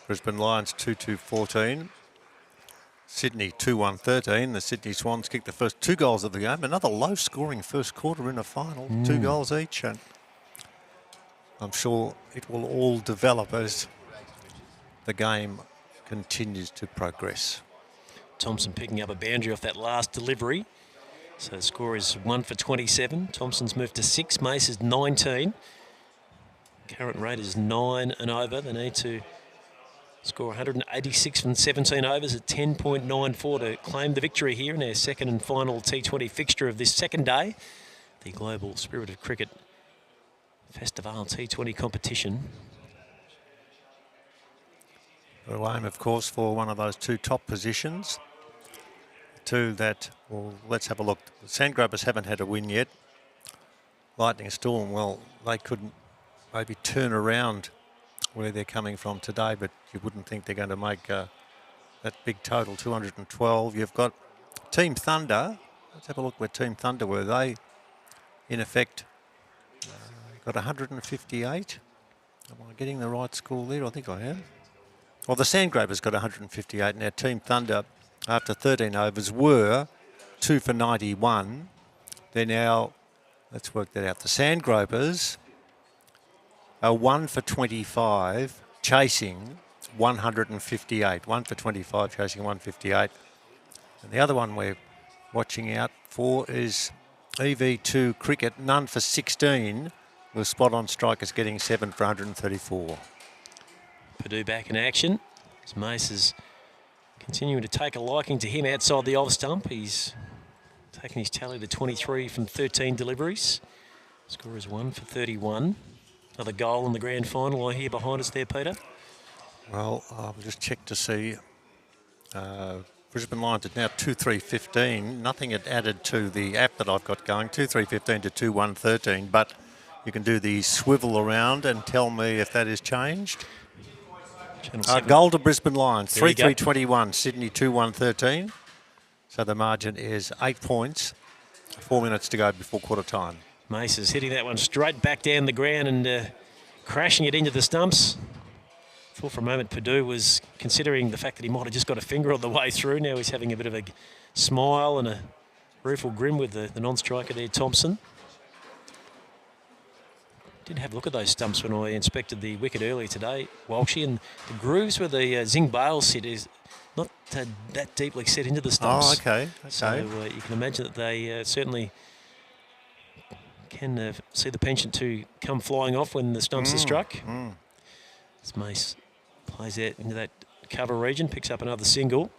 Brisbane Lions 2-2-14. Sydney 2-1-13. The Sydney Swans kicked the first 2 goals of the game. Another low-scoring first quarter in a final. 2 goals each. And I'm sure it will all develop as the game continues to progress. Thompson picking up a boundary off that last delivery. So the score is 1 for 27. Thompson's moved to 6. Mace is 19. Current rate is 9 and over. They need to Score 186 from 17 overs at 10.94 to claim the victory here in their second and final T20 fixture of this second day. The Global Spirit of Cricket Festivale T20 competition. We'll aim, of course, for one of those two top positions. Two that, well, let's have a look. The Sandgropers haven't had a win yet. Lightning Storm, well, they could maybe turn around where they're coming from today, but you wouldn't think they're going to make that big total, 212. You've got Team Thunder. Let's have a look where Team Thunder were. They, in effect, got 158. Am I getting the right score there? I think I am. Well, the Sandgropers got 158. Now, Team Thunder, after 13 overs, were 2 for 91. They're now, let's work that out. The Sandgropers are 1 for 25, chasing 158. 1 for 25, chasing 158. And the other one we're watching out for is EV2 Cricket, none for 16, with spot-on strikers getting 7 for 134. Purdue back in action. As Mace is continuing to take a liking to him outside the off stump. He's taken his tally to 23 from 13 deliveries. Score is 1 for 31. Another goal in the grand final, I hear behind us there, Peter. Well, I'll just check to see. Brisbane Lions at now 2-3-15. Nothing had added to the app that I've got going, 2-3-15 to 2-1-13, but you can do the swivel around and tell me if that has changed. Goal to Brisbane Lions, 3-3-21, Sydney 2-1-13. So the margin is 8 points, 4 minutes to go before quarter time. Mace is hitting that one straight back down the ground and crashing it into the stumps. Thought for a moment Purdue was considering the fact that he might have just got a finger on the way through. Now he's having a bit of a smile and a rueful grin with the non-striker there, Thompson. Did have a look at those stumps when I inspected the wicket earlier today, Walshy, and the grooves where the Zing Bale sit is not that deeply set into the stumps. Oh, okay. So you can imagine that they certainly can see the penchant to come flying off when the stumps are struck. As Mace plays out into that cover region, picks up another single.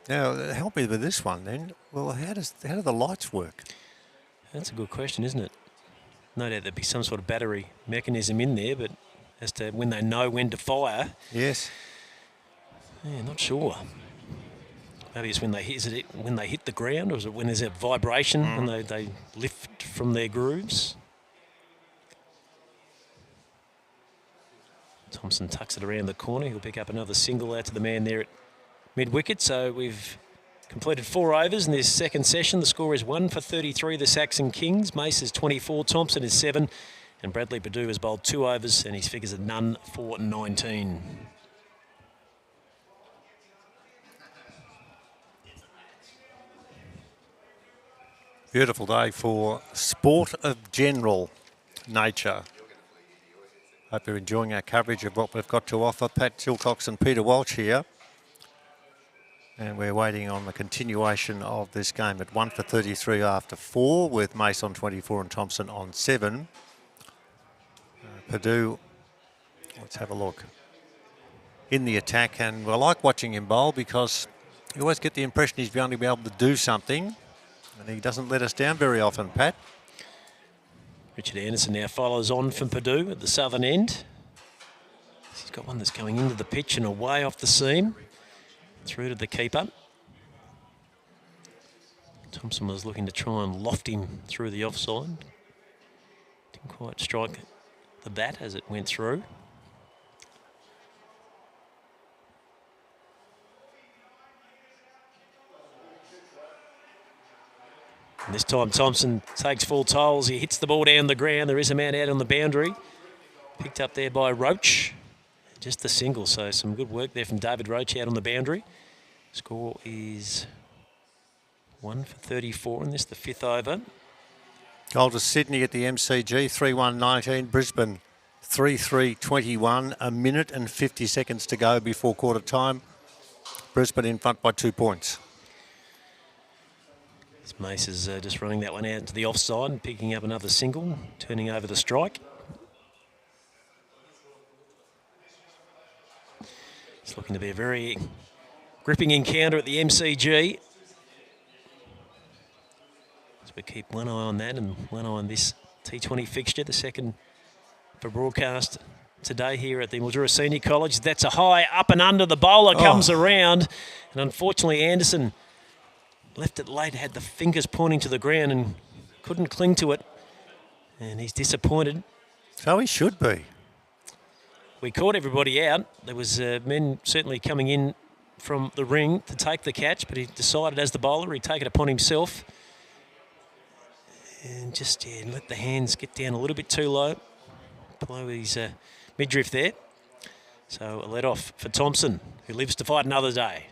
Now, help me with this one then. Well, how do the lights work? That's a good question, isn't it? No doubt there'd be some sort of battery mechanism in there, but as to when they know when to fire, Yes. yeah, not sure. Maybe it's when they hit the ground, or is it when there's a vibration and they lift from their grooves? Thompson tucks it around the corner. He'll pick up another single out to the man there at mid-wicket. So we've completed 4 overs in this second session. The score is 1 for 33, the Saxon Kings. Mace is 24, Thompson is 7, and Bradley Purdue has bowled 2 overs, and his figures are none for 19. Beautiful day for sport of general nature. Hope you're enjoying our coverage of what we've got to offer. Pat Silcox and Peter Walsh here. And we're waiting on the continuation of this game at 1 for 33 after 4, with Mace on 24 and Thompson on 7. Purdue, let's have a look, in the attack. And I like watching him bowl because you always get the impression he's going to be able to do something. And he doesn't let us down very often, Pat. Richard Anderson now follows on from Purdue at the southern end. He's got one that's going into the pitch and away off the seam, through to the keeper. Thompson was looking to try and loft him through the offside. Didn't quite strike the bat as it went through. And this time Thompson takes full tolls. He hits the ball down the ground. There is a man out on the boundary. Picked up there by Roach. Just the single, so some good work there from David Roach out on the boundary. Score is 1 for 34 in this, the 5th over. Goal to Sydney at the MCG, 3-1-19. Brisbane, 3-3-21. A minute and 50 seconds to go before quarter time. Brisbane in front by 2 points. Mace is just running that one out to the offside and picking up another single, turning over the strike. It's looking to be a very gripping encounter at the MCG. So we keep one eye on that and one eye on this T20 fixture, the second for broadcast today here at the Mildura Senior College. That's a high up and under. The bowler comes around, and unfortunately Anderson left it late, had the fingers pointing to the ground and couldn't cling to it, and he's disappointed. So he should be. We caught everybody out. There was men certainly coming in from the ring to take the catch, but he decided as the bowler he'd take it upon himself and just let the hands get down a little bit too low, below his midriff there. So a let off for Thompson, who lives to fight another day.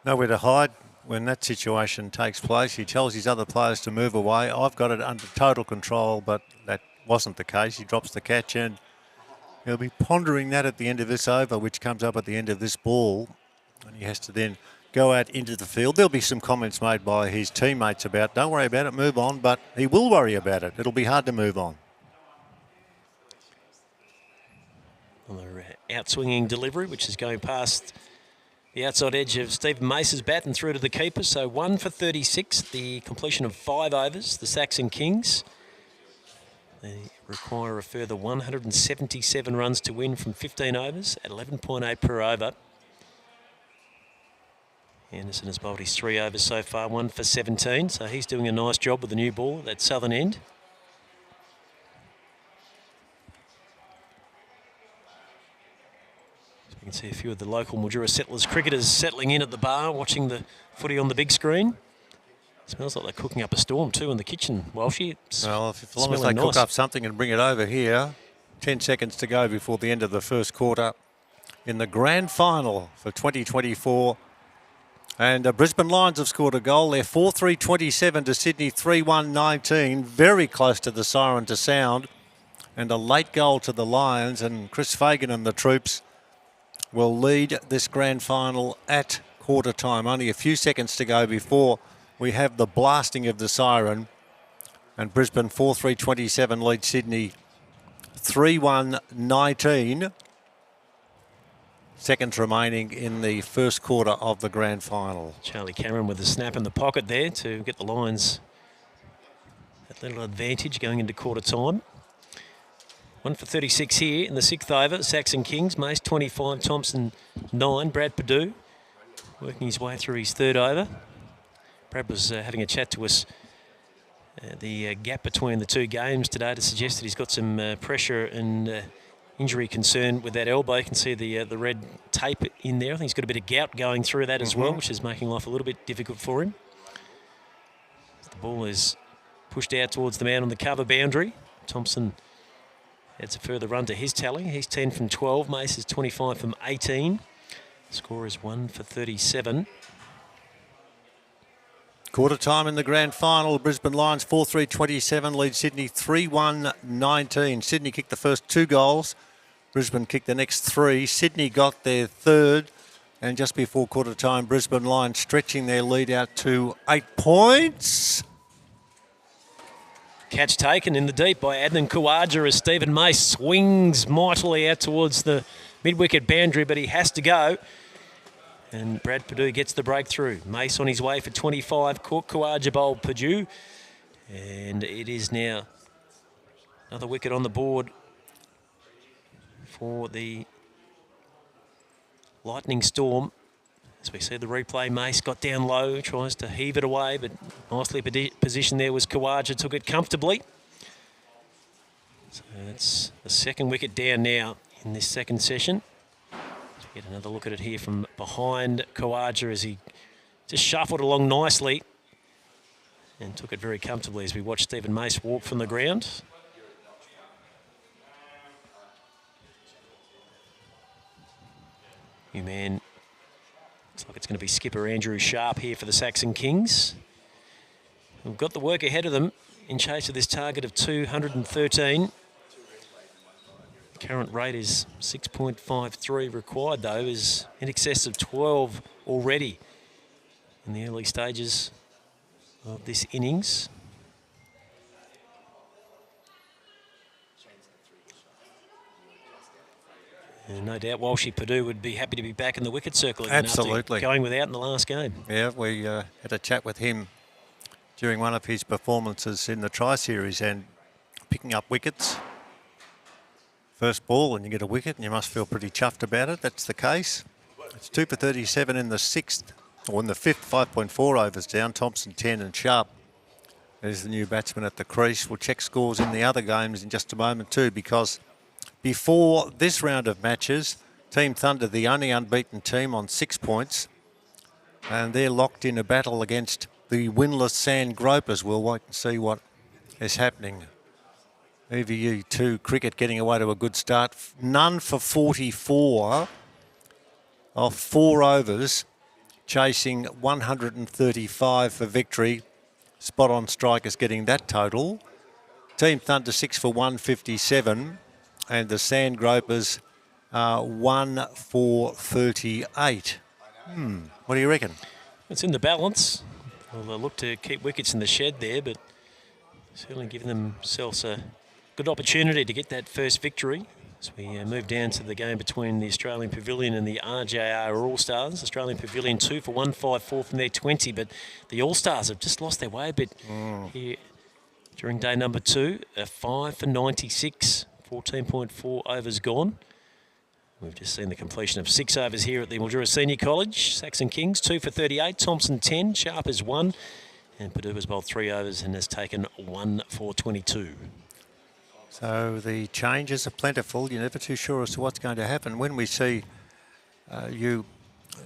Nowhere to hide when that situation takes place. He tells his other players to move away. I've got it under total control, but that wasn't the case. He drops the catch and he'll be pondering that at the end of this over, which comes up at the end of this ball. And he has to then go out into the field. There'll be some comments made by his teammates about, don't worry about it, move on, but he will worry about it. It'll be hard to move on. Another outswinging delivery, which is going past the outside edge of Stephen Mace's bat and through to the keeper. So 1 for 36, the completion of 5 overs, the Saxon Kings. They require a further 177 runs to win from 15 overs at 11.8 per over. Anderson has bowled his 3 overs so far, 1 for 17. So he's doing a nice job with the new ball at that southern end. You can see a few of the local Mildura Settlers cricketers settling in at the bar, watching the footy on the big screen. Smells like they're cooking up a storm too in the kitchen, Walshy. Well, as long as they cook up something and bring it over here. 10 seconds to go before the end of the first quarter in the grand final for 2024. And Brisbane Lions have scored a goal. They're 4-3-27 to Sydney 3-1-19. Very close to the siren to sound. And a late goal to the Lions. And Chris Fagan and the troops will lead this grand final at quarter time. Only a few seconds to go before we have the blasting of the siren. And Brisbane 4-3-27 lead Sydney 3-1-19. Seconds remaining in the first quarter of the grand final. Charlie Cameron with a snap in the pocket there to get the Lions that little advantage going into quarter time. 1 for 36 here in the 6th over. Saxon Kings, Mace 25, Thompson 9. Brad Perdue working his way through his 3rd over. Brad was having a chat to us the gap between the 2 games today to suggest that he's got some pressure and injury concern with that elbow. You can see the red tape in there. I think he's got a bit of gout going through that as well, which is making life a little bit difficult for him. The ball is pushed out towards the man on the cover boundary. Thompson adds a further run to his tally. He's 10 from 12. Mace is 25 from 18. Score is 1 for 37. Quarter time in the grand final. Brisbane Lions 4-3-27 lead Sydney 3-1-19. Sydney kicked the first 2 goals. Brisbane kicked the next 3. Sydney got their 3rd. And just before quarter time, Brisbane Lions stretching their lead out to 8 points. Catch taken in the deep by Adnan Khawaja as Stephen Mace swings mightily out towards the mid-wicket boundary, but he has to go. And Brad Perdue gets the breakthrough. Mace on his way for 25. Khawaja bowled Perdue. And it is now another wicket on the board for the Lightning Storm. As we see the replay, Mace got down low, tries to heave it away, but nicely positioned there was Khawaja, took it comfortably. So that's the 2nd wicket down now in this 2nd session. Let's get another look at it here from behind Khawaja as he just shuffled along nicely and took it very comfortably as we watch Stephen Mace walk from the ground. New man. Looks like it's going to be skipper Andrew Sharp here for the Saxon Kings. We've got the work ahead of them in chase of this target of 213. Current rate is 6.53. Required, though, is in excess of 12 already in the early stages of this innings. And no doubt Walshy Purdue would be happy to be back in the wicket circle again Absolutely. after going without in the last game. Yeah, we had a chat with him during one of his performances in the Tri-Series and picking up wickets. First ball and you get a wicket and you must feel pretty chuffed about it. That's the case. It's 2 for 37 in the sixth, or in the fifth, 5.4 overs down. Thompson 10 and Sharp. There's the new batsman at the crease. We'll check scores in the other games in just a moment too, because before this round of matches, Team Thunder, the only unbeaten team on 6 points, and they're locked in a battle against the winless Sand Gropers. We'll wait and see what is happening. EVU 2 cricket getting away to a good start. None for 44 off 4 overs, chasing 135 for victory. Spot on strikers getting that total. Team Thunder 6 for 157, and the Sand Gropers 1 for 38. What do you reckon? It's in the balance. Well, they'll look to keep wickets in the shed there, but certainly giving themselves a good opportunity to get that first victory. As we move down to the game between the Australian Pavilion and the RJR All-Stars. Australian Pavilion 2 for 154 from their 20, but the All-Stars have just lost their way a bit here during day number 2. 5 for 96, 14.4 overs gone. We've just seen the completion of 6 overs here at the Mildura Senior College. Saxon Kings 2 for 38, Thompson 10, Sharp is 1, and Purdue has bowled 3 overs and has taken 1 for 22. So the changes are plentiful. You're never too sure as to what's going to happen. When we see you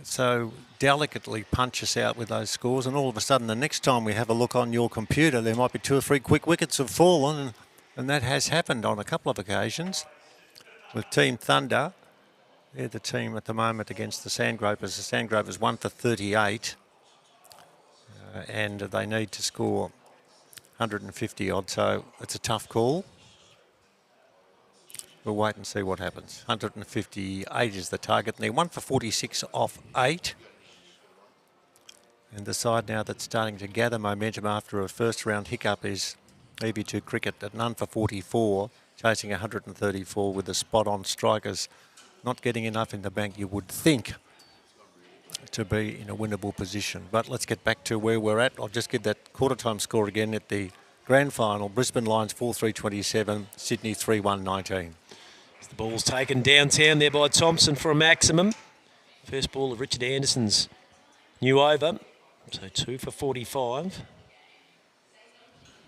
so delicately punch us out with those scores, and all of a sudden the next time we have a look on your computer, there might be 2 or 3 quick wickets have fallen, and that has happened on a couple of occasions. With Team Thunder, they're the team at the moment against the Sand Gropers. The Sand Gropers 1 for 38, and they need to score 150 odd, so it's a tough call. We'll wait and see what happens. 158 is the target, and they're 1 for 46 off 8. And the side now that's starting to gather momentum after a first round hiccup is EV2 Cricket at none for 44, chasing 134 with the spot on strikers. Not getting enough in the bank, you would think, to be in a winnable position. But let's get back to where we're at. I'll just give that quarter time score again at the grand final. Brisbane Lions 4-3-27, Sydney 3-1-19. The ball's taken downtown there by Thompson for a maximum. First ball of Richard Anderson's new over. So 2 for 45.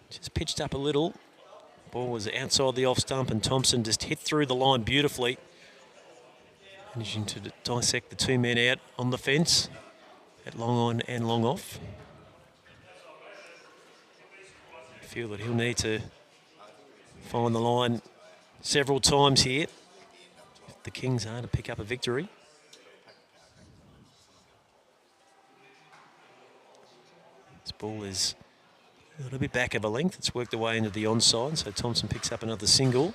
Just pitched up a little. Ball was outside the off stump and Thompson just hit through the line beautifully. Managing to dissect the 2 men out on the fence at long on and long off. I feel that he'll need to find the line several times here if the Kings are to pick up a victory. This ball is a little bit back of a length. It's worked the way into the onside, so Thompson picks up another single.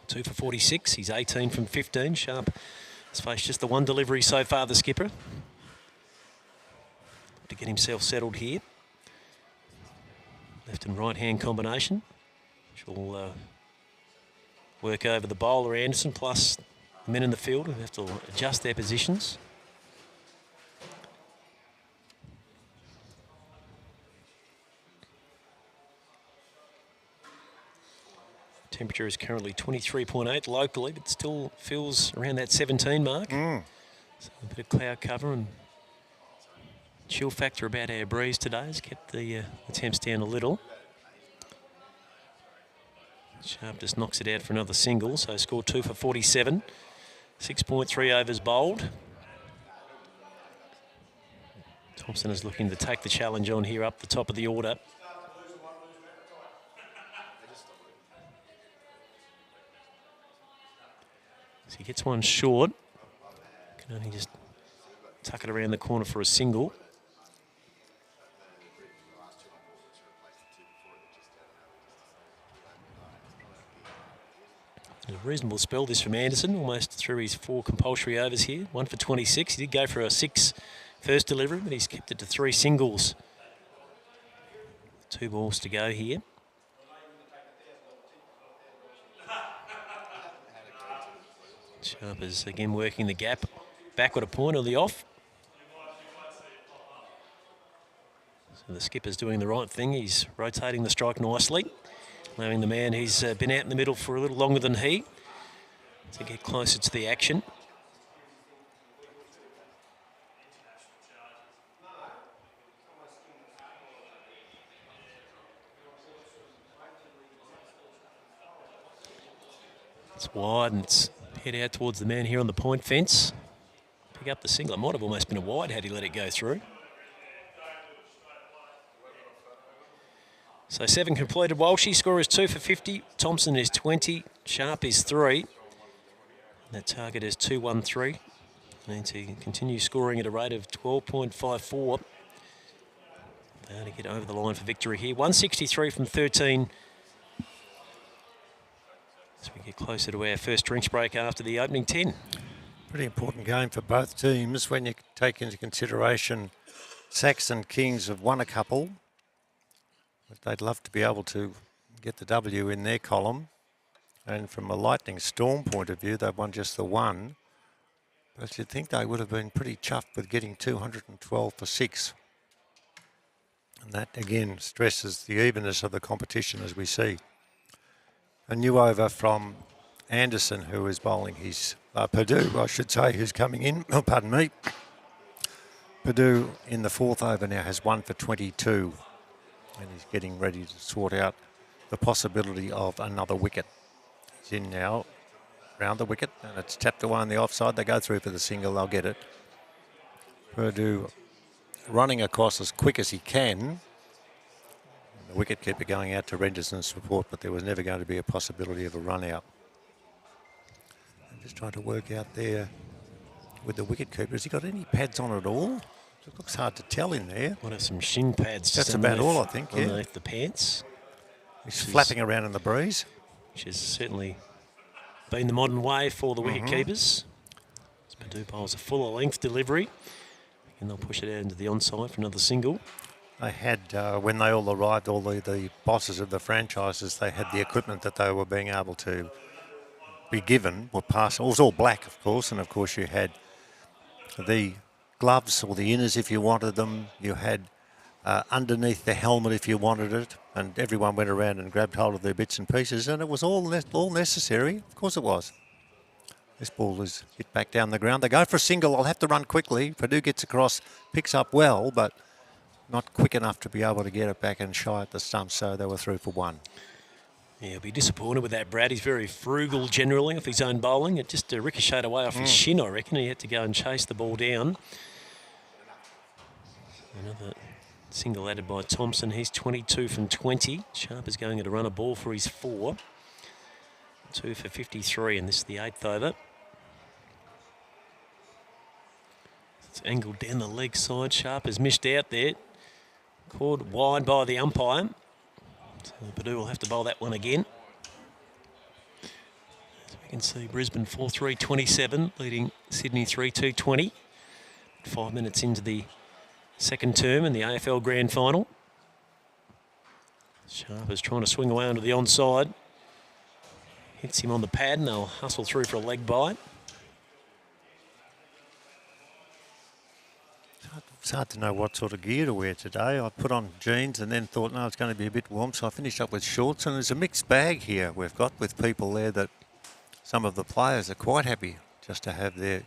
2 for 46. He's 18 from 15. Sharp has faced just the 1 delivery so far, the skipper. To get himself settled here. Left and right hand combination, which will work over the bowler Anderson plus the men in the field who have to adjust their positions. Temperature is currently 23.8 locally, but still feels around that 17 mark. So a bit of cloud cover and chill factor about our breeze today has kept the temps down a little. Sharp just knocks it out for another single, so scored 2 for 47. 6.3 overs bowled. Thompson is looking to take the challenge on here up the top of the order. So he gets one short. Can only just tuck it around the corner for a single. A reasonable spell this from Anderson, almost through his 4 compulsory overs here. 1 for 26. He did go for a 6 first delivery, but he's kept it to 3 singles. 2 balls to go here. Sharp is again working the gap. Backward a point on the off. So the skipper's doing the right thing. He's rotating the strike nicely, allowing the man who's been out in the middle for a little longer than he to get closer to the action. It's wide and it's head out towards the man here on the point fence. Pick up the single. It might have almost been a wide had he let it go through. So 7 completed. Walshy score is 2 for 50. Thompson is 20. Sharp is 3. That target is 2-1-3. Need to continue scoring at a rate of 12.54. Now to get over the line for victory here. 163 from 13. As we get closer to our first drinks break after the opening 10. Pretty important game for both teams when you take into consideration Saxon Kings have won a couple, but they'd love to be able to get the W in their column. And from a Lightning Storm point of view, they've won just the one. But you'd think they would have been pretty chuffed with getting 212 for 6. And that, again, stresses the evenness of the competition as we see. A new over from Anderson, who is bowling his Purdue, I should say, who's coming in. Oh, pardon me. Purdue in the 4th over now has 1 for 22. And he's getting ready to sort out the possibility of another wicket. He's in now, round the wicket, and it's tapped away on the offside. They go through for the single, they'll get it. Purdue running across as quick as he can. The wicket-keeper going out to Renderson's support, but there was never going to be a possibility of a run-out. I'm just trying to work out there with the wicket-keeper. Has he got any pads on at all? It looks hard to tell in there. What are some shin pads? That's about all, I think, yeah. Underneath the pants. He's flapping around in the breeze. Which has certainly been the modern way for the wicket-keepers. Purdue bowls a fuller length delivery. And they'll push it out into the onside for another single. They had, when they all arrived, all the bosses of the franchises, they had the equipment that they were being able to be given or pass. It was all black, of course, and of course you had the gloves or the inners if you wanted them. You had underneath the helmet if you wanted it, and everyone went around and grabbed hold of their bits and pieces, and it was all necessary. Of course it was. This ball is hit back down the ground. They go for a single. I'll have to run quickly. Purdue gets across, picks up well, but not quick enough to be able to get it back and shy at the stump, so they were through for 1. Yeah, he'll be disappointed with that, Brad. He's very frugal generally off his own bowling. It just ricocheted away off his shin, I reckon. He had to go and chase the ball down. Another single added by Thompson. He's 22 from 20. Sharp is going to run a ball for his 4. 2 for 53, and this is the 8th over. It's angled down the leg side. Sharp has missed out there. Called wide by the umpire. So Purdue will have to bowl that one again. As we can see, Brisbane 4-3-27, leading Sydney 3-2-20. 5 minutes into the second term in the AFL Grand Final. Sharp is trying to swing away onto the onside. Hits him on the pad and they'll hustle through for a leg bite. It's hard to know what sort of gear to wear today. I put on jeans and then thought, no, it's going to be a bit warm, so I finished up with shorts. And there's a mixed bag here we've got with people there that some of the players are quite happy just to have their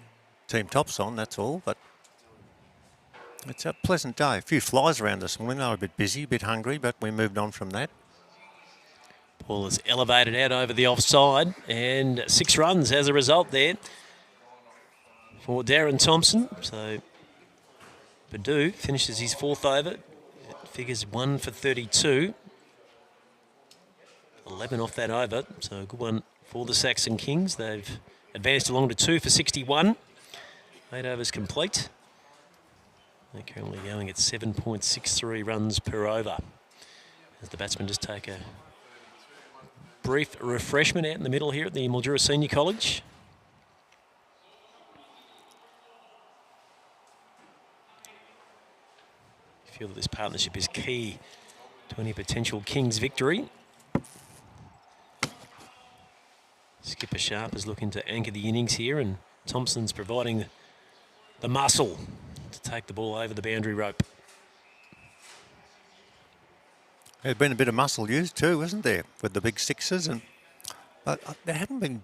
team tops on, that's all. But it's a pleasant day. A few flies around this morning. They were a bit busy, a bit hungry, but we moved on from that. Ball is elevated out over the offside and 6 runs as a result there for Darren Thompson. So Purdue finishes his 4th over. It figures 1 for 32. 11 off that over, so a good one for the Saxon Kings. They've advanced along to 2 for 61. 8 overs complete. They're currently going at 7.63 runs per over. As the batsmen just take a brief refreshment out in the middle here at the Mildura Senior College. I feel that this partnership is key to any potential Kings victory. Skipper Sharp is looking to anchor the innings here, and Thompson's providing the muscle to take the ball over the boundary rope. There's been a bit of muscle used too, isn't there, with the big sixes, and but there hadn't been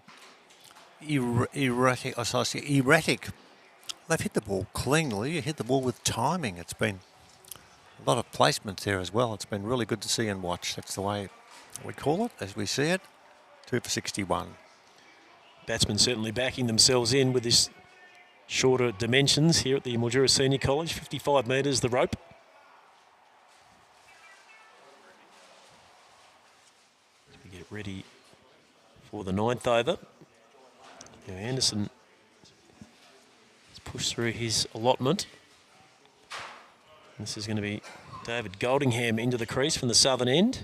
erratic. Erratic. They've hit the ball cleanly. You hit the ball with timing. It's been a lot of placements there as well. It's been really good to see and watch. That's the way we call it, as we see it. 2 for 61. Batsmen certainly backing themselves in with this shorter dimensions here at the Mildura Senior College. 55 metres the rope. As we get ready for the 9th over. Now Anderson has pushed through his allotment. This is going to be David Goldingham into the crease from the southern end.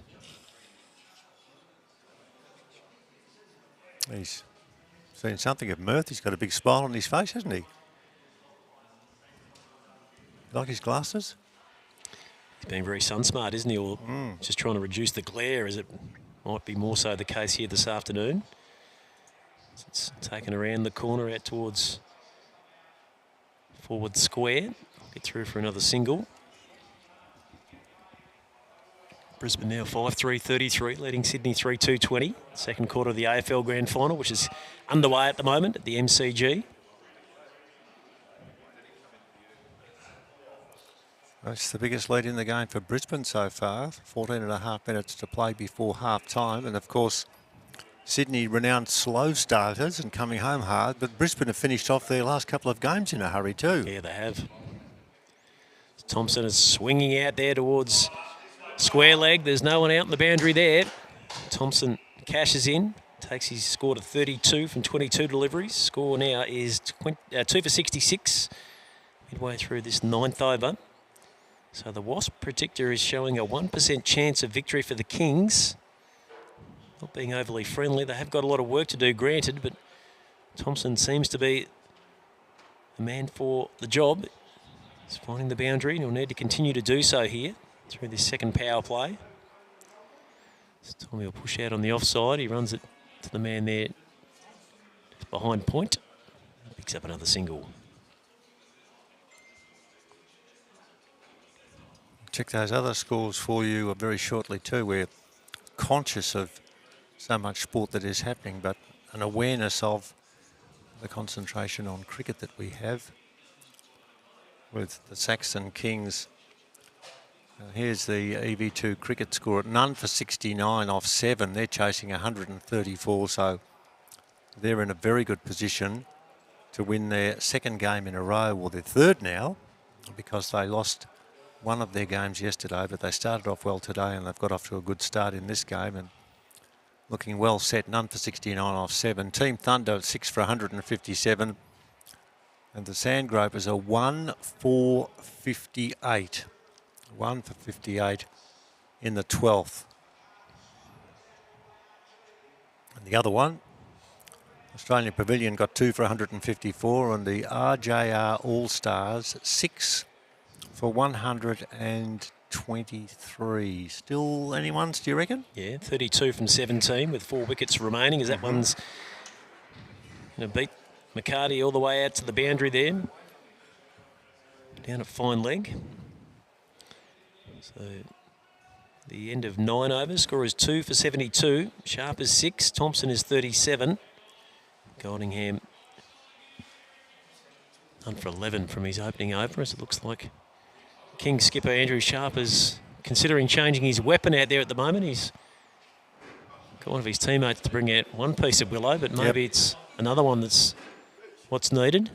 He's seen something of mirth. He's got a big smile on his face, hasn't he? Like his glasses? He's being very sun smart, isn't he? Or just trying to reduce the glare, as it might be more so the case here this afternoon. It's taken around the corner out towards forward square. Get through for another single. Brisbane now 5-3-33, leading Sydney 3-2-20. Second quarter of the AFL Grand Final, which is underway at the moment at the MCG. That's the biggest lead in the game for Brisbane so far. 14 and a half minutes to play before half time. And of course, Sydney renowned slow starters and coming home hard, but Brisbane have finished off their last couple of games in a hurry too. Yeah, they have. Thompson is swinging out there towards square leg. There's no one out in the boundary there. Thompson cashes in, takes his score to 32 from 22 deliveries. Score now is 2 for 66 midway through this 9th over. So the Wasp predictor is showing a 1% chance of victory for the Kings. Not being overly friendly. They have got a lot of work to do, granted, but Thompson seems to be the man for the job. He's finding the boundary, and he'll need to continue to do so here through this second power play. This time he'll push out on the offside. He runs it to the man there behind point. Picks up another single. Check those other scores for you very shortly too. We're conscious of so much sport that is happening, but an awareness of the concentration on cricket that we have with the Saxon Kings. Here's the EV2 cricket score at none for 69 off 7. They're chasing 134, so they're in a very good position to win their second game in a row, or their third now, because they lost one of their games yesterday, but they started off well today and they've got off to a good start in this game and looking well set. None for 69 off 7. Team Thunder at 6 for 157. And the Sandgropers are 1 for 58. 1 for 58 in the 12th. And the other one, Australian Pavilion, got 2 for 154, and the RJR All-Stars 6 for 123. Still anyone's, do you reckon? Yeah, 32 from 17 with 4 wickets remaining, as that one's going to beat McCarty all the way out to the boundary there. Down at fine leg. So the end of 9 overs. Score is 2 for 72. Sharp is 6. Thompson is 37. Goldingham 1 for 11 from his opening over, as it looks like King skipper Andrew Sharp is considering changing his weapon out there at the moment. He's got one of his teammates to bring out one piece of willow, but maybe it's another one that's what's needed.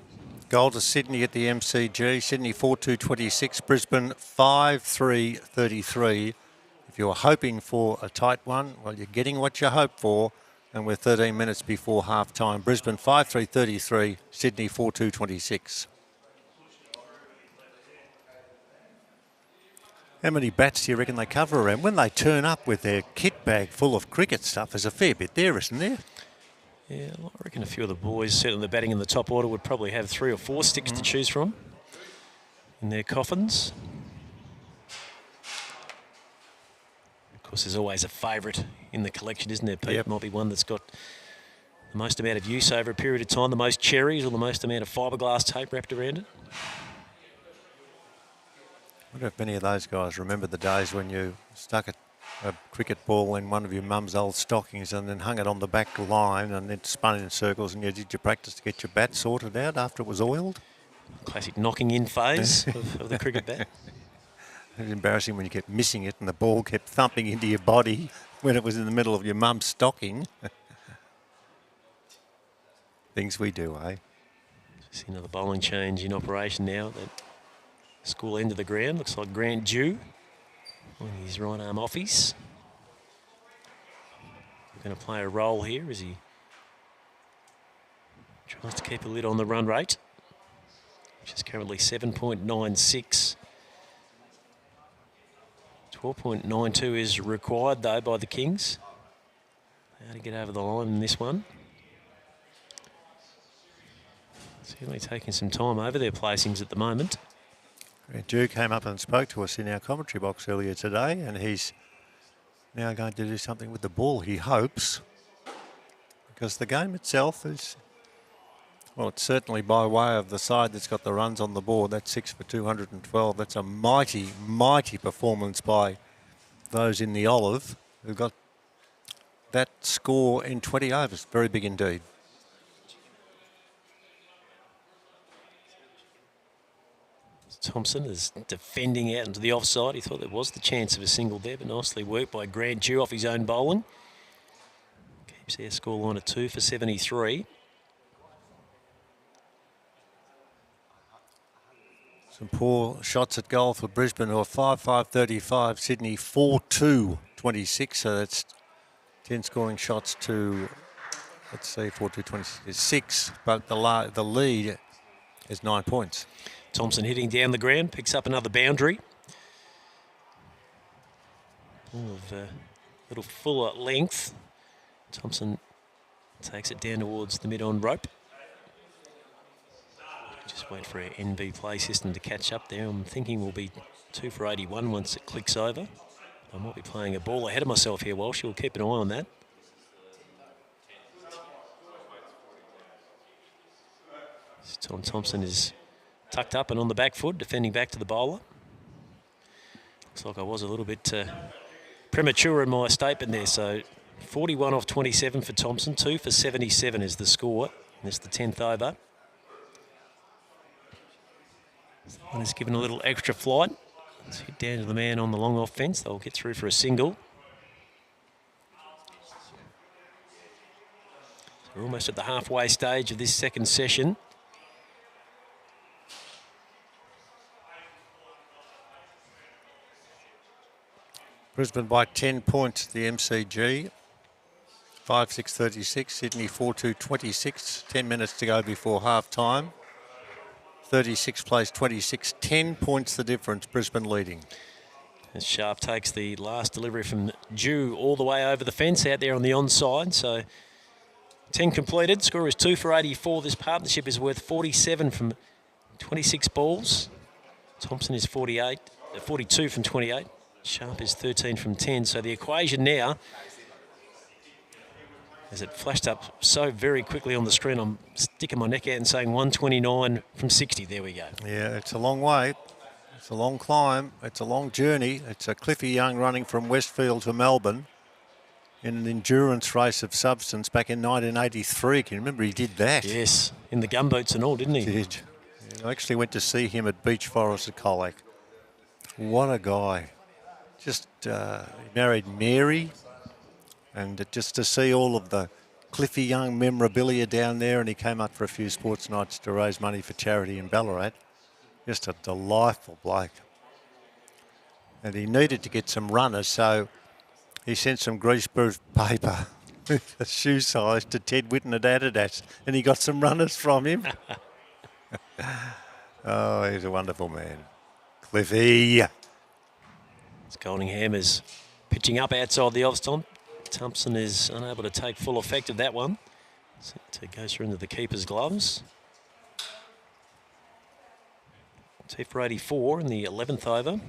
Goal to Sydney at the MCG. Sydney 4-2-26. Brisbane 5-3-33. If you're hoping for a tight one, well, you're getting what you hope for. And we're 13 minutes before half time. Brisbane 5-3-33. Sydney 4-2-26. How many bats do you reckon they cover around? When they turn up with their kit bag full of cricket stuff, there's a fair bit there, isn't there? Yeah, I reckon a few of the boys, certainly the batting in the top order, would probably have 3 or 4 sticks to choose from in their coffins. Of course, there's always a favourite in the collection, isn't there, Pete? Yep. Might be one that's got the most amount of use over a period of time, the most cherries or the most amount of fiberglass tape wrapped around it. I wonder if many of those guys remember the days when you stuck a cricket ball in one of your mum's old stockings and then hung it on the back line and then spun in circles, and you did your practice to get your bat sorted out after it was oiled. Classic knocking in phase of the cricket bat. It was embarrassing when you kept missing it and the ball kept thumping into your body when it was in the middle of your mum's stocking. Things we do, eh? See another bowling change in operation now at the school end of the ground. Looks like Grant Dew on his right arm offies. Going to play a role here as he tries to keep a lid on the run rate, which is currently 7.96. 12.92 is required though by the Kings. How to get over the line in this one. Certainly taking some time over their placings at the moment. Drew came up and spoke to us in our commentary box earlier today, and he's now going to do something with the ball, he hopes, because the game itself is, well, it's certainly by way of the side that's got the runs on the board. That's 6 for 212. That's a mighty, mighty performance by those in the olive who got that score in 20 overs. Very big indeed. Thompson is defending out into the offside. He thought there was the chance of a single there, but nicely worked by Grant Dew off his own bowling. Keeps their scoreline at 2 for 73. Some poor shots at goal for Brisbane, who are 5-5-35. Sydney 4-2-26. So that's 10 scoring shots to, let's see, 4-2-26 is 6. But the lead is 9 points. Thompson hitting down the ground, picks up another boundary. Of a little fuller length. Thompson takes it down towards the mid-on rope. Just wait for our NB play system to catch up there. I'm thinking we'll be 2 for 81 once it clicks over. I might be playing a ball ahead of myself here, Walsh. We'll keep an eye on that. Tom Thompson is tucked up and on the back foot, defending back to the bowler. Looks like I was a little bit premature in my statement there. So 41 off 27 for Thompson, 2 for 77 is the score. That's the 10th over. One is given a little extra flight. Let's hit down to the man on the long off fence. They'll get through for a single. So we're almost at the halfway stage of this second session. Brisbane by 10 points at the MCG. 5-6-36. Sydney 4-2-26. 10 minutes to go before half time. 36 plays 26. 10 points the difference. Brisbane leading. As Sharp takes the last delivery from Dew all the way over the fence out there on the onside. So 10 completed. Score is 2 for 84. This partnership is worth 47 from 26 balls. Thompson is 42 from 28. Sharp is 13 from 10. So the equation now, as it flashed up so very quickly on the screen, I'm sticking my neck out and saying 129 from 60. There we go. Yeah, it's a long way. It's a long climb. It's a long journey. It's a Cliffy Young running from Westfield to Melbourne in an endurance race of substance back in 1983. Can you remember he did that? Yes, in the gumboots and all, didn't he? He did. Yeah, I actually went to see him at Beach Forest at Colac. What a guy. Just he married Mary, and just to see all of the Cliffy Young memorabilia down there, and he came up for a few sports nights to raise money for charity in Ballarat. Just a delightful bloke. And he needed to get some runners, so he sent some greaseproof paper with a shoe size to Ted Whitten at Adidas, and he got some runners from him. Oh, he's a wonderful man. Cliffy. It's Goldingham is pitching up outside the off stump. Thompson is unable to take full effect of that one. So it goes through into the keeper's gloves. 2 for 84 in the 11th over.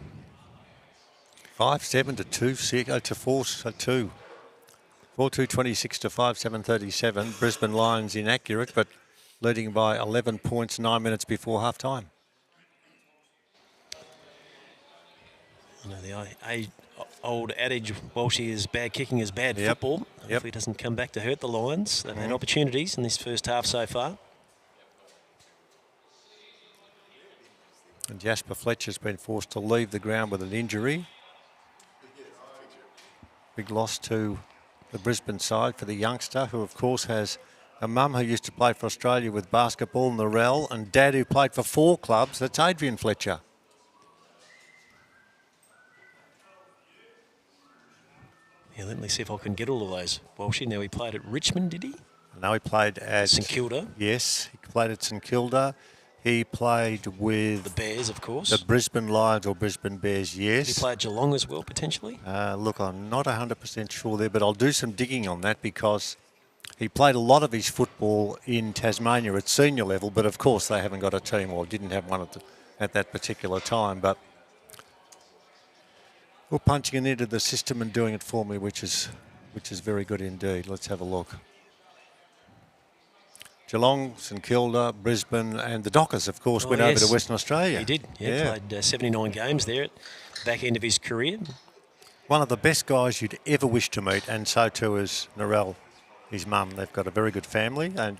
5-7 to 2-6 to 4-2. 4-2-26 to 5-7-37. Brisbane Lions inaccurate, but leading by 11 points 9 minutes before half time. You know, the old adage, Walshy is bad kicking is bad football. Hopefully it doesn't come back to hurt the Lions. They've had opportunities in this first half so far. And Jasper Fletcher's been forced to leave the ground with an injury. Big loss to the Brisbane side for the youngster, who of course has a mum who used to play for Australia with basketball, Narelle, and dad who played for 4 clubs. That's Adrian Fletcher. Yeah, let me see if I can get all of those. Walshy, now he played at Richmond, did he? No, he played at St Kilda. Yes, he played at St Kilda. He played with The Bears, of course. the Brisbane Lions or Brisbane Bears, yes. Did he play at Geelong as well, potentially? Look, I'm not 100% sure there, but I'll do some digging on that because he played a lot of his football in Tasmania at senior level, but of course they haven't got a team or didn't have one at that particular time. But we're punching it into the system and doing it for me, which is very good indeed. Let's have a look. Geelong, St Kilda, Brisbane, and the Dockers, of course, went over to Western Australia. He did. Yeah. Played 79 games there at the back end of his career. One of the best guys you'd ever wish to meet, and so too is Narelle, his mum. They've got a very good family, and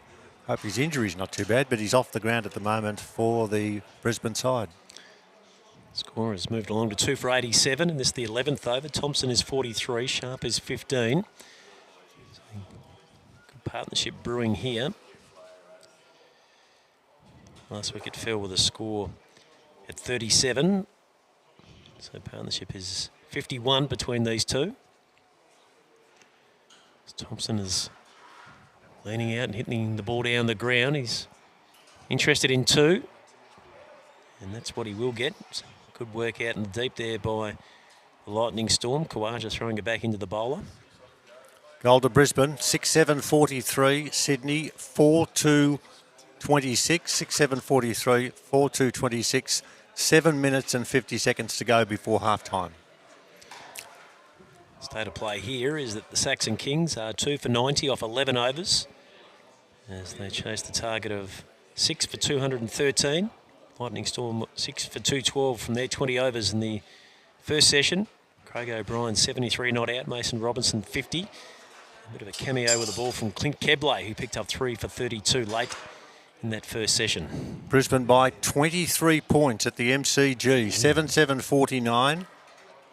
hope his injury's not too bad, but he's off the ground at the moment for the Brisbane side. Score has moved along to 2 for 87, and this is the 11th over. Thompson is 43, Sharp is 15. So, good partnership brewing here. Last wicket fell with a score at 37. So partnership is 51 between these two. Thompson is leaning out and hitting the ball down the ground. He's interested in 2. And that's what he will get. So good work out in the deep there by the Lightning Storm. Kawaja throwing it back into the bowler. Goal to Brisbane, 6-7-43. Sydney, 4-2-26. 6-7-43, 4-2-26. 7 minutes and 50 seconds to go before half-time. State of play here is that the Saxon Kings are 2 for 90 off 11 overs as they chase the target of 6 for 213. Lightning Storm 6 for 212 from their 20 overs in the first session. Craig O'Brien 73 not out, Mason Robinson 50. A bit of a cameo with the ball from Clint Kebley, who picked up 3 for 32 late in that first session. Brisbane by 23 points at the MCG, 7-7-49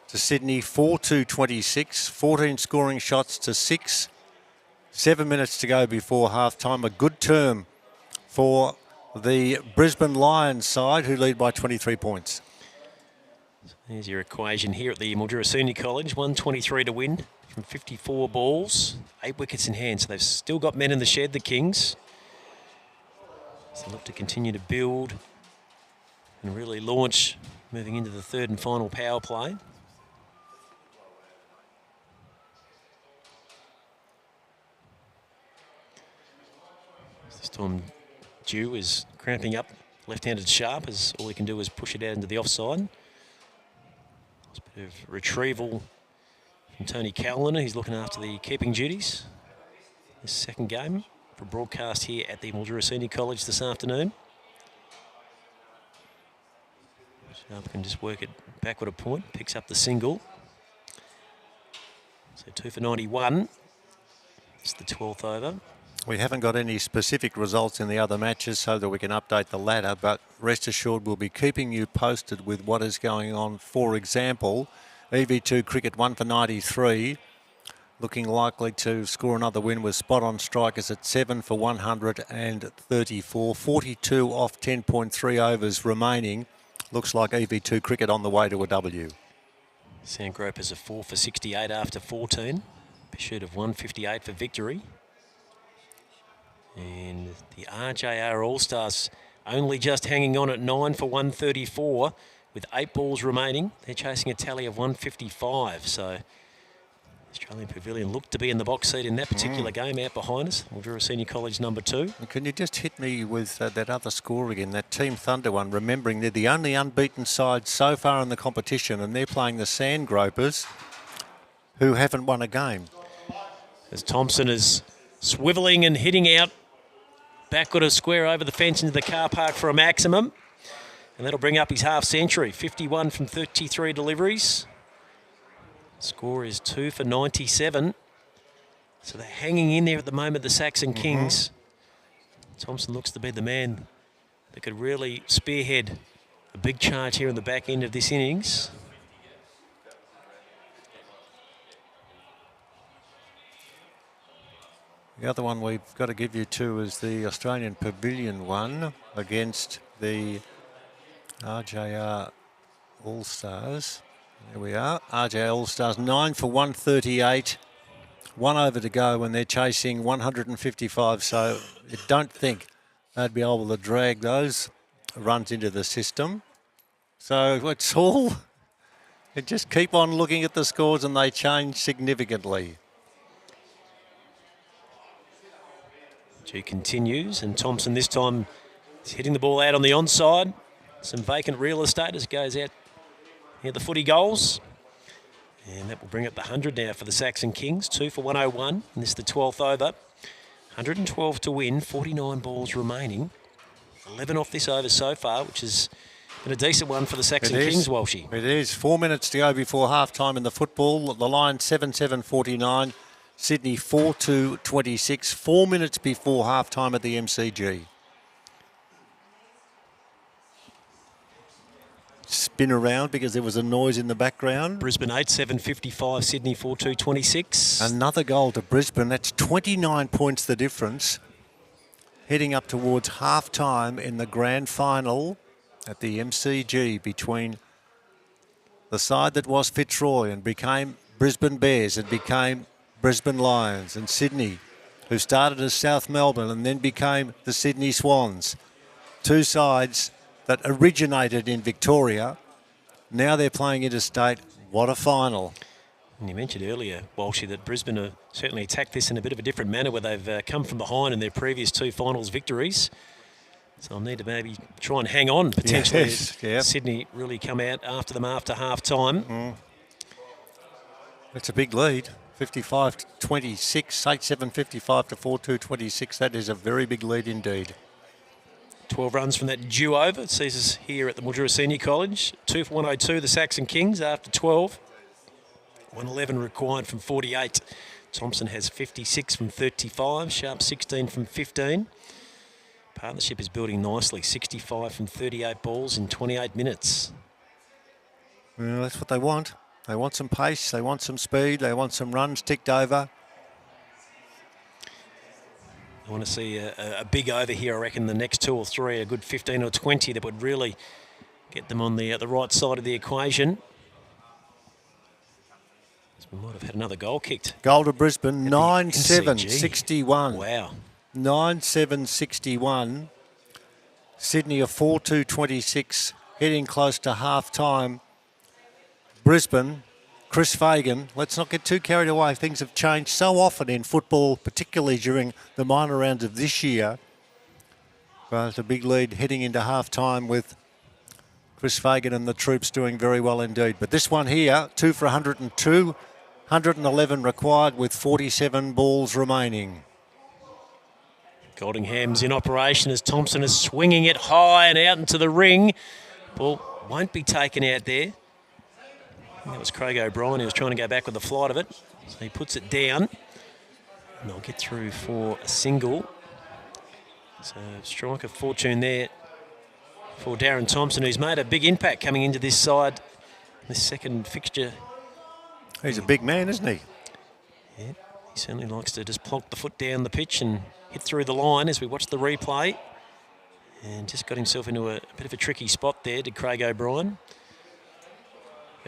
to Sydney, 4-2-26, 14 scoring shots to 6. 7 minutes to go before half-time. A good term for the Brisbane Lions side, who lead by 23 points. There's your equation here at the Mildura Senior College. 123 to win from 54 balls, 8 wickets in hand. So they've still got men in the shed, the Kings. So they look to continue to build and really launch moving into the third and final power play. This time Dew is cramping up left-handed Sharp as all he can do is push it out into the offside. It's a bit of retrieval from Tony Calliner. He's looking after the keeping duties. This second game for broadcast here at the Mildura Senior College this afternoon. Sharp can just work it backward a point, picks up the single. So 2 for 91. It's the 12th over. We haven't got any specific results in the other matches so that we can update the ladder, but rest assured we'll be keeping you posted with what is going on. For example, EV2 Cricket 1 for 93. Looking likely to score another win with spot on strikers at 7 for 134. 42 off 10.3 overs remaining. Looks like EV2 Cricket on the way to a W. Sam Gropers a 4 for 68 after 14. Pursuit of 158 for victory. And the RJR All-Stars only just hanging on at 9 for 134 with 8 balls remaining. They're chasing a tally of 155. So Australian Pavilion looked to be in the box seat in that particular game out behind us. Mildura Senior College number 2. Can you just hit me with that other score again, that Team Thunder one, remembering they're the only unbeaten side so far in the competition and they're playing the Sand Gropers who haven't won a game. As Thompson is swivelling and hitting out. Backward a square over the fence into the car park for a maximum. And that'll bring up his half century. 51 from 33 deliveries. Score is 2 for 97. So they're hanging in there at the moment, the Saxon Kings. Thompson looks to be the man that could really spearhead a big charge here in the back end of this innings. The other one we've got to give you to is the Australian Pavilion one against the RJR All-Stars. There we are, RJR All-Stars, 9 for 138. 1 over to go when they're chasing 155, so you don't think they'd be able to drag those runs into the system. So it's all, you just keep on looking at the scores and they change significantly. G continues, and Thompson this time is hitting the ball out on the onside. Some vacant real estate as it goes out near the footy goals. And that will bring up the 100 now for the Saxon Kings. 2 for 101, and this is the 12th over. 112 to win, 49 balls remaining. 11 off this over so far, which has been a decent one for the Saxon Kings, Walshy. It is. 4 minutes to go before half-time in the football. The line 7-7-49. Sydney 4-2-26. 4 minutes before half-time at the MCG. Spin around because there was a noise in the background. Brisbane 8-7-55, Sydney 4-2-26. Another goal to Brisbane. That's 29 points the difference. Heading up towards half-time in the grand final at the MCG between the side that was Fitzroy and became Brisbane Bears and became Brisbane Lions, and Sydney, who started as South Melbourne and then became the Sydney Swans. Two sides that originated in Victoria. Now they're playing interstate. What a final. And you mentioned earlier, Walshy, that Brisbane have certainly attacked this in a bit of a different manner where they've come from behind in their previous two finals victories. So they'll need to maybe try and hang on potentially. Yes, yep. Sydney really come out after them after half-time. That's a big lead. 55-26, 8-7-55 to 4-2-26. That is a very big lead indeed. 12 runs from that due over. It sees us here at the Mildura Senior College. 2 for 102, the Saxon Kings after 12. 111 required from 48. Thompson has 56 from 35. Sharp 16 from 15. Partnership is building nicely. 65 from 38 balls in 28 minutes. Well, that's what they want. They want some pace, they want some speed, they want some runs ticked over. I want to see a big over here, I reckon, the next 2 or 3, a good 15 or 20 that would really get them on the right side of the equation. So we might have had another goal kicked. Goal to Brisbane, 9-7-61. Wow. 9-7-61. Sydney a 4-2-26, heading close to half-time. Brisbane, Chris Fagan, let's not get too carried away. Things have changed so often in football, particularly during the minor rounds of this year. But a big lead heading into half-time with Chris Fagan and the troops doing very well indeed. But this one here, 2 for 102, 111 required with 47 balls remaining. Goldingham's in operation as Thompson is swinging it high and out into the ring. Ball won't be taken out there. That was Craig O'Brien. He was trying to go back with the flight of it. So he puts it down. And they'll get through for a single. So strike of fortune there for Darren Thompson, who's made a big impact coming into this side. This second fixture. He's a big man, isn't he? Yeah, he certainly likes to just plonk the foot down the pitch and hit through the line as we watch the replay. And just got himself into a bit of a tricky spot there, did Craig O'Brien.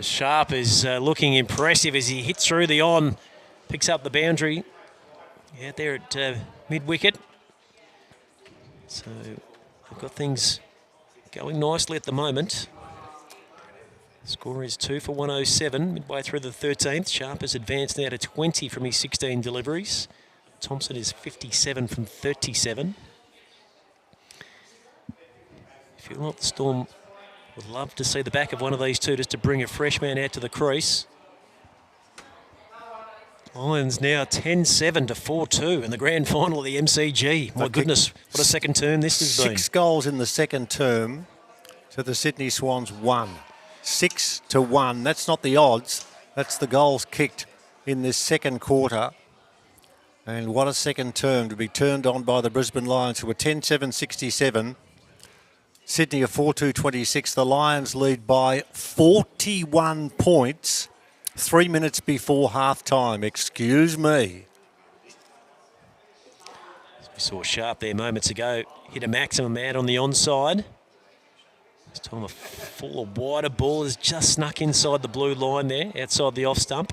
Sharp is looking impressive as he hits through the on, picks up the boundary out there at mid-wicket. So we've got things going nicely at the moment. Score is 2 for 107, midway through the 13th. Sharp has advanced now to 20 from his 16 deliveries. Thompson is 57 from 37. Feel like the Storm would love to see the back of one of these two just to bring a fresh man out to the crease. Lions now 10-7 to 4-2 in the grand final of the MCG. My goodness, what a second term this has been. 6 goals in the second term to the Sydney Swans 1. 6-1. That's not the odds. That's the goals kicked in this second quarter. And what a second term to be turned on by the Brisbane Lions, who were 10-7-67. Sydney are 4-2-26. The Lions lead by 41 points 3 minutes before half-time. Excuse me. We saw Sharp there moments ago. Hit a maximum out on the onside. This time a fuller, wider ball has just snuck inside the blue line there, outside the off stump.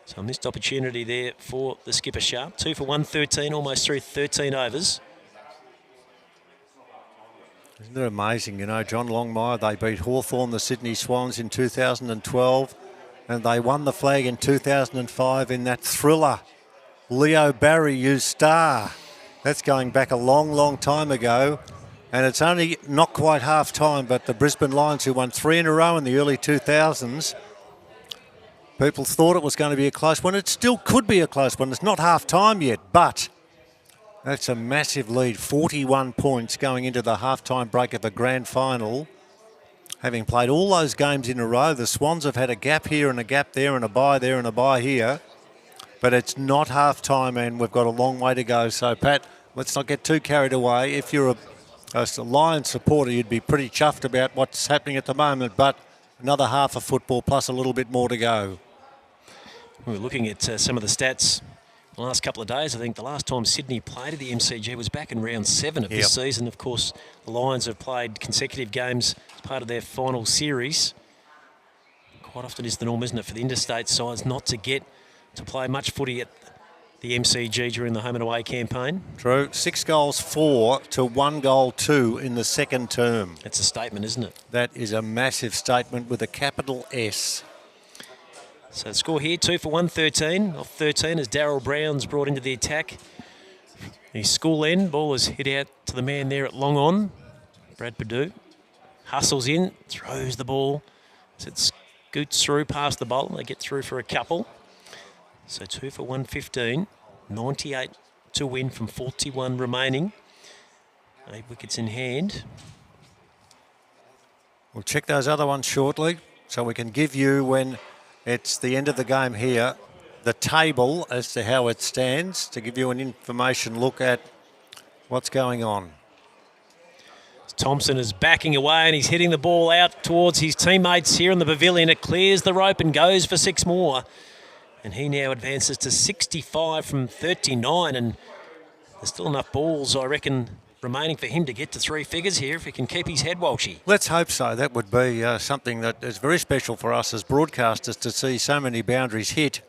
So a missed opportunity there for the skipper Sharp. 2 for 113, almost through 13 overs. Isn't it amazing? You know, John Longmire, they beat Hawthorn, the Sydney Swans, in 2012, and they won the flag in 2005 in that thriller. Leo Barry, you star. That's going back a long, long time ago. And it's only not quite half time, but the Brisbane Lions, who won 3 in a row in the early 2000s, people thought it was going to be a close one. It still could be a close one. It's not half time yet, but that's a massive lead. 41 points going into the half-time break of a grand final. Having played all those games in a row, the Swans have had a gap here and a gap there and a bye there and a bye here. But it's not half-time and we've got a long way to go. So, Pat, let's not get too carried away. If you're a Lions supporter, you'd be pretty chuffed about what's happening at the moment, but another half of football plus a little bit more to go. We were looking at some of the stats the last couple of days. I think the last time Sydney played at the MCG was back in round 7 of this season. Of course, the Lions have played consecutive games as part of their final series. Quite often is the norm, isn't it, for the interstate sides not to get to play much footy at the MCG during the home and away campaign. True. 6 goals 4 to 1 goal 2 in the second term. That's a statement, isn't it? That is a massive statement with a capital S. So the score here, 2 for 113. Off 13 as Darryl Brown's brought into the attack. The school end, ball is hit out to the man there at long on. Brad Perdue hustles in, throws the ball. As it scoots through past the bowl, they get through for a couple. So 2 for 115, 98 to win from 41 remaining. 8 wickets in hand. We'll check those other ones shortly so we can give you, when it's the end of the game here, the table as to how it stands, to give you an information look at what's going on. Thompson is backing away and he's hitting the ball out towards his teammates here in the pavilion. It clears the rope and goes for 6 more. And he now advances to 65 from 39. And there's still enough balls, I reckon, remaining for him to get to 3 figures here if he can keep his head, Walshy. Let's hope so. That would be something that is very special for us as broadcasters, to see so many boundaries hit.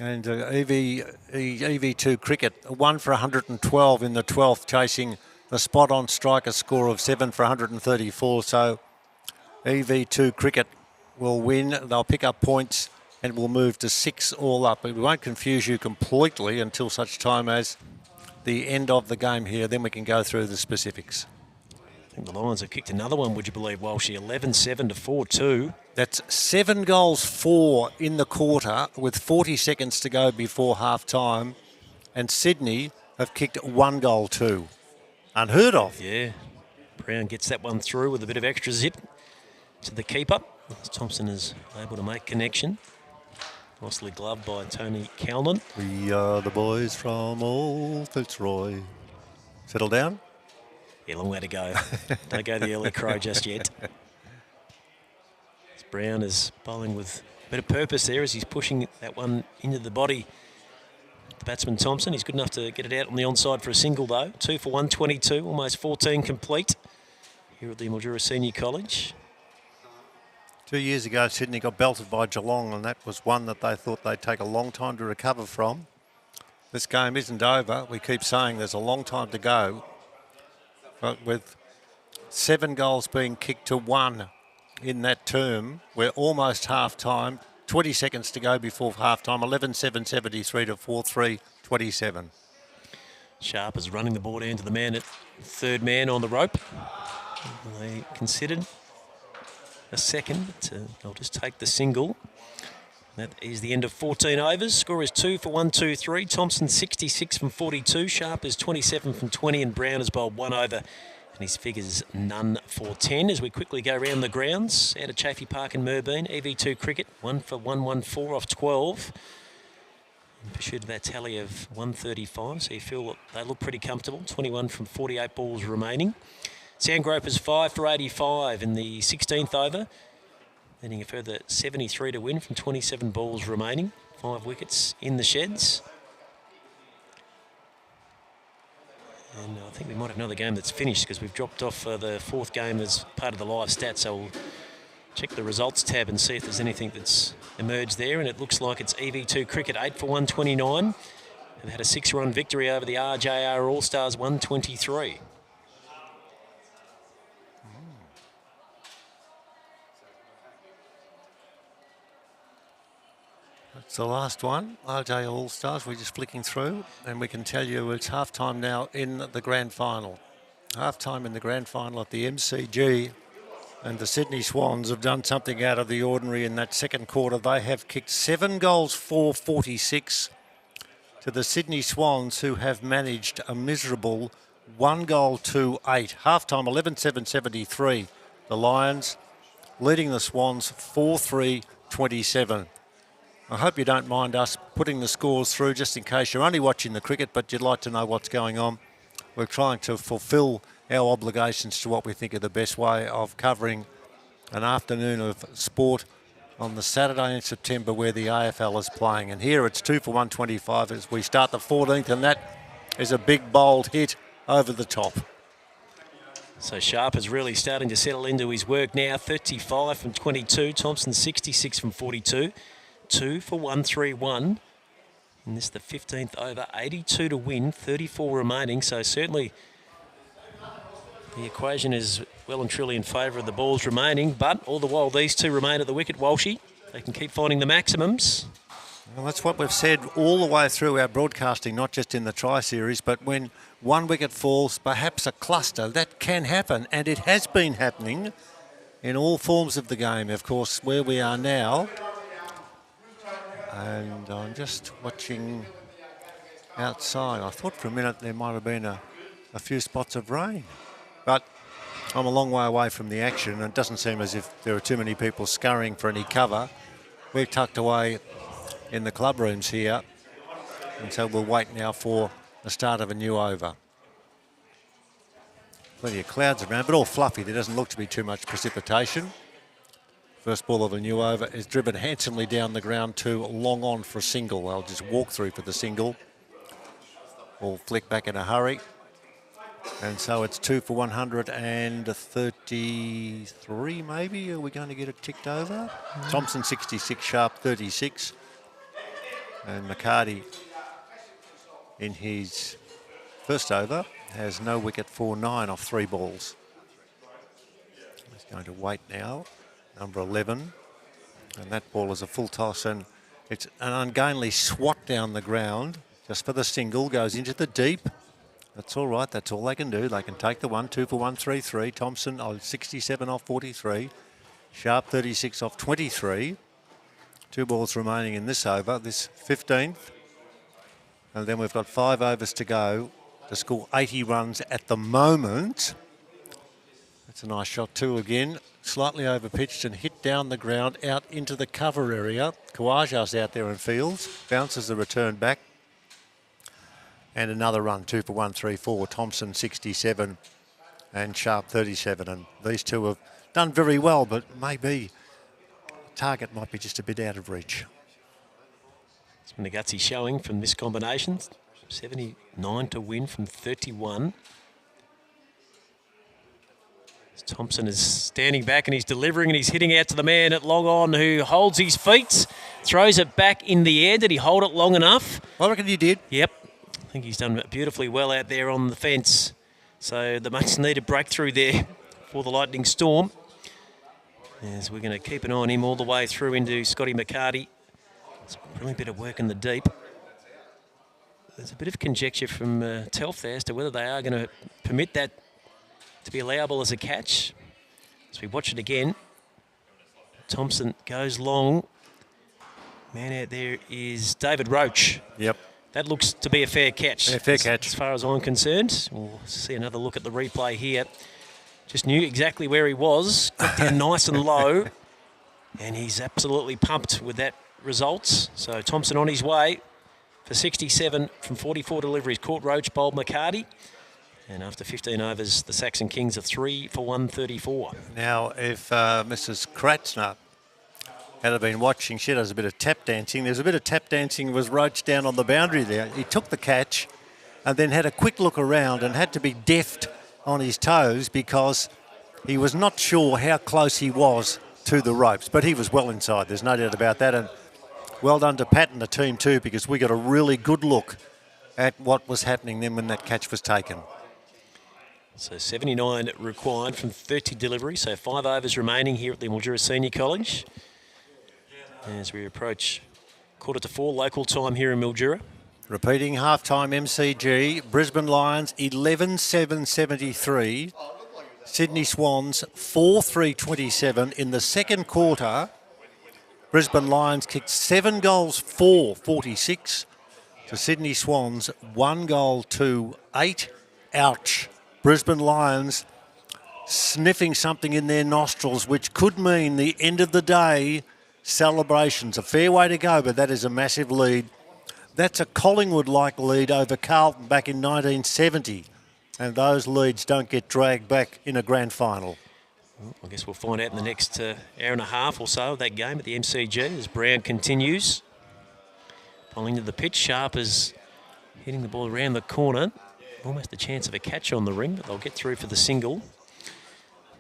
And EV2 cricket, 1 for 112 in the 12th, chasing the spot-on striker score of 7 for 134. So EV2 cricket will win. They'll pick up points and we'll move to 6 all up. But we won't confuse you completely until such time as the end of the game here. Then we can go through the specifics. I think the Lions have kicked another one, would you believe, Walshy? 11-7 to 4-2. That's 7 goals 4 in the quarter with 40 seconds to go before half-time. And Sydney have kicked 1 goal 2. Unheard of. Yeah. Brown gets that one through with a bit of extra zip to the keeper. Thompson is able to make connection. Nicely gloved by Tony Calnan. We are the boys from Old Fitzroy. Settle down. Yeah, long way to go. Don't go the early crow just yet. Brown is bowling with a bit of purpose there as he's pushing that one into the body. The batsman Thompson, he's good enough to get it out on the onside for a single though. 2 for 122, almost 14 complete here at the Mildura Senior College. 2 years ago, Sydney got belted by Geelong, and that was one that they thought they'd take a long time to recover from. This game isn't over. We keep saying there's a long time to go. But with 7 goals being kicked to 1 in that term, we're almost half-time. 20 seconds to go before half-time. 11-7-73 to 4-3-27. Sharp is running the ball down to the man at third man on the rope. They considered a second, but they'll just take the single. That is the end of 14 overs. Score is 2 for 1, 2, 3. Thompson 66 from 42. Sharp is 27 from 20, and Brown has bowled 1 over. And his figures none for 10. As we quickly go round the grounds, out of Chafee Park in Merbeen, EV2 cricket 1 for 114 off 12. In pursuit of that tally of 135, so you feel that they look pretty comfortable. 21 from 48 balls remaining. Sandgropers 5 for 85 in the 16th over. Needing a further 73 to win from 27 balls remaining. 5 wickets in the sheds. And I think we might have another game that's finished because we've dropped off the 4th game as part of the live stats. So we'll check the results tab and see if there's anything that's emerged there. And it looks like it's EV2 cricket 8 for 129. They've had a 6-run victory over the RJR All-Stars 123. It's the last one, RJ All-Stars. We're just flicking through, and we can tell you it's half-time now in the grand final. Half-time in the grand final at the MCG, and the Sydney Swans have done something out of the ordinary in that second quarter. They have kicked 7 goals for 46 to the Sydney Swans, who have managed a miserable 1 goal to 8. Half-time 11-7-73. The Lions leading the Swans 4-3-27. I hope you don't mind us putting the scores through just in case you're only watching the cricket but you'd like to know what's going on. We're trying to fulfil our obligations to what we think are the best way of covering an afternoon of sport on the Saturday in September where the AFL is playing. And here it's 2 for 125 as we start the 14th, and that is a big bold hit over the top. So Sharp is really starting to settle into his work now. 35 from 22. Thompson 66 from 42. 2 for 131. And this is the 15th over. 82 to win, 34 remaining. So certainly the equation is well and truly in favour of the balls remaining. But all the while, these two remain at the wicket, Walshy. They can keep finding the maximums. Well, that's what we've said all the way through our broadcasting, not just in the Tri-Series, but when one wicket falls, perhaps a cluster, that can happen. And it has been happening in all forms of the game. Of course, where we are now, and I'm just watching outside. I thought for a minute there might have been a few spots of rain, but I'm a long way away from the action, and it doesn't seem as if there are too many people scurrying for any cover. We're tucked away in the club rooms here, and so we'll wait now for the start of a new over. Plenty of clouds around, but all fluffy. There doesn't look to be too much precipitation. First ball of a new over is driven handsomely down the ground to long on for a single. They'll just walk through for the single. Ball flick back in a hurry. And so it's 2 for 133 maybe. Are we going to get it ticked over? Thompson 66, Sharp 36. And McCarty in his first over has no wicket for 9 off 3 balls. He's going to wait now. Number 11, and that ball is a full toss, and it's an ungainly swat down the ground just for the single, goes into the deep. That's all right, that's all they can do. They can take the 1, 2 for 133. Thompson 67 off 43, Sharp 36 off 23. 2 balls remaining in this over, this 15th, and then we've got 5 overs to go to score 80 runs at the moment. That's a nice shot too again. Slightly overpitched and hit down the ground out into the cover area. Kawaja's out there and fields. Bounces the return back. And another run, 2 for 134. Thompson 67 and Sharp 37. And these two have done very well, but maybe the target might be just a bit out of reach. It's been a gutsy showing from this combination. 79 to win from 31. Thompson is standing back and he's delivering and he's hitting out to the man at long on who holds his feet, throws it back in the air. Did he hold it long enough? I reckon he did. Yep. I think he's done beautifully well out there on the fence. So the much needed breakthrough there for the Lightning Storm. As we're going to keep an eye on him all the way through into Scotty McCarty. It's a brilliant bit of work in the deep. There's a bit of conjecture from Telf there as to whether they are going to permit that to be allowable as a catch. As we watch it again, Thompson goes long. Man out there is David Roach. Yep. That looks to be a fair catch. Fair catch. As far as I'm concerned. We'll see another look at the replay here. Just knew exactly where he was. Got down nice and low. And he's absolutely pumped with that result. So Thompson on his way for 67 from 44 deliveries. Caught Roach, bowled McCarty. And after 15 overs, the Saxon Kings are 3 for 134. Now, if Mrs. Kratzner had been watching, she does a bit of tap dancing. There's a bit of tap dancing was Roach down on the boundary there. He took the catch and then had a quick look around and had to be deft on his toes because he was not sure how close he was to the ropes. But he was well inside, there's no doubt about that. And well done to Pat and the team too, because we got a really good look at what was happening then when that catch was taken. So 79 required from 30 deliveries. So 5 overs remaining here at the Mildura Senior College. As we approach 3:45 local time here in Mildura. Repeating half-time MCG, Brisbane Lions 11-7-73, Sydney Swans 4-3-27. In the second quarter, Brisbane Lions kicked 7 goals for 46 to Sydney Swans 1 goal to 8. Ouch. Brisbane Lions sniffing something in their nostrils, which could mean the end of the day celebrations. A fair way to go, but that is a massive lead. That's a Collingwood-like lead over Carlton back in 1970. And those leads don't get dragged back in a grand final. Well, I guess we'll find out in the next hour and a half or so of that game at the MCG as Brown continues. Bowling to the pitch. Sharp is hitting the ball around the corner. Almost a chance of a catch on the ring, but they'll get through for the single.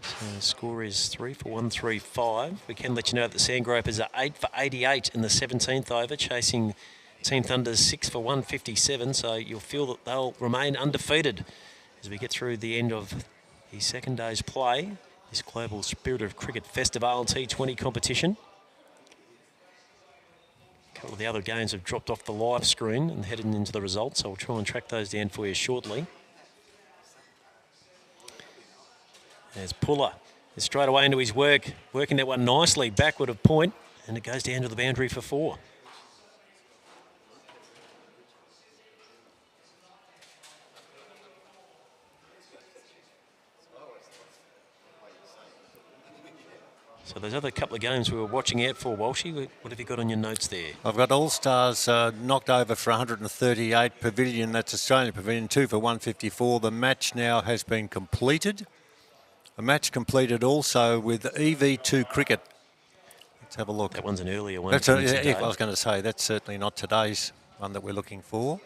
So the score is 3 for 135. We can let you know that the Sandgropers are 8 for 88 in the 17th over, chasing Team Thunder's 6 for 157. So you'll feel that they'll remain undefeated as we get through the end of the second day's play. This Global Spirit of Cricket Festivale T20 competition. A couple of the other games have dropped off the live screen and headed into the results, so we'll try and track those down for you shortly. There's Puller is straight away into his work, working that one nicely backward of point, and it goes down to the boundary for 4. So those other couple of games we were watching out for, Walshy, what have you got on your notes there? I've got All Stars knocked over for 138. Pavilion, that's Australian Pavilion, 2 for 154. The match now has been completed. A match completed also with EV2 Cricket. Let's have a look. That one's an earlier one. That's I was going to say, that's certainly not today's one that we're looking for.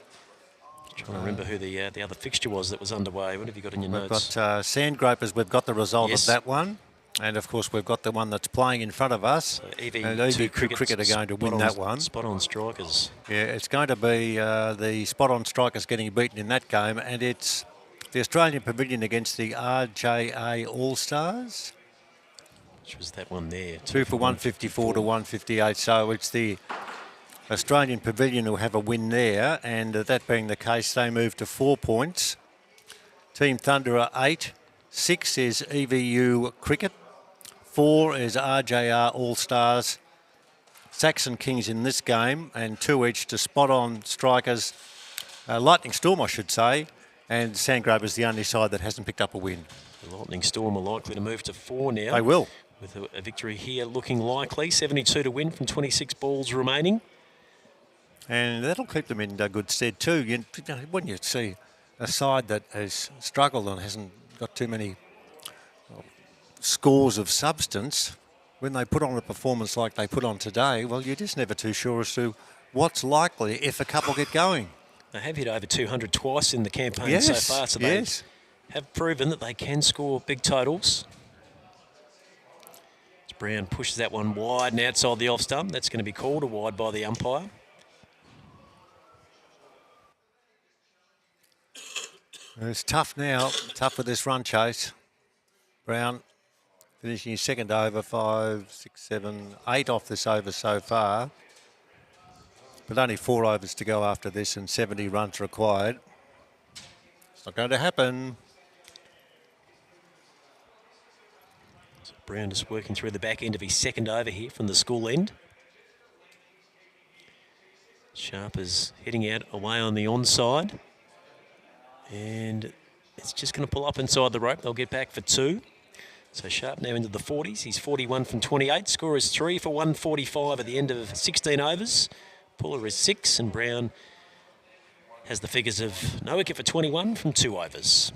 Trying to remember who the other fixture was that was underway. What have you got in your We've notes? got Sandgropers. We've got the result Yes. of that one. And, of course, we've got the one that's playing in front of us. So EV2 and EV2 Cricket are going to win that one. Spot on strikers. Yeah, it's going to be the spot-on strikers getting beaten in that game. And it's the Australian Pavilion against the RJA All-Stars. Which was that one there. 2 for 154 to 158. So it's the Australian Pavilion who have a win there. And that being the case, they move to 4 points. Team Thunder are 8. 6 is EVU Cricket. 4 is RJR All-Stars. Saxon Kings in this game, and 2 each to spot-on strikers. Lightning Storm, I should say, and Sandgropers is the only side that hasn't picked up a win. The Lightning Storm are likely to move to 4 now. They will. With a victory here looking likely. 72 to win from 26 balls remaining. And that'll keep them in good stead too. When you see a side that has struggled and hasn't got too many scores of substance, when they put on a performance like they put on today, well, you're just never too sure as to what's likely if a couple get going. They have hit over 200 twice in the campaign so far, so they have proven that they can score big totals. As Brown pushes that one wide and outside the off stump, that's going to be called a wide by the umpire. It's tough now, tough with this run chase. Brown finishing his second over, 5, 6, 7, 8 off this over so far. But only 4 overs to go after this and 70 runs required. It's not going to happen. So Brown just working through the back end of his second over here from the school end. Sharp is heading out away on the onside. And it's just going to pull up inside the rope. They'll get back for 2. So Sharp now into the 40s. He's 41 from 28. Score is 3 for 145 at the end of 16 overs. Puller is 6, and Brown has the figures of no wicket for 21 from 2 overs.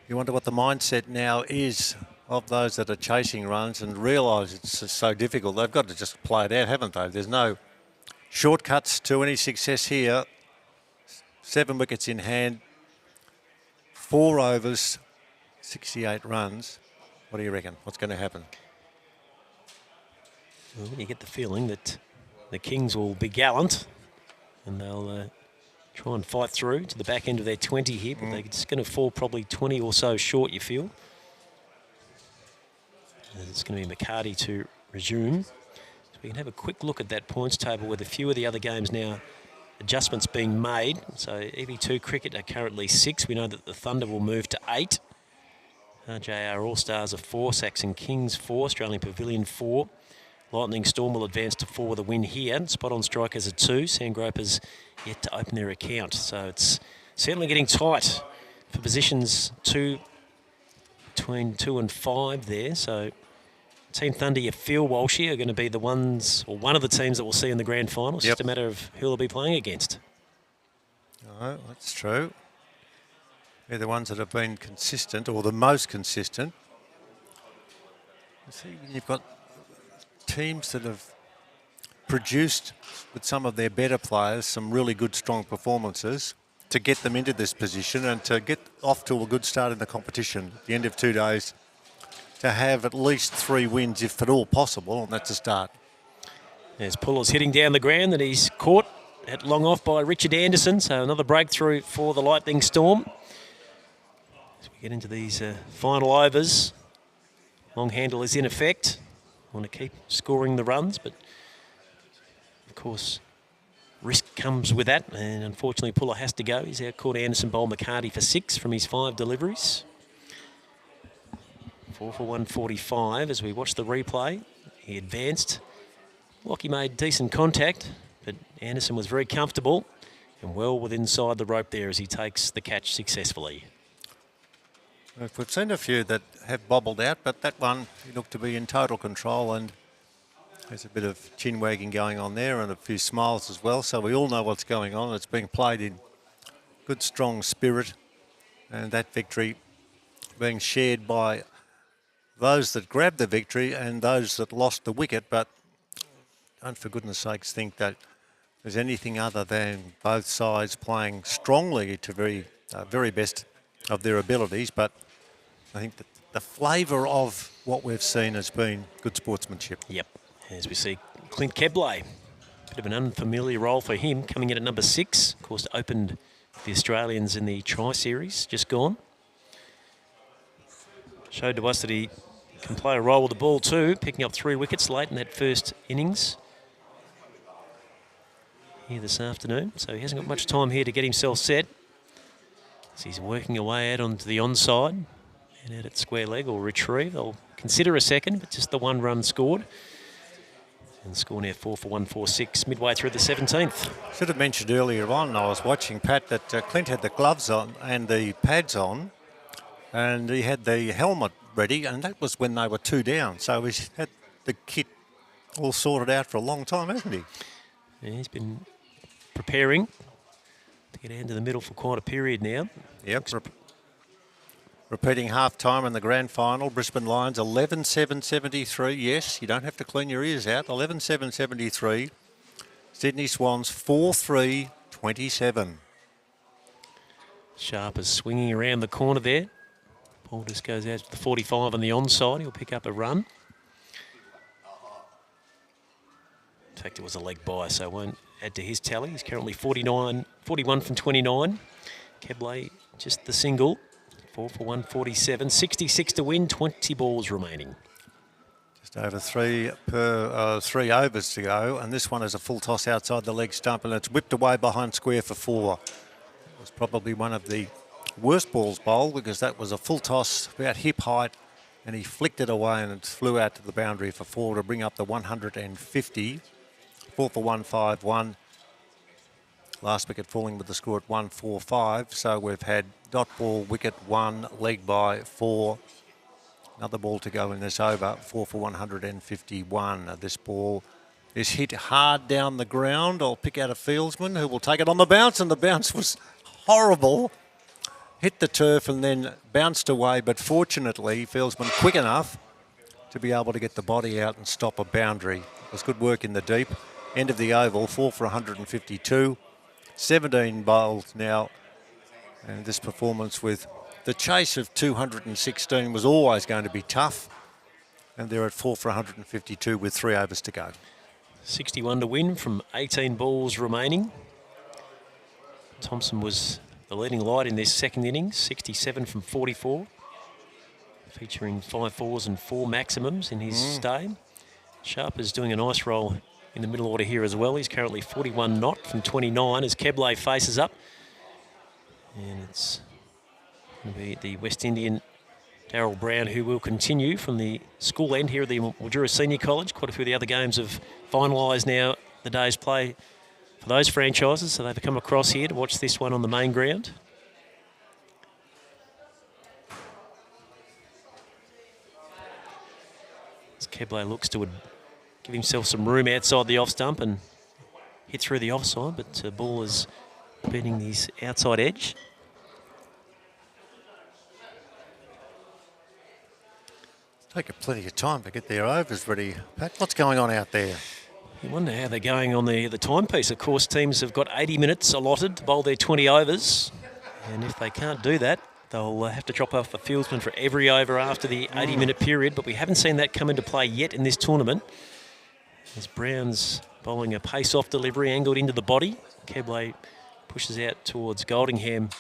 You wonder what the mindset now is of those that are chasing runs and realise it's just so difficult. They've got to just play it out, haven't they? There's no shortcuts to any success here. 7 wickets in hand, 4 overs, 68 runs. What do you reckon? What's going to happen? Well, you get the feeling that the Kings will be gallant and they'll try and fight through to the back end of their 20 here, but they're just going to fall probably 20 or so short, you feel. And it's going to be McCarty to resume. So we can have a quick look at that points table with a few of the other games now. Adjustments being made. So EB2 cricket are currently 6. We know that the Thunder will move to 8. RJR All-Stars are 4. Saxon Kings 4. Australian Pavilion 4. Lightning Storm will advance to 4 with a win here. Spot on Strikers are 2. Sandgropers yet to open their account. So it's certainly getting tight for positions between 2 and 5 there. So Team Thunder, you feel, Walshy, are going to be the ones, or one of the teams that we'll see in the grand final. It's just a matter of who they'll be playing against. No, that's true. They're the ones that have been consistent, or the most consistent. You see, you've got teams that have produced, with some of their better players, some really good, strong performances to get them into this position and to get off to a good start in the competition at the end of 2 days, to have at least 3 wins, if at all possible, and that's a start. There's Pullers hitting down the ground that he's caught at long off by Richard Anderson, so another breakthrough for the Lightning Storm. As we get into these final overs, long handle is in effect. Want to keep scoring the runs, but of course risk comes with that, and unfortunately Puller has to go. He's out caught Anderson, bowled McCarty for 6 from his 5 deliveries. 4 for 145 as we watch the replay. He advanced. Lockie made decent contact, but Anderson was very comfortable and well within inside the rope there as he takes the catch successfully. We've seen a few that have bobbled out, but that one, he looked to be in total control, and there's a bit of chin wagging going on there and a few smiles as well, so we all know what's going on. It's being played in good, strong spirit, and that victory being shared by those that grabbed the victory and those that lost the wicket. But don't for goodness sakes think that there's anything other than both sides playing strongly to very best of their abilities. But I think that the flavour of what we've seen has been good sportsmanship. Yep, as we see Clint Kebley, bit of an unfamiliar role for him, coming in at number 6. Of course, opened the Australians in the Tri-Series, just gone. Showed to us that he can play a role with the ball too, picking up 3 wickets late in that first innings here this afternoon. So he hasn't got much time here to get himself set. As he's working away out onto the onside and out at square leg or retrieve. They'll consider a second, but just the 1 run scored. And score now 4 for 146 midway through the 17th. Should have mentioned earlier on, I was watching, Pat, that Clint had the gloves on and the pads on, and he had the helmet ready, and that was when they were 2 down. So he's had the kit all sorted out for a long time, hasn't he? Yeah, he's been preparing to get into the middle for quite a period now. Yep. Repeating half-time in the grand final, Brisbane Lions 11-7-73. Yes, you don't have to clean your ears out. 11-7-73. Sydney Swans 4-3-27. Sharp is swinging around the corner there. Ball just goes out to the 45 on the onside. He'll pick up a run. In fact, it was a leg by, so won't add to his tally. He's currently 41 from 29. Kebley just the single. 4 for 147. 66 to win, 20 balls remaining. Just over 3 overs to go, and this one is a full toss outside the leg stump, and it's whipped away behind square for 4. It was probably one of the worst balls bowled, because that was a full toss about hip height, and he flicked it away and it flew out to the boundary for 4 to bring up the 150 4 for 151. Last wicket falling with the score at 145. So we've had dot ball, wicket 1, leg by 4. Another ball to go in this over, 4 for 151. This ball is hit hard down the ground. I'll pick out a fieldsman who will take it on the bounce, and the bounce was horrible. Hit the turf and then bounced away, but fortunately, fieldsman quick enough to be able to get the body out and stop a boundary. It was good work in the deep. End of the oval, 4 for 152. 17 bowled now, and this performance with the chase of 216 was always going to be tough, and they're at 4 for 152 with 3 overs to go. 61 to win from 18 balls remaining. Thompson was the leading light in this second innings, 67 from 44, featuring 5 fours and 4 maximums in his stay. Sharp is doing a nice roll in the middle order here as well. He's currently 41 not from 29 as Kebley faces up. And it's going to be the West Indian Darryl Brown who will continue from the school end here at the Mildura Senior College. Quite a few of the other games have finalised now the day's play for those franchises, so they've come across here to watch this one on the main ground. As Kebley looks to give himself some room outside the off stump and hit through the offside, but the ball is beating his outside edge. Taking plenty of time to get their overs ready. Pat, what's going on out there? You wonder how they're going on the timepiece. Of course, teams have got 80 minutes allotted to bowl their 20 overs. And if they can't do that, they'll have to drop off a fieldsman for every over after the 80-minute period. But we haven't seen that come into play yet in this tournament. As Brown's bowling a pace-off delivery angled into the body. Kebley pushes out towards Goldingham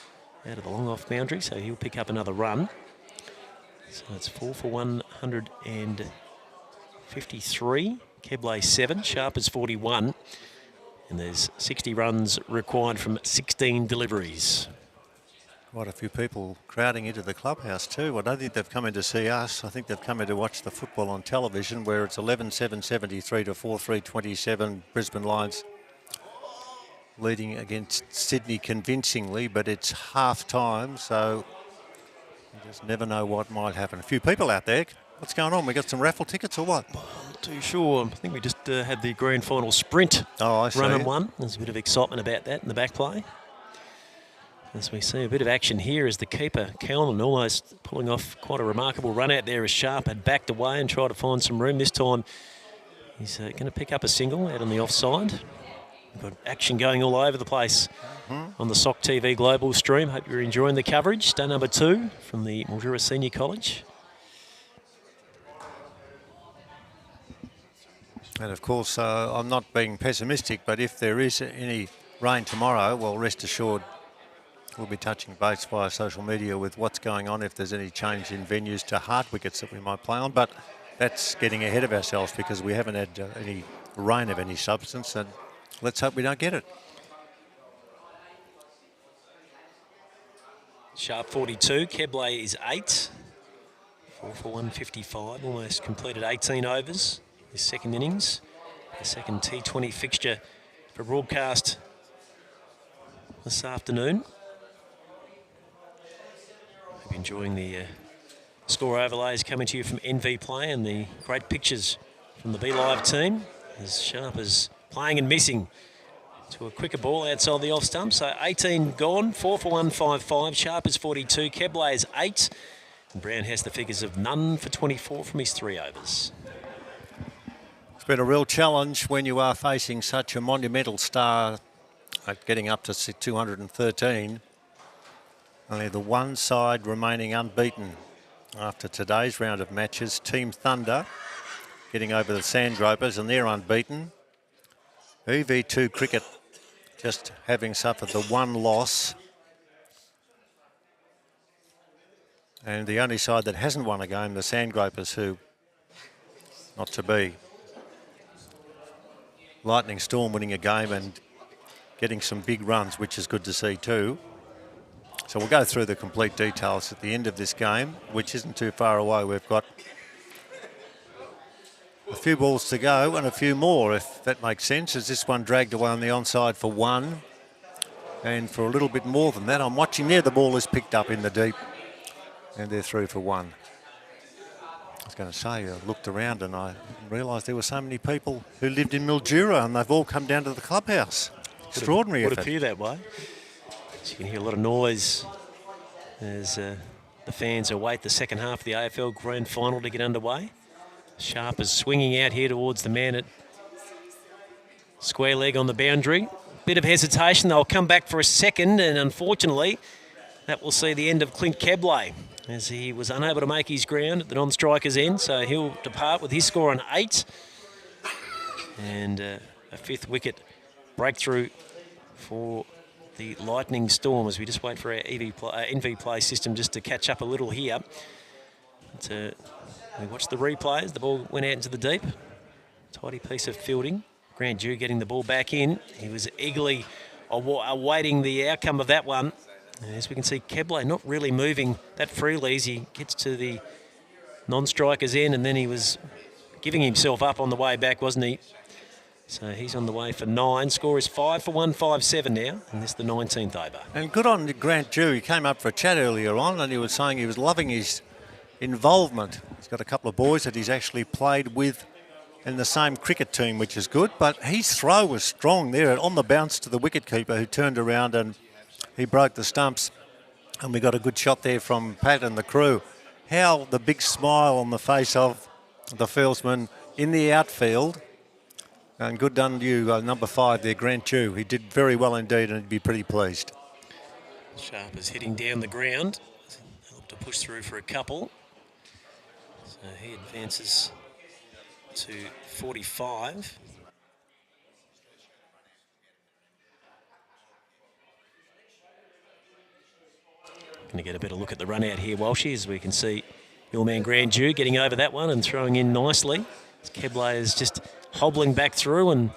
out of the long-off boundary, so he'll pick up another run. So it's 4 for 153. Kebley 7, Sharp is 41. And there's 60 runs required from 16 deliveries. Quite a few people crowding into the clubhouse too. I don't think they've come in to see us. I think they've come in to watch the football on television, where it's 11-7-73 to 4-3-27. Brisbane Lions leading against Sydney convincingly, but it's half time, so you just never know what might happen. A few people out there. What's going on? We got some raffle tickets or what? I'm not too sure. I think we just had the grand final sprint I see. run and one. There's a bit of excitement about that in the back play. As we see a bit of action here as the keeper, Callan, almost pulling off quite a remarkable run out there as Sharp had backed away and tried to find some room. This time he's going to pick up a single out on the offside. We've got action going all over the place on the SOC TV Global stream. Hope you're enjoying the coverage. Day number 2 from the Mildura Senior College. And of course, I'm not being pessimistic, but if there is any rain tomorrow, well, rest assured, we'll be touching base via social media with what's going on, if there's any change in venues to hard wickets that we might play on. But that's getting ahead of ourselves because we haven't had any rain of any substance, and let's hope we don't get it. Sharp 42, Kebley is 8. 4 for 155, almost completed 18 overs this second innings. The second T20 fixture for broadcast this afternoon. Hope you're enjoying the score overlays coming to you from NV Play and the great pictures from the B-Live team as Sharp is playing and missing to a quicker ball outside the off stump. So 18 gone, 4 for 155. Sharp is 42, Kebley is 8. And Brown has the figures of none for 24 from his 3 overs. It's been a real challenge when you are facing such a monumental star at getting up to 213. Only the one side remaining unbeaten after today's round of matches. Team Thunder getting over the Sandgropers, and they're unbeaten. EV2 Cricket just having suffered the one loss. And the only side that hasn't won a game, the Sandgropers, who, not to be. Lightning Storm winning a game and getting some big runs, which is good to see too. So we'll go through the complete details at the end of this game, which isn't too far away. We've got a few balls to go and a few more, if that makes sense, as this one dragged away on the onside for 1. And for a little bit more than that, I'm watching there, the ball is picked up in the deep. And they're through for 1. I was going to say, I looked around and I realised there were so many people who lived in Mildura and they've all come down to the clubhouse. Extraordinary Would effort. appear that way. So you can hear a lot of noise as the fans await the second half of the AFL Grand Final to get underway. Sharp is swinging out here towards the man at square leg on the boundary. Bit of hesitation. They'll come back for a second, and unfortunately, that will see the end of Clint Kebley, as he was unable to make his ground at the non-striker's end, so he'll depart with his score on 8. And a 5th wicket breakthrough for the Lightning Storm, as we just wait for our NV play system just to catch up a little here. But, we watched the replays. The ball went out into the deep. Tidy piece of fielding. Grant Dew getting the ball back in. He was eagerly awaiting the outcome of that one. As we can see, Kebley not really moving that freely as he gets to the non-striker's end, and then he was giving himself up on the way back, wasn't he? So he's on the way for 9. Score is 5 for 157 now, and this is the 19th over. And good on Grant Dew. He came up for a chat earlier on and he was saying he was loving his involvement. He's got a couple of boys that he's actually played with in the same cricket team, which is good, but his throw was strong there on the bounce to the wicketkeeper, who turned around and he broke the stumps, and we got a good shot there from Pat and the crew. How the big smile on the face of the fieldsman in the outfield. And good done to you, number 5 there, Grant Dew. He did very well indeed, and he'd be pretty pleased. Sharp is hitting down the ground. They look to push through for a couple. So he advances to 45. Going to get a better look at the run out here, Walshy, as we can see your man Grant Dew getting over that one and throwing in nicely. Kebley is just hobbling back through, and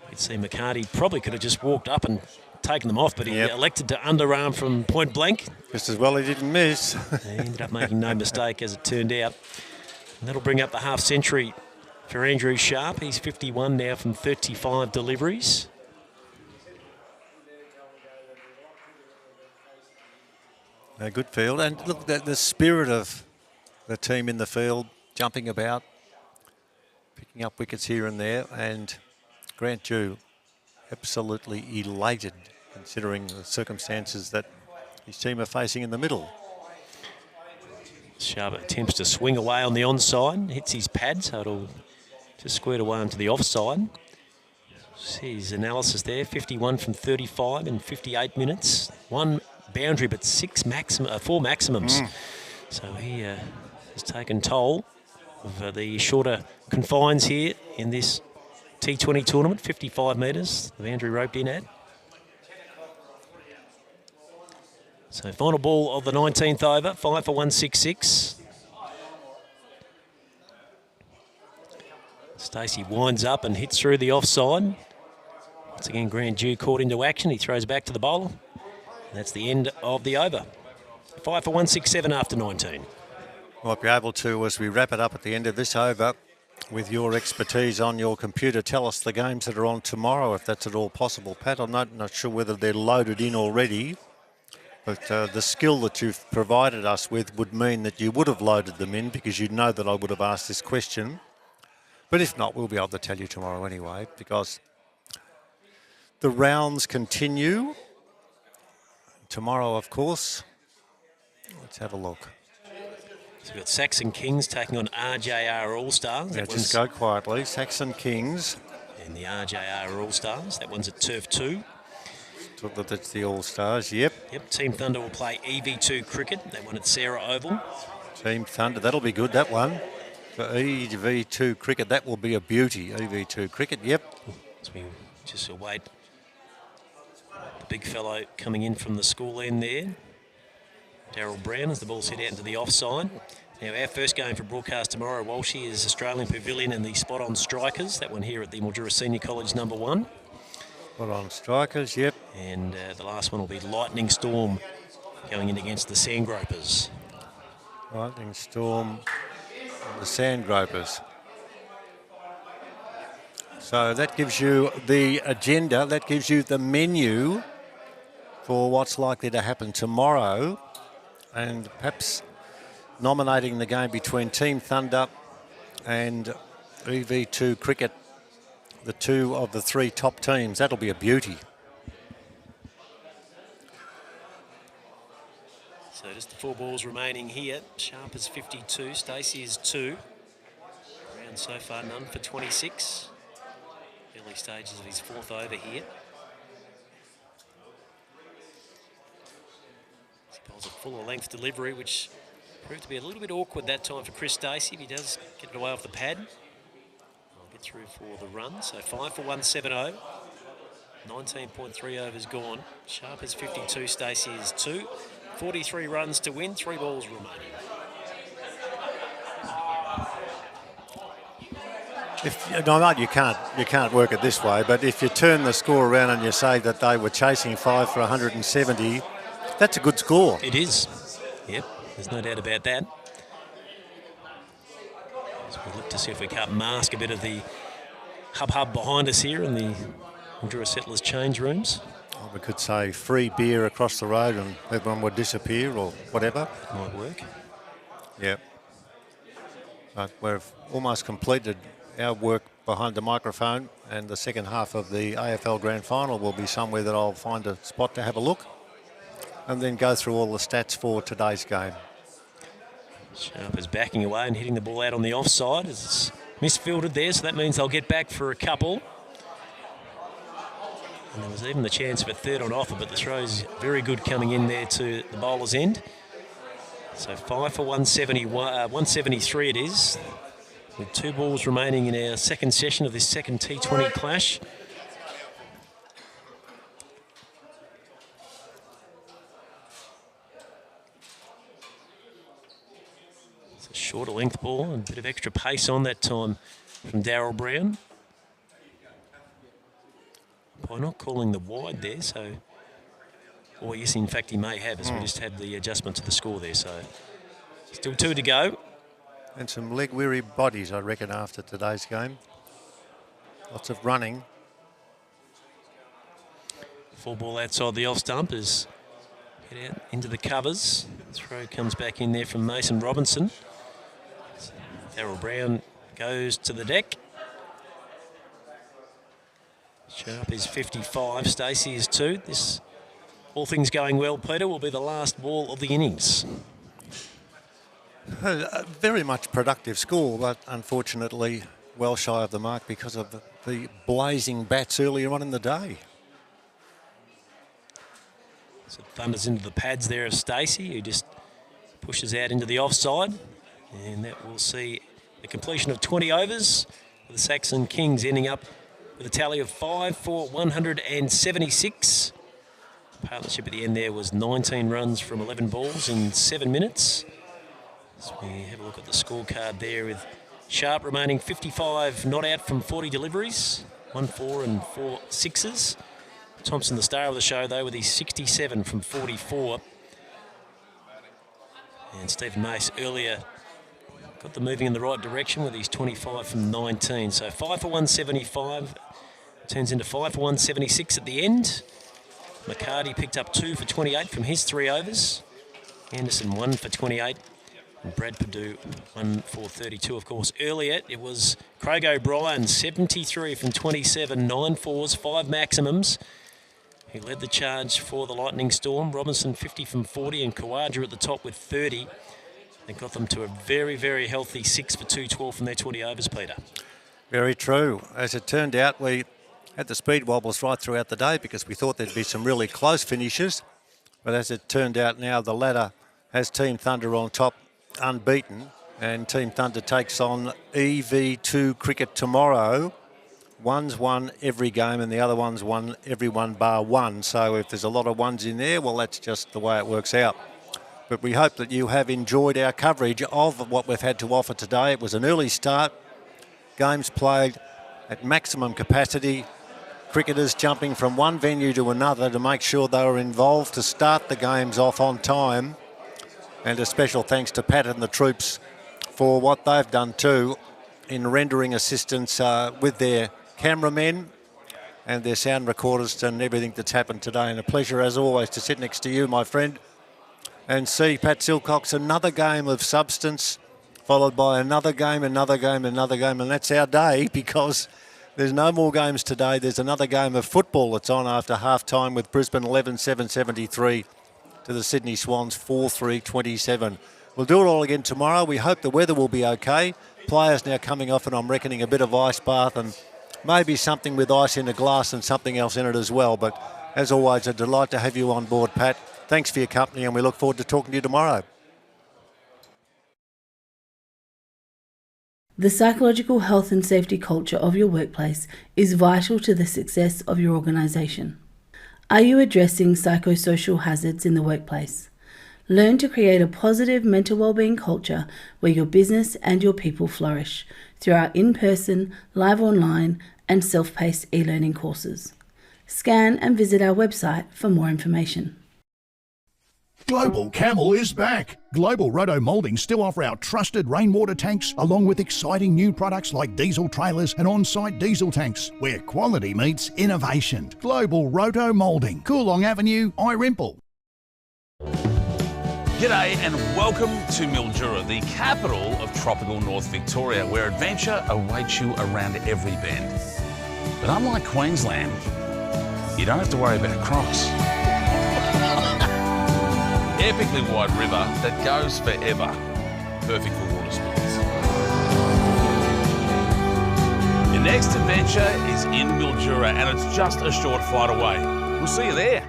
you'd see McCarty probably could have just walked up and taken them off, but he elected to underarm from point blank. Just as well he didn't miss. He ended up making no mistake, as it turned out. And that'll bring up the half century for Andrew Sharp. He's 51 now from 35 deliveries. A good field, and look, the spirit of the team in the field, jumping about, picking up wickets here and there, and Grant Dew absolutely elated considering the circumstances that his team are facing in the middle. Sharp attempts to swing away on the onside, hits his pad, so it'll just squared away onto the offside. See his analysis there, 51 from 35 in 58 minutes. 1 boundary, but 4 maximums. So he has taken toll of the shorter confines here in this T20 tournament, 55 metres, the boundary roped in at. So final ball of the 19th over, 5 for 166. Stacey winds up and hits through the offside. Once again, Grant Dew caught into action. He throws back to the bowler. And that's the end of the over. 5 for 167 after 19. Might be able to, as we wrap it up at the end of this over, with your expertise on your computer, tell us the games that are on tomorrow, if that's at all possible. Pat, I'm not sure whether they're loaded in already, but the skill that you've provided us with would mean that you would have loaded them in, because you'd know that I would have asked this question. But if not, we'll be able to tell you tomorrow anyway, because the rounds continue. Tomorrow, of course. Let's have a look. So we've got Saxon Kings taking on RJR All-Stars. Yeah, just go quietly. Saxon Kings. And the RJR All-Stars. That one's at Turf 2. That's the All-Stars, yep. Yep, Team Thunder will play EV2 cricket. That one at Sarah Oval. Team Thunder, that'll be good, that one. For EV2 cricket, that will be a beauty. EV2 cricket, yep. So we just await the big fellow coming in from the school end there. Darryl Brown as the ball's hit out into the offside. Now our first game for broadcast tomorrow, Walshy, is Australian Pavilion and the Spot On Strikers. That one here at the Mildura Senior College number 1. Spot On Strikers, yep. And the last one will be Lightning Storm going in against the Sandgropers. Lightning Storm and the Sandgropers. So that gives you the agenda, that gives you the menu for what's likely to happen tomorrow, and perhaps nominating the game between Team Thunder and EV2 Cricket, the two of the three top teams. That'll be a beauty. So just the 4 balls remaining here. Sharp is 52, Stacey is 2. Round so far, none for 26. Early stages of his 4th over here. He bowls a fuller length delivery, which proved to be a little bit awkward that time for Chris Stacey. If he does get it away off the pad, I'll get through for the run. So 5 for 170. 19.3 overs gone. Sharp is 52, Stacey is 2. 43 runs to win, 3 balls remaining. You can't work it this way, but if you turn the score around and you say that they were chasing 5 for 170, that's a good score. It is. Yep, there's no doubt about that. So we'll look to see if we can't mask a bit of the hub behind us here in the Mildura Settlers change rooms. Or we could say free beer across the road and everyone would disappear or whatever. Might work. Yep. But we've almost completed our work behind the microphone, and the second half of the AFL Grand Final will be somewhere that I'll find a spot to have a look and then go through all the stats for today's game. Sharp is backing away and hitting the ball out on the offside. It's misfielded there, so that means they'll get back for a couple. And there was even the chance of a third on offer, but the throw's very good coming in there to the bowler's end. So 5 for 173 it is, with 2 balls remaining in our second session of this second T20 clash. It's a shorter length ball and a bit of extra pace on that time from Darryl Brown. By not calling the wide there, so... Or yes, in fact, he may have, as we just had the adjustment to the score there. So still 2 to go. And some leg-weary bodies, I reckon, after today's game. Lots of running. 4 ball outside the off stump is hit out into the covers. Throw comes back in there from Mason Robinson. Darryl Brown goes to the deck. Sharp is 55, Stacey is 2. This, all things going well, Peter, will be the last ball of the innings. A very much productive score, but unfortunately well shy of the mark because of the blazing bats earlier on in the day. So thunders into the pads there of Stacey, who just pushes out into the offside. And that will see the completion of 20 overs, with the Saxon Kings ending up with a tally of 5 for 176. Partnership at the end there was 19 runs from 11 balls in 7 minutes. So we have a look at the scorecard there with Sharp remaining 55 not out from 40 deliveries, 1 4 and 4 sixes. Thompson, the star of the show, though, with his 67 from 44. And Stephen Mace earlier got them moving in the right direction with his 25 from 19. So 5 for 175 turns into 5 for 176 at the end. McCarty picked up 2 for 28 from his 3 overs. Anderson 1 for 28. And Brad Perdue 1 for 32. Of course, earlier it was Craig O'Brien 73 from 27, 9 fours, 5 maximums. He led the charge for the Lightning Storm. Robinson 50 from 40 and Kawaja at the top with 30. They got them to a very, very healthy 6 for 212 from their 20 overs, Peter. Very true. As it turned out, we had the speed wobbles right throughout the day because we thought there'd be some really close finishes. But as it turned out now, the ladder has Team Thunder on top, unbeaten, and Team Thunder takes on EV2 Cricket tomorrow. One's won every game and the other one's won every one bar one. So if there's a lot of ones in there, well, that's just the way it works out. But we hope that you have enjoyed our coverage of what we've had to offer today. It was an early start, games played at maximum capacity, cricketers jumping from one venue to another to make sure they were involved to start the games off on time. And a special thanks to Pat and the troops for what they've done too in rendering assistance with their cameramen and their sound recorders and everything that's happened today. And a pleasure, as always, to sit next to you, my friend, and see Pat Silcox, another game of substance, followed by another game, another game, another game. And that's our day, because there's no more games today. There's another game of football that's on after half-time with Brisbane 11-7-73 to the Sydney Swans 4-3-27. We'll do it all again tomorrow. We hope the weather will be okay. Players now coming off, and I'm reckoning a bit of ice bath and maybe something with ice in a glass and something else in it as well. But as always, a delight to have you on board, Pat. Thanks for your company, and we look forward to talking to you tomorrow. The psychological health and safety culture of your workplace is vital to the success of your organisation. Are you addressing psychosocial hazards in the workplace? Learn to create a positive mental wellbeing culture where your business and your people flourish through our in-person, live online, and self-paced e-learning courses. Scan and visit our website for more information. Global Camel is back. Global Roto Mouldings still offer our trusted rainwater tanks, along with exciting new products like diesel trailers and on-site diesel tanks, where quality meets innovation. Global Roto Moulding, Coolong Avenue, Irimple. G'day and welcome to Mildura, the capital of tropical North Victoria, where adventure awaits you around every bend. But unlike Queensland, you don't have to worry about crocs. Epically wide river that goes forever. Perfect for water sports. Your next adventure is in Mildura, and it's just a short flight away. We'll see you there.